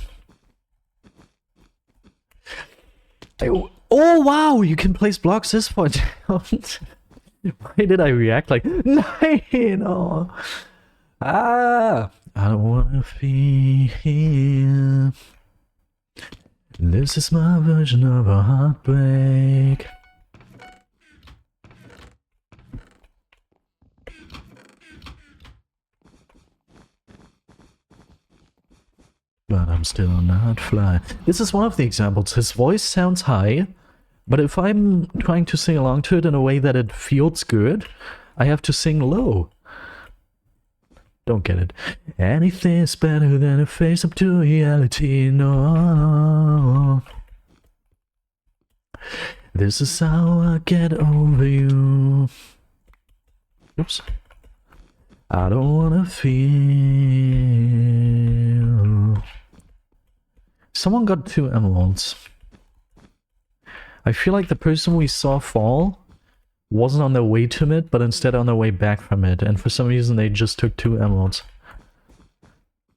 Oh wow, you can place blocks this far down. Why did I react like no? I don't wanna feel. This is my version of a heartbreak. But I'm still not fly. This is one of the examples. His voice sounds high, but if I'm trying to sing along to it in a way that it feels good, I have to sing low. Don't get it. Anything's better than a face up to reality, no. This is how I get over you. Oops. I don't wanna feel. Someone got 2 emeralds. I feel like the person we saw fall wasn't on their way to it, but instead on their way back from it. And for some reason they just took 2 emeralds.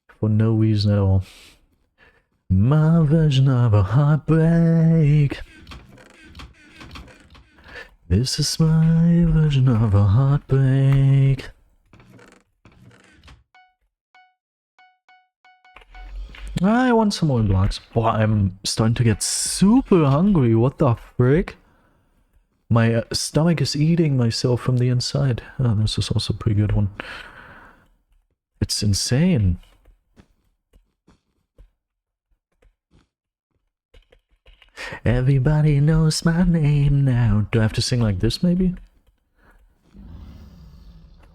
For no reason at all. My version of a heartbreak. This is my version of a heartbreak. I want some more blocks. Boy, I'm starting to get super hungry. What the frick? My stomach is eating myself from the inside. Oh, this is also a pretty good one. It's insane. Everybody knows my name now. Do I have to sing like this, maybe?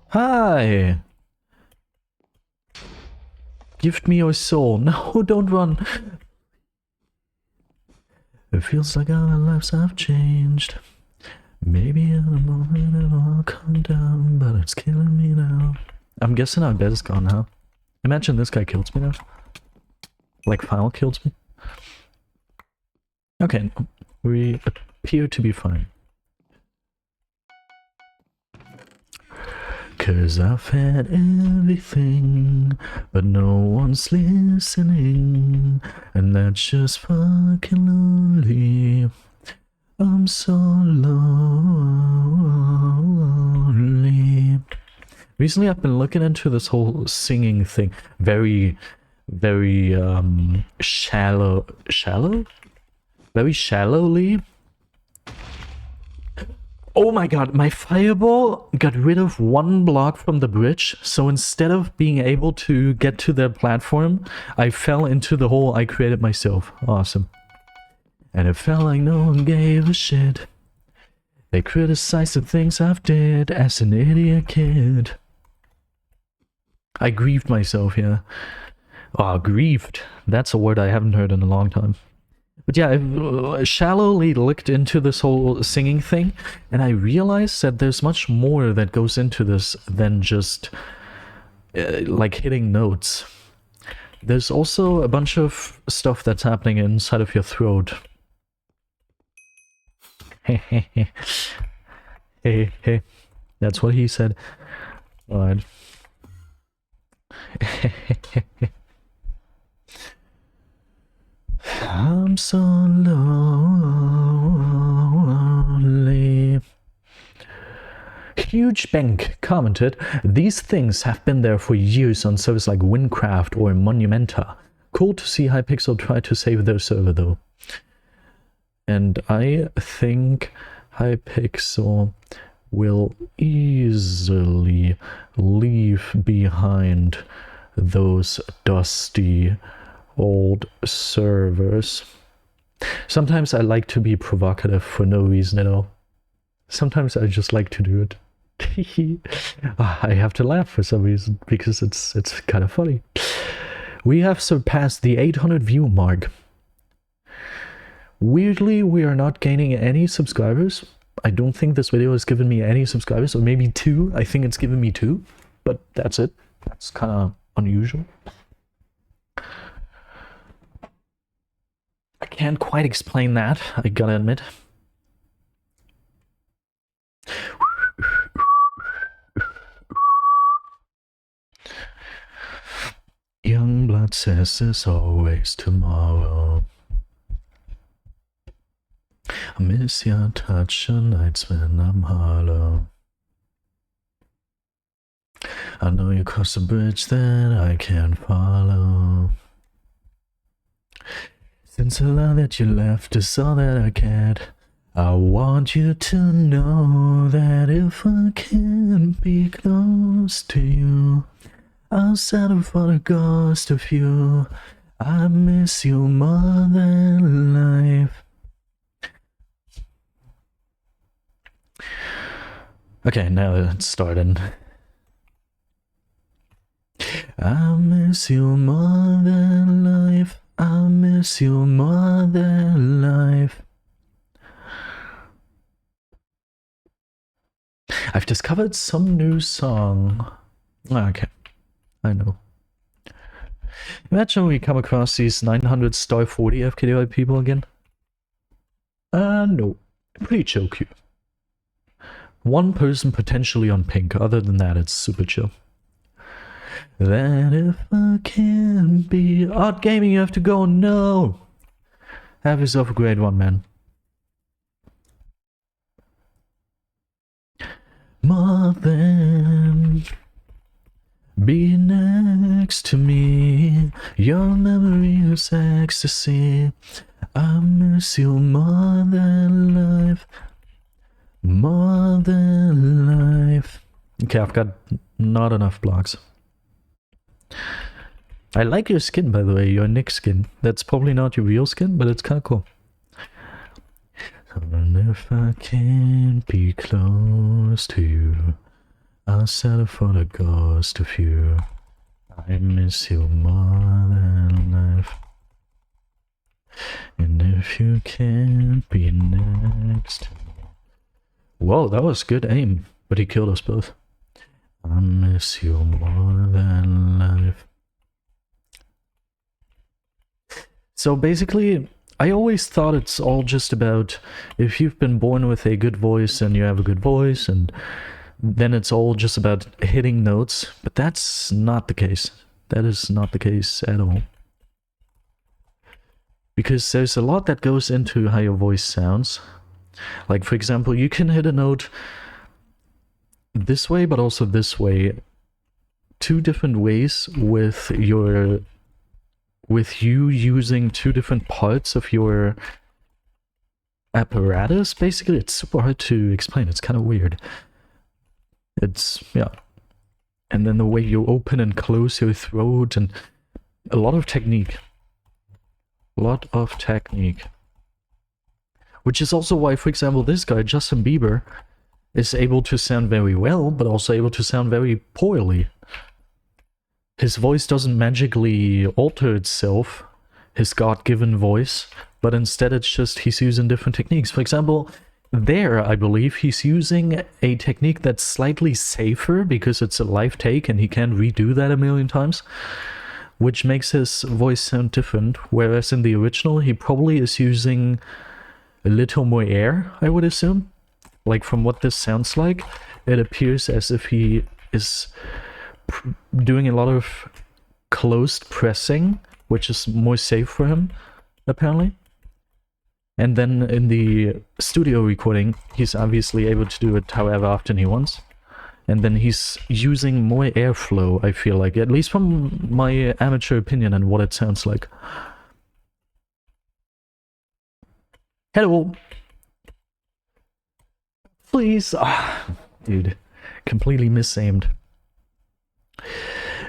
Hi! Gift me your soul. No, don't run. It feels like our lives have changed. Maybe in a moment it'll all come down, but it's killing me now. I'm guessing our bed is gone now. Imagine this guy kills me now. Like, Final kills me. Okay, no. We appear to be fine. Cause I've had everything, but no one's listening, and that's just fucking lonely. I'm so lonely. Recently I've been looking into this whole singing thing very very shallowly. Oh my god, my fireball got rid of 1 block from the bridge, so instead of being able to get to their platform, I fell into the hole I created myself. Awesome. And it felt like no one gave a shit. They criticized the things I've did as an idiot kid. I grieved myself, yeah. Oh, grieved. That's a word I haven't heard in a long time. But yeah, I shallowly looked into this whole singing thing, and I realized that there's much more that goes into this than just like hitting notes. There's also a bunch of stuff that's happening inside of your throat. Hey, hey. That's what he said. Alright. I'm so lonely. Huge Bank commented, these things have been there for years on servers like Windcraft or Monumenta. Cool to see Hypixel try to save their server though. And I think Hypixel will easily leave behind those dusty old servers. Sometimes I like to be provocative for no reason at all. Sometimes I just like to do it. I have to laugh for some reason because it's kind of funny. We have surpassed the 800 view mark. Weirdly, we are not gaining any subscribers. I don't think this video has given me any subscribers, or maybe 2. I think it's given me 2, but that's it. That's kind of unusual. I can't quite explain that, I gotta admit. Youngblood says there's always tomorrow. I miss your touch on nights when I'm hollow. I know you crossed a bridge that I can't follow. Since the love that you left is all that I get, I want you to know that if I can't be close to you, I'll settle for the ghost of you. I miss you more than life. Okay, now it's starting. I miss you more than life. I miss you more than life. I've discovered some new song. Okay, I know. Imagine we come across these 900 star 40 FKDI people again. No. Pretty chill queue. One person potentially on pink. Other than that, it's super chill. That if I can be art gaming, you have to go. No. Have yourself a great one, man. More than be next to me. Your memory is ecstasy. I miss you more than life. More than life. Okay, I've got not enough blocks. I like your skin, by the way, your Nick skin. That's probably not your real skin, but it's kind of cool. And if I can't be close to you, I'll settle for the ghost of you. I miss you more than life. And if you can't be next to me. Whoa, that was good aim, but he killed us both. I miss you more than life. So basically, I always thought it's all just about if you've been born with a good voice and you have a good voice, and then it's all just about hitting notes, but that's not the case. That is not the case at all. Because there's a lot that goes into how your voice sounds. Like, for example, you can hit a note this way, but also this way. Two different ways with you using two different parts of your apparatus. Basically, it's super hard to explain. It's kind of weird. It's, yeah. And then the way you open and close your throat, and a lot of technique. Which is also why, for example, this guy, Justin Bieber, is able to sound very well, but also able to sound very poorly. His voice doesn't magically alter itself, his God-given voice, but instead it's just he's using different techniques. For example, there, I believe, he's using a technique that's slightly safer because it's a live take and he can't redo that a million times, which makes his voice sound different, whereas in the original he probably is using a little more air, I would assume. Like, from what this sounds like, it appears as if he is doing a lot of closed pressing, which is more safe for him, apparently. And then in the studio recording, he's obviously able to do it however often he wants. And then he's using more airflow, I feel like, at least from my amateur opinion and what it sounds like. Hello! Please! Ah, dude, completely misaimed.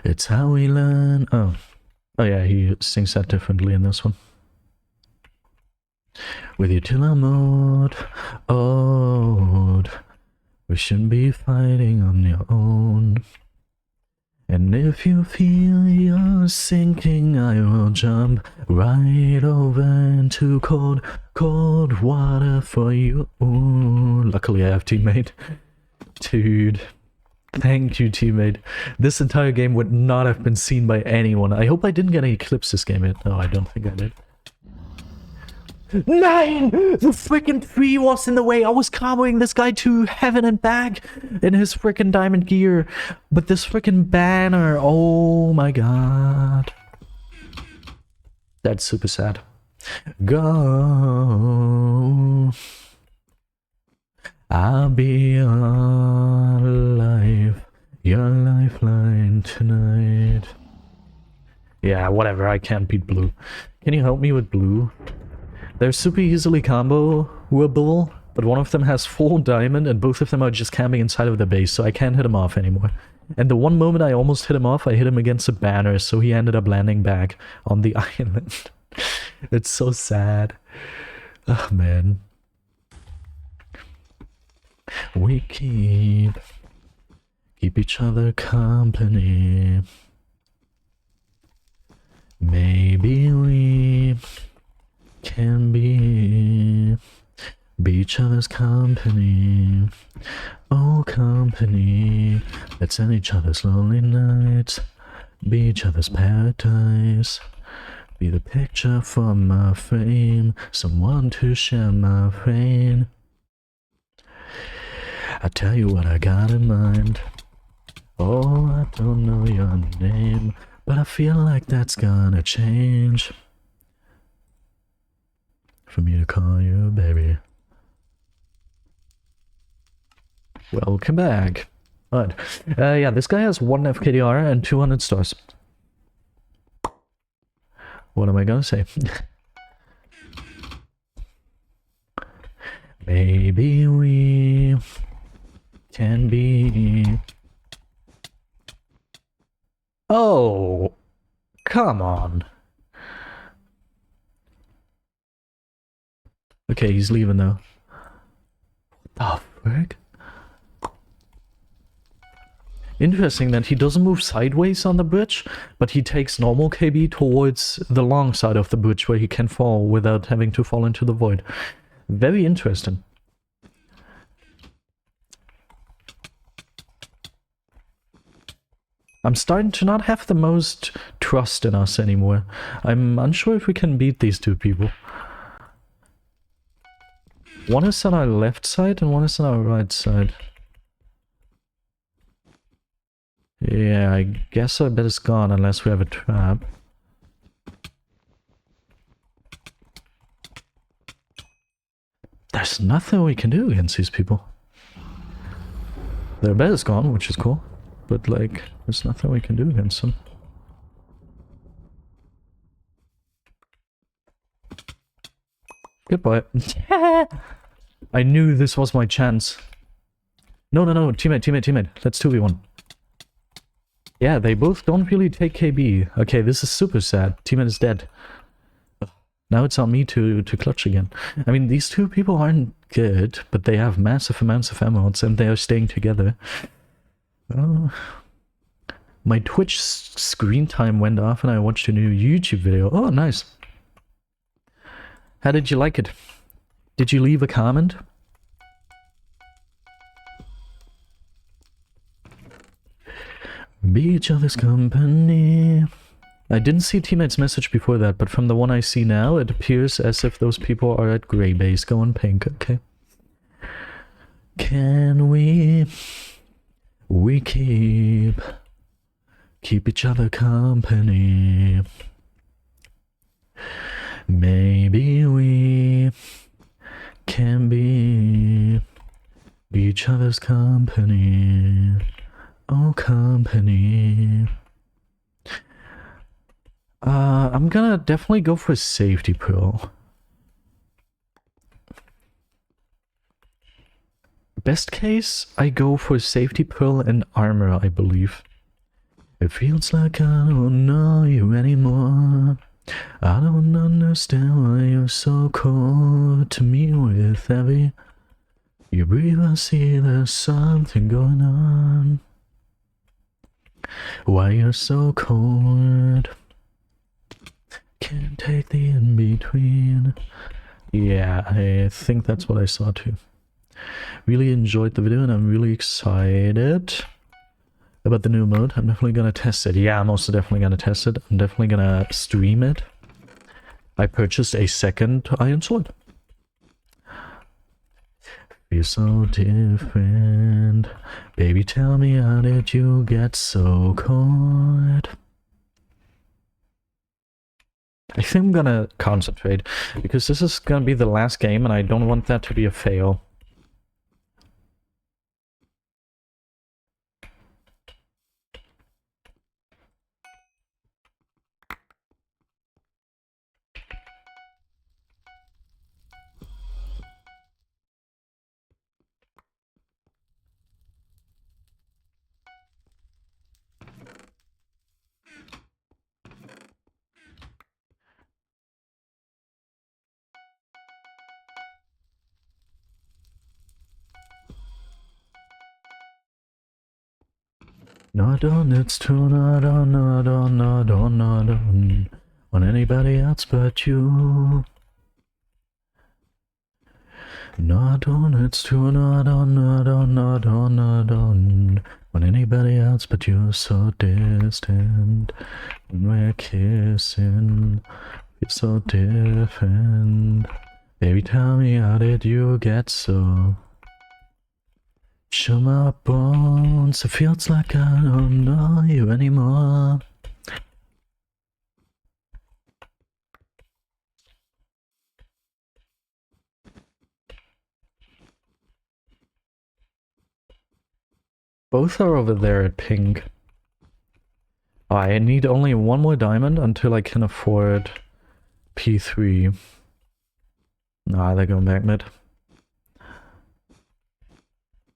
It's how we learn. Oh yeah, he sings that differently in this one. With you till I'm old, we shouldn't be fighting on your own. And if you feel you're sinking, I will jump right over into cold water for you. Ooh, luckily I have teammate. Dude. Thank you, teammate. This entire game would not have been seen by anyone. I hope I didn't get any clips this game yet. No, I don't think I did. 9! The freaking tree was in the way. I was comboing this guy to heaven and back in his freaking diamond gear. But this freaking banner, oh my god. That's super sad. Go. I'll be your life, your lifeline tonight. Yeah, whatever, I can't beat blue. Can you help me with blue? They're super easily comboable, but one of them has full diamond and both of them are just camping inside of the base, so I can't hit him off anymore. And the one moment I almost hit him off, I hit him against a banner, so he ended up landing back on the island. It's so sad. Oh man. We keep each other company. Maybe we can be each each other's company. Oh, company. Let's end each other's lonely nights. Be each other's paradise. Be the picture for my frame. Someone to share my pain. I tell you what I got in mind. Oh, I don't know your name, but I feel like that's gonna change. For me to call you baby. Welcome back. Alright. Yeah, this guy has 1 FKDR and 200 stars. What am I gonna say? Maybe we can be... Oh, come on. Okay, he's leaving though. What the frick? Interesting that he doesn't move sideways on the bridge, but he takes normal KB towards the long side of the bridge where he can fall without having to fall into the void. Very interesting. I'm starting to not have the most trust in us anymore. I'm unsure if we can beat these two people. One is on our left side and one is on our right side. Yeah, I guess I bet it's gone unless we have a trap. There's nothing we can do against these people. Their bed is gone, which is cool. But, like, there's nothing we can do against them. Goodbye. I knew this was my chance. No, teammate. Let's 2v1. Yeah, they both don't really take KB. Okay, this is super sad. Teammate is dead. Now it's on me to clutch again. I mean, these two people aren't good, but they have massive amounts of emeralds and they are staying together. My Twitch screen time went off and I watched a new YouTube video. Oh, nice. How did you like it? Did you leave a comment? Be each other's company. I didn't see teammate's message before that, but from the one I see now, it appears as if those people are at gray base going pink. Okay. Can we keep each other company? Maybe we can be each other's company. Oh, company. I'm gonna definitely go for safety pearl. Best case, I go for safety pearl and armor, I believe. It feels like I don't know you anymore. I don't understand why you're so cold to me with every you breathe. I see there's something going on. Why you're so cold. Can't take the in-between. Yeah, I think that's what I saw too. Really enjoyed the video and I'm really excited about the new mode. I'm definitely gonna test it. Yeah, I'm also definitely gonna test it. I'm definitely gonna stream it. I purchased a second iron sword. Feel so different. Baby, tell me, how did you get so cold? I think I'm gonna concentrate, because this is gonna be the last game and I don't want that to be a fail. No, I don't, it's true, no, I don't want anybody else but you. Not on, it's true, not on, not on, not on, not on. When anybody else but you're so distant. When we're kissing, it's so different. Baby, tell me how did you get so? Show my bones, it feels like I don't know you anymore. Both are over there at pink. I need only one more diamond until I can afford P3. Nah, they're going back mid.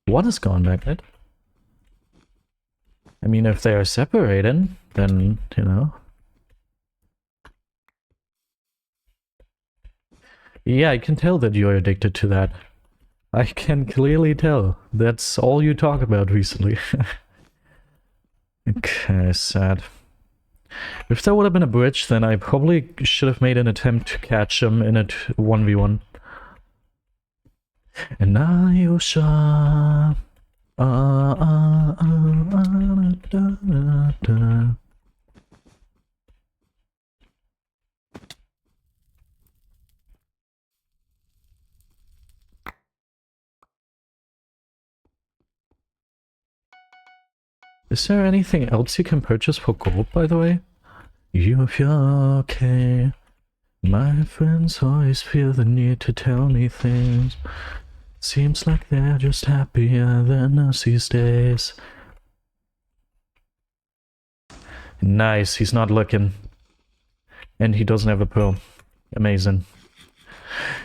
One is gone back mid. I mean, if they are separated, then, you know. Yeah, I can tell that you're addicted to that. I can clearly tell. That's all you talk about recently. Okay, sad. If there would have been a bridge, then I probably should have made an attempt to catch him in a 1v1. And now you shine. Is there anything else you can purchase for gold, by the way? You feel okay. My friends always feel the need to tell me things. Seems like they're just happier than us these days. Nice, he's not looking. And he doesn't have a pearl. Amazing.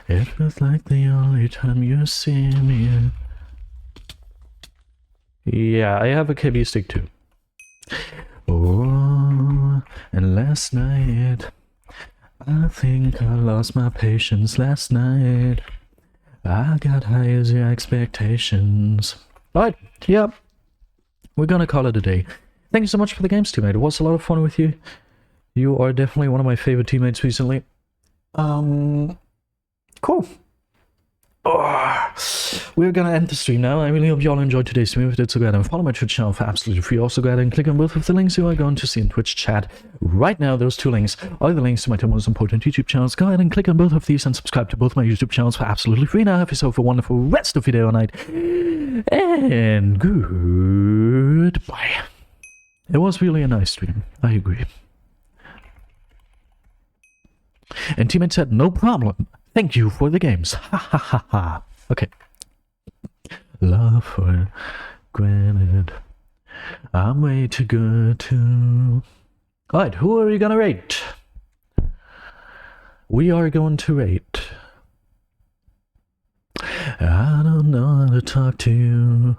It feels like the only time you see me. Yeah, I have a KB stick too. Oh, and last night, I think I lost my patience last night. I got high as your expectations. Alright, yep. We're gonna call it a day. Thank you so much for the games, teammate. It was a lot of fun with you. You are definitely one of my favorite teammates recently. Cool. Oh, we're gonna end the stream now. I really hope you all enjoyed today's stream. If you did, so go ahead and follow my Twitch channel for absolutely free. Also go ahead and click on both of the links you are going to see in Twitch chat right now. Those two links are the links to my two most important YouTube channels. Go ahead and click on both of these and subscribe to both my YouTube channels for absolutely free. Now have yourself a wonderful rest of your day or night. And goodbye. It was really a nice stream. I agree. And teammate said, no problem. Thank you for the games. Ha ha ha ha. Okay. Love for granted. I'm way too good to... Alright, who are we gonna rate? We are going to rate... I don't know how to talk to you.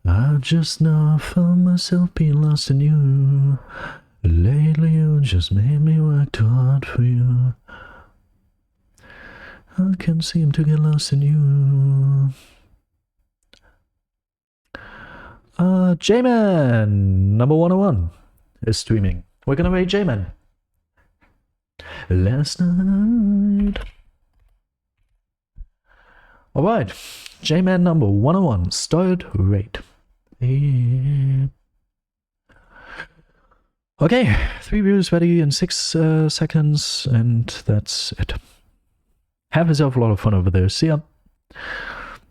I just know I found myself being lost in you. Lately you just made me work too hard for you. I can't seem to get lost in you. J-Man number 101 is streaming. We're gonna rate J-Man. Last night. Alright, J-Man number 101, start rate. Yeah. Okay, 3 views ready in 6 seconds, and that's it. Have yourself a lot of fun over there. See ya.